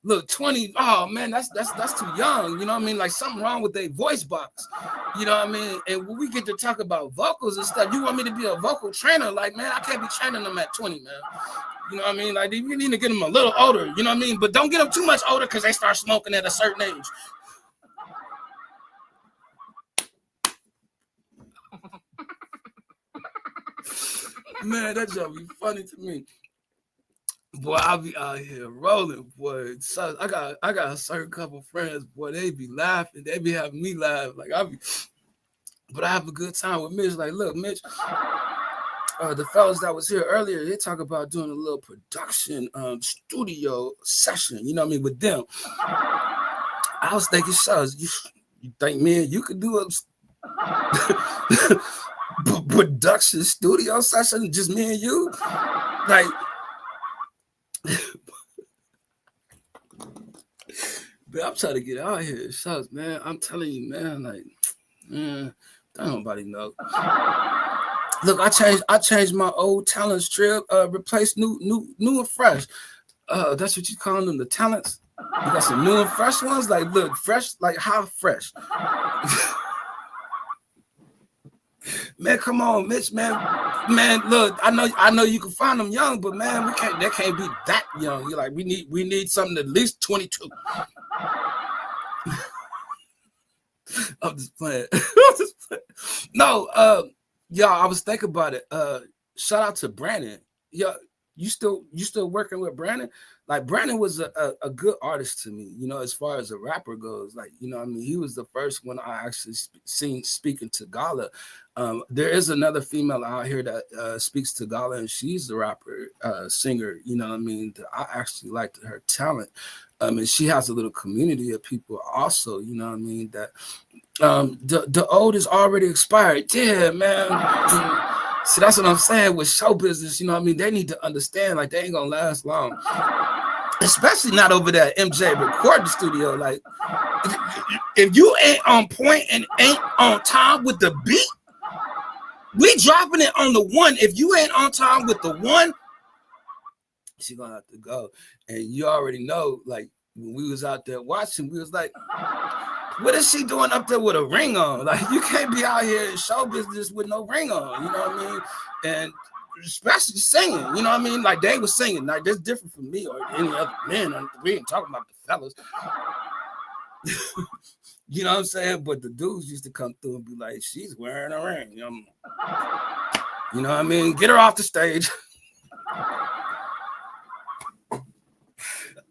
Speaker 1: Look, 20. Oh man, that's too young. You know what I mean? Like, something wrong with their voice box. You know what I mean? And when we get to talk about vocals and stuff, you want me to be a vocal trainer? Like, man, I can't be training them at 20, man. You know what I mean? Like, you need to get them a little older. You know what I mean? But don't get them too much older because they start smoking at a certain age. Man, that joke be funny to me. Boy, I'll be out here rolling, boy. So I got a certain couple friends, boy. They be laughing. They be having me laugh. Like but I have a good time with Mitch. Like, look, Mitch, the fellas that was here earlier, they talk about doing a little production studio session. You know what I mean? With them. I was thinking, shows. You think me and you could do a production studio session, just me and you? Like, but I'm trying to get out here. Shucks, man. I'm telling you, man, like, man, don't nobody know. Look, I changed my old talent strip, replaced new and fresh. That's what you call them, the talents. You got some new and fresh ones, like, look, fresh, like how fresh. Man, come on, Mitch, man. Man, look, I know you can find them young, but man, they can't be that young. You're like, we need something at least 22. I'm just playing. No, y'all, I was thinking about it. Shout out to Brandon. Yeah, you still working with Brandon? Like, Brandon was a good artist to me, you know, as far as a rapper goes. Like, you know what I mean? He was the first one I actually seen speaking Tagala. There is another female out here that speaks Tagala, and she's the rapper, singer, you know what I mean? I actually liked her talent. And she has a little community of people also, you know what I mean? That the old is already expired. Yeah, man. See, that's what I'm saying with show business, you know what I mean? They need to understand, like, they ain't gonna last long. Especially not over there at MJ recording studio. Like, if you ain't on point and ain't on time with the beat, we dropping it on the one. If you ain't on time with the one, she gonna have to go. And you already know, like, when we was out there watching, we was like, what is she doing up there with a ring on? Like, you can't be out here in show business with no ring on, you know what I mean? And especially singing, you know what I mean? Like, they was singing. Like, that's different from me or any other man. We ain't talking about the fellas. You know what I'm saying? But the dudes used to come through and be like, she's wearing a ring. You know what I mean? Get her off the stage.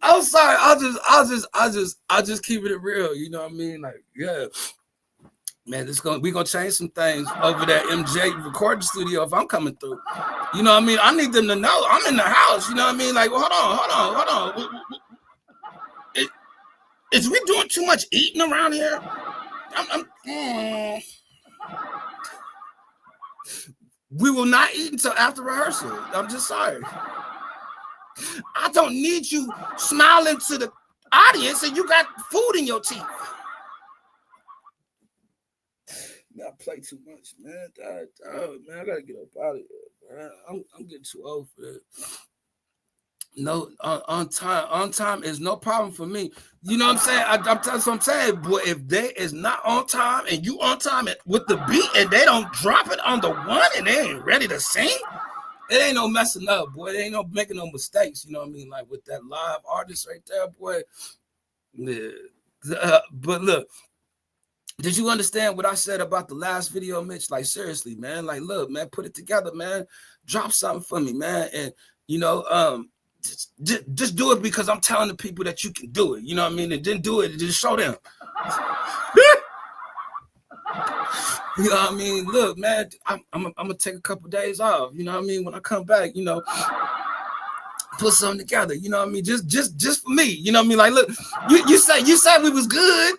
Speaker 1: I'm sorry. I'll just keep it real. You know what I mean? Like, yeah. Man, we're gonna change some things over that MJ recording studio if I'm coming through. You know what I mean? I need them to know I'm in the house. You know what I mean? Like, well, hold on. Is we doing too much eating around here? We will not eat until after rehearsal. I'm just sorry. I don't need you smiling to the audience and you got food in your teeth. Man, I play too much, man. Man, I gotta get up out of here, man. I'm getting too old for that. No, on time is no problem for me. You know what I'm saying? That's what I'm saying. But if they is not on time and you on time with the beat and they don't drop it on the one and they ain't ready to sing, it ain't no messing up, boy. It ain't no making no mistakes. You know what I mean? Like with that live artist right there, boy. Yeah. But look, did you understand what I said about the last video, Mitch? Like, seriously, man. Like, look, man, put it together, man. Drop something for me, man. And, you know, just do it because I'm telling the people that you can do it. You know what I mean? And then do it and just show them. You know what I mean? Look, man, I'm gonna take a couple days off. You know what I mean? When I come back, you know, put something together. You know what I mean? Just for me. You know what I mean? Like, look, you said we was good.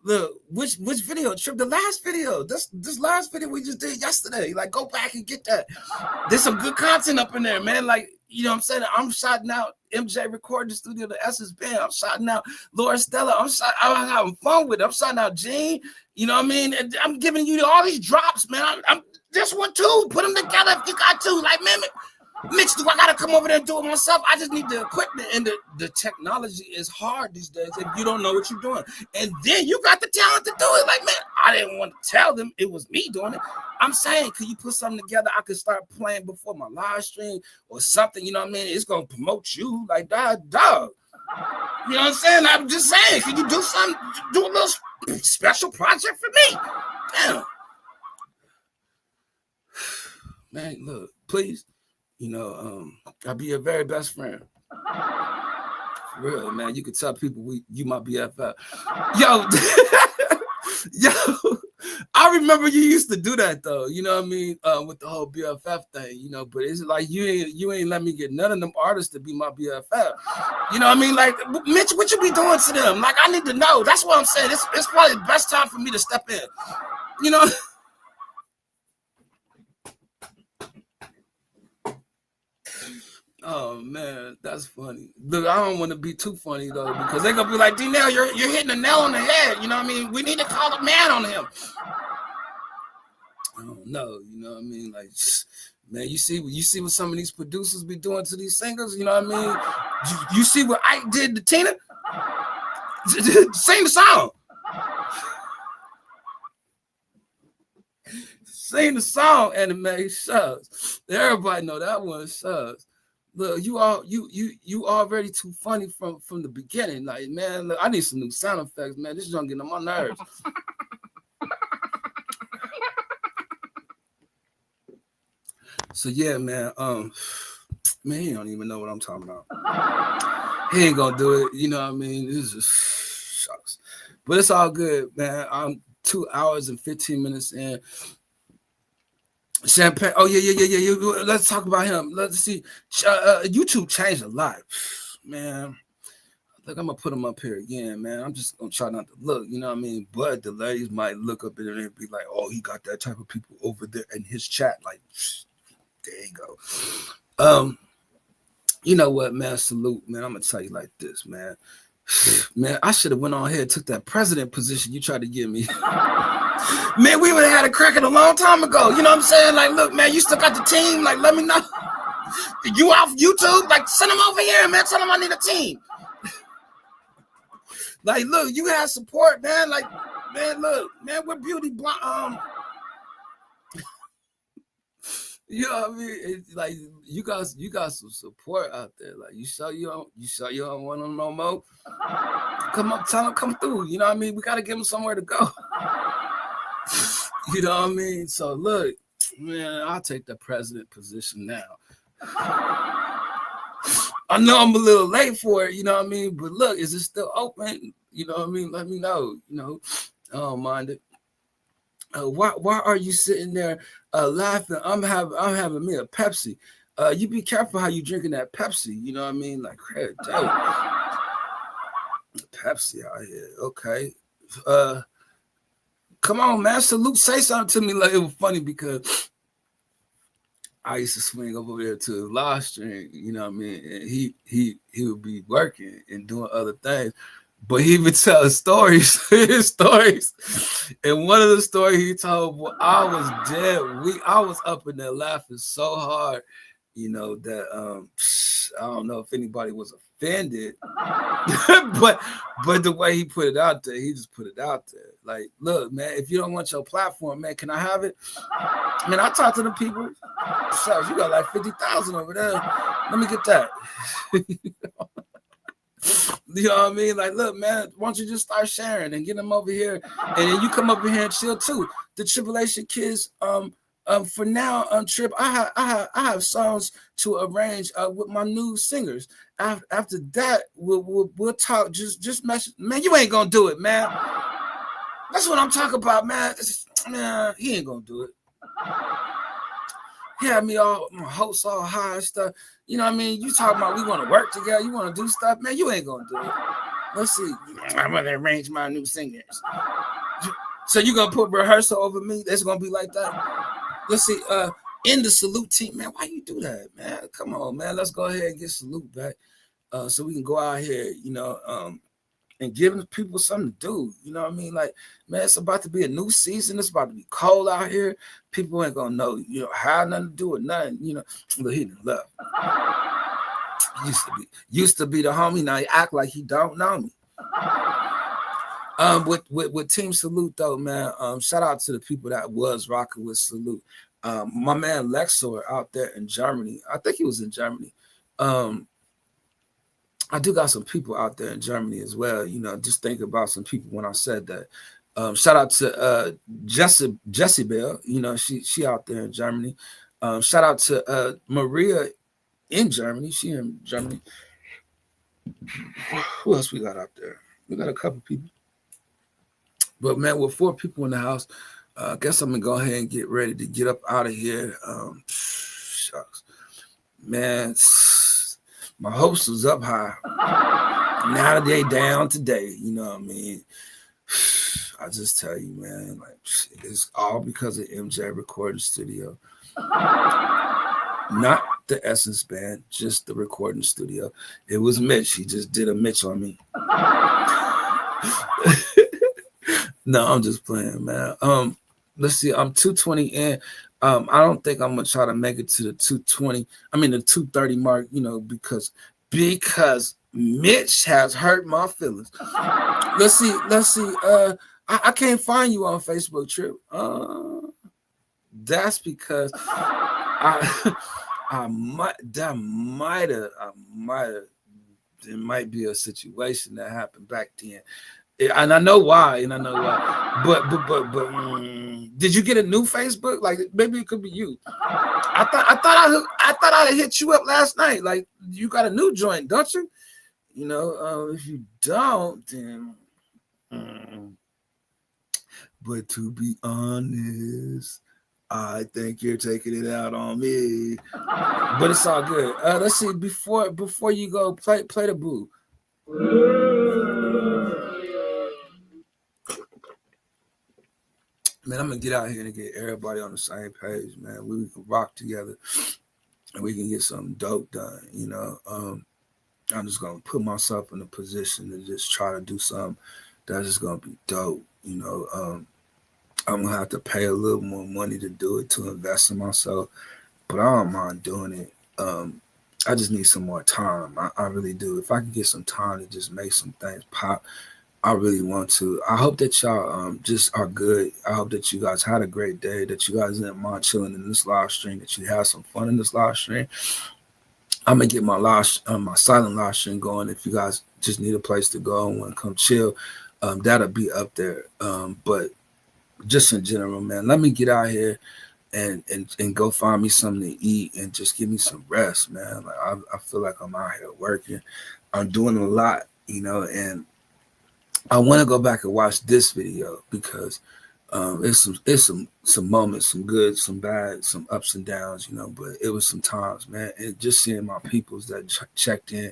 Speaker 1: Look, which video? Trip, the last video. This last video we just did yesterday. Like, go back and get that. There's some good content up in there, man. Like, you know what I'm saying? I'm shouting out MJ Recording Studio, the Essence Band. I'm shouting out Laura Stella. I'm having fun with it. I'm shouting out Gene. You know what I mean? And I'm giving you all these drops, man. I'm this one too. Put them together if you got to. Like, man, Mitch, do I gotta come over there and do it myself? I just need the equipment, and the technology is hard these days if you don't know what you're doing. And then you got the talent to do it. Like, man, I didn't want to tell them it was me doing it. I'm saying, could you put something together I could start playing before my live stream or something? You know what I mean? It's gonna promote you, like that, dog. You know what I'm saying? I'm just saying, can you do something? Do a little special project for me? Damn. Man, look, please. You know, I'll be your very best friend. For real, man. You could tell people you my BFF. Yo, yo, I remember you used to do that though. You know what I mean? With the whole BFF thing, you know. But it's like you ain't let me get none of them artists to be my BFF. You know what I mean? Like, Mitch, what you be doing to them? Like, I need to know. That's what I'm saying. It's probably the best time for me to step in. You know. Oh man, that's funny. Look, I don't want to be too funny though, because they're gonna be like, D-Nail, you're hitting the nail on the head. You know what I mean? We need to call a man on him. I don't know, you know what I mean? Like, man, you see what some of these producers be doing to these singers. You know what I mean? You see what Ike did to Tina? Sing the song. Sing the song, and it made sucks. Everybody know that one sucks. Look, you already too funny from the beginning. Like, man, look, I need some new sound effects, man. This is gonna get on my nerves. So yeah, man. Man, he don't even know what I'm talking about. He ain't gonna do it. You know what I mean? This is just shucks. But it's all good, man. I'm 2 hours and 15 minutes in. Champagne. Oh yeah. Let's talk about him. Let's see. YouTube changed a lot, man. Look, I'm gonna put him up here again, man. I'm just gonna try not to look, you know what I mean? But the ladies might look up in there and be like, "Oh, he got that type of people over there in his chat." Like, there you go. You know what, man? Salute, man. I'm gonna tell you like this, man. Man, I should have went on ahead and took that president position you tried to give me. Man, we would have had a cracking a long time ago. You know what I'm saying? Like, look, man, you still got the team. Like, let me know. You off YouTube? Like, send them over here, man. Tell them I need a team. Like, look, you have support, man. Like, man, look, man, we're beauty blonde. You know what I mean? It's like you got some support out there. Like, you don't want them no more. Come up, tell them come through. You know what I mean? We gotta give them somewhere to go. You know what I mean? So look, man, I'll take the president position now. I know I'm a little late for it, you know what I mean? But look, is it still open? You know what I mean? Let me know. You know, I don't mind it. Why are you sitting there laughing? I'm having me a Pepsi. You be careful how you drinking that Pepsi. You know what I mean? Like, damn. Pepsi out here. Okay. Come on, man. Salute, say something to me. Like, it was funny because I used to swing over there to the live stream, you know what I mean? And he would be working and doing other things, but he would tell stories, his stories. And one of the stories he told, well, I was dead weak. I was up in there laughing so hard, you know, that I don't know if anybody was offended, but the way he put it out there, he just put it out there. Like, look, man, if you don't want your platform, man, can I have it? Man, I talk to the people. So you got like 50,000 over there. Let me get that. You know what I mean? Like, look, man, why don't you just start sharing and get them over here, and then you come over here and chill too. The Tribulation Kids, for now, Trip, I have songs to arrange with my new singers. After that, we'll talk. Just message, man. You ain't gonna do it, man. That's what I'm talking about, man. Man, he ain't gonna do it. He had me all, my hopes all high and stuff. You know what I mean? You talking about we want to work together, you want to do stuff, man. You ain't gonna do it. Let's see. I'm gonna arrange my new singers. So you gonna put rehearsal over me? It's gonna be like that. Let's see. In the Salute team, man. Why you do that, man? Come on, man. Let's go ahead and get Salute back, so we can go out here, you know, and giving people something to do. You know what I mean? Like, man, it's about to be a new season. It's about to be cold out here. People ain't gonna know, have nothing to do with nothing. But he didn't love. Used to be the homie. Now he act like he don't know me. With Team Salute though, man. Shout out to the people that was rocking with Salute. My man Lexor out there in Germany. I think he was in Germany. I do got some people out there in Germany as well. Just think about some people when I said that. Shout out to Jessie Bell. She out there in Germany. Shout out to Maria in Germany. She in Germany. Who else we got out there? We got a couple people. But man, with 4 people in the house, I guess I'm gonna go ahead and get ready to get up out of here. Shucks. Man, my hopes was up high. Now they down today. You know what I mean? I just tell you, man, like it's all because of MJ Recording Studio. Not the Essence Band, just the recording studio. It was Mitch. He just did a Mitch on me. No, I'm just playing, man. Let's see. I'm 220 in. I don't think I'm gonna try to make it to the 220. I mean the 230 mark. Because Mitch has hurt my feelings. Let's see. I can't find you on Facebook, Trip. That's because I might have. It might be a situation that happened back then. And I know why. But did you get a new Facebook? Like maybe it could be you. I thought I hit you up last night. Like you got a new joint, don't you? If you don't, then. But to be honest, I think you're taking it out on me. But it's all good. Let's see. Before you go, play the boo. Man, I'm gonna get out here and get everybody on the same page, man. We can rock together and we can get something dope done. I'm just gonna put myself in a position to just try to do something that's just gonna be dope. I'm gonna have to pay a little more money to do it, to invest in myself, but I don't mind doing it. I just need some more time. I really do. If I can get some time to just make some things pop, I really want to. I hope that y'all just are good. I hope that you guys had a great day, that you guys didn't mind chilling in this live stream, that you had some fun in this live stream. I'm gonna get my silent live stream going. If you guys just need a place to go and want to come chill, that'll be up there. But just in general, man, let me get out here and go find me something to eat and just give me some rest, man. Like I feel like I'm out here working. I'm doing a lot, and I want to go back and watch this video because it's some moments, some good, some bad, some ups and downs, but it was some times, man. And just seeing my peoples that checked in,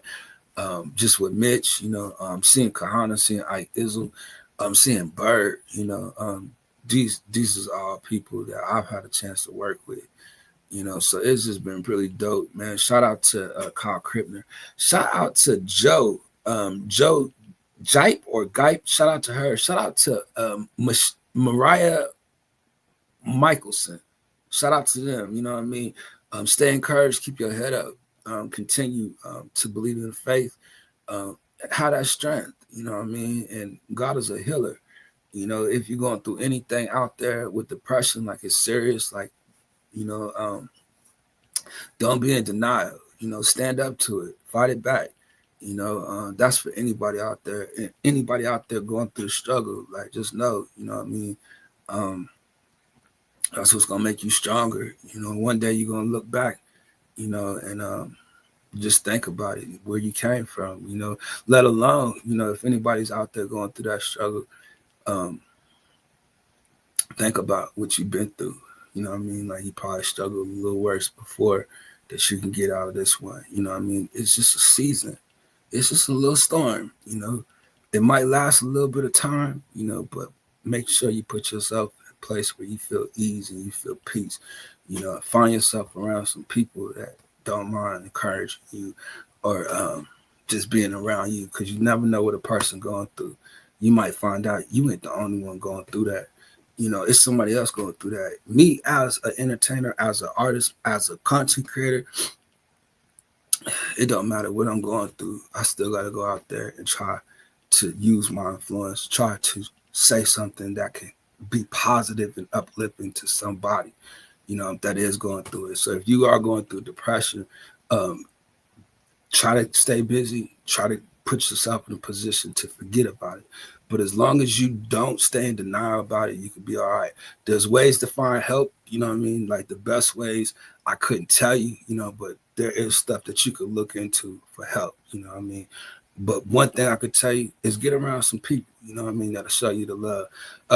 Speaker 1: just with Mitch, seeing Kahana, seeing Ike Izzle, seeing Bird, these is all people that I've had a chance to work with, so it's just been really dope, man. Shout out to Kyle Krippner. Shout out to Joe Jipe or Gipe. Shout out to her. Shout out to Mariah Michelson. Shout out to them. You know what I mean? Stay encouraged. Keep your head up. Continue to believe in faith. Have that strength. You know what I mean? And God is a healer. If you're going through anything out there with depression, like it's serious, like, don't be in denial. Stand up to it. Fight it back. That's for anybody out there. And anybody out there going through the struggle, like just know, what I mean? That's what's gonna make you stronger. One day you're gonna look back, and just think about it, where you came from, let alone, if anybody's out there going through that struggle, think about what you've been through. You know what I mean? Like you probably struggled a little worse before that you can get out of this one. You know what I mean? It's just a season. It's just a little storm, It might last a little bit of time, but make sure you put yourself in a place where you feel ease and you feel peace. Find yourself around some people that don't mind encouraging you or just being around you, because you never know what a person going through. You might find out you ain't the only one going through that. You know, it's somebody else going through that. Me as an entertainer, as an artist, as a content creator, it don't matter what I'm going through. I still got to go out there and try to use my influence, try to say something that can be positive and uplifting to somebody, you know, that is going through it. So if you are going through depression, try to stay busy, try to put yourself in a position to forget about it. But as long as you don't stay in denial about it, you can be all right. There's ways to find help, you know what I mean? Like the best ways, I couldn't tell you, you know, but there is stuff that you could look into for help, you know what I mean? But one thing I could tell you is get around some people, you know what I mean, that'll show you the love.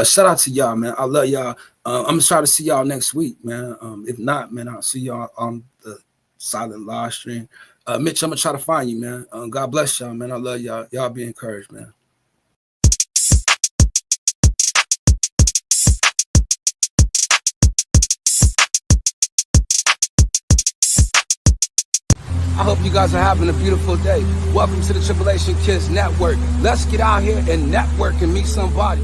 Speaker 1: Shout out to y'all, man. I love y'all. I'm going to try to see y'all next week, man. If not, man, I'll see y'all on the silent live stream. Mitch, I'm going to try to find you, man. God bless y'all, man. I love y'all. Y'all be encouraged, man. I hope you guys are having a beautiful day. Welcome to the Tribulation Kids Network. Let's get out here and network and meet somebody.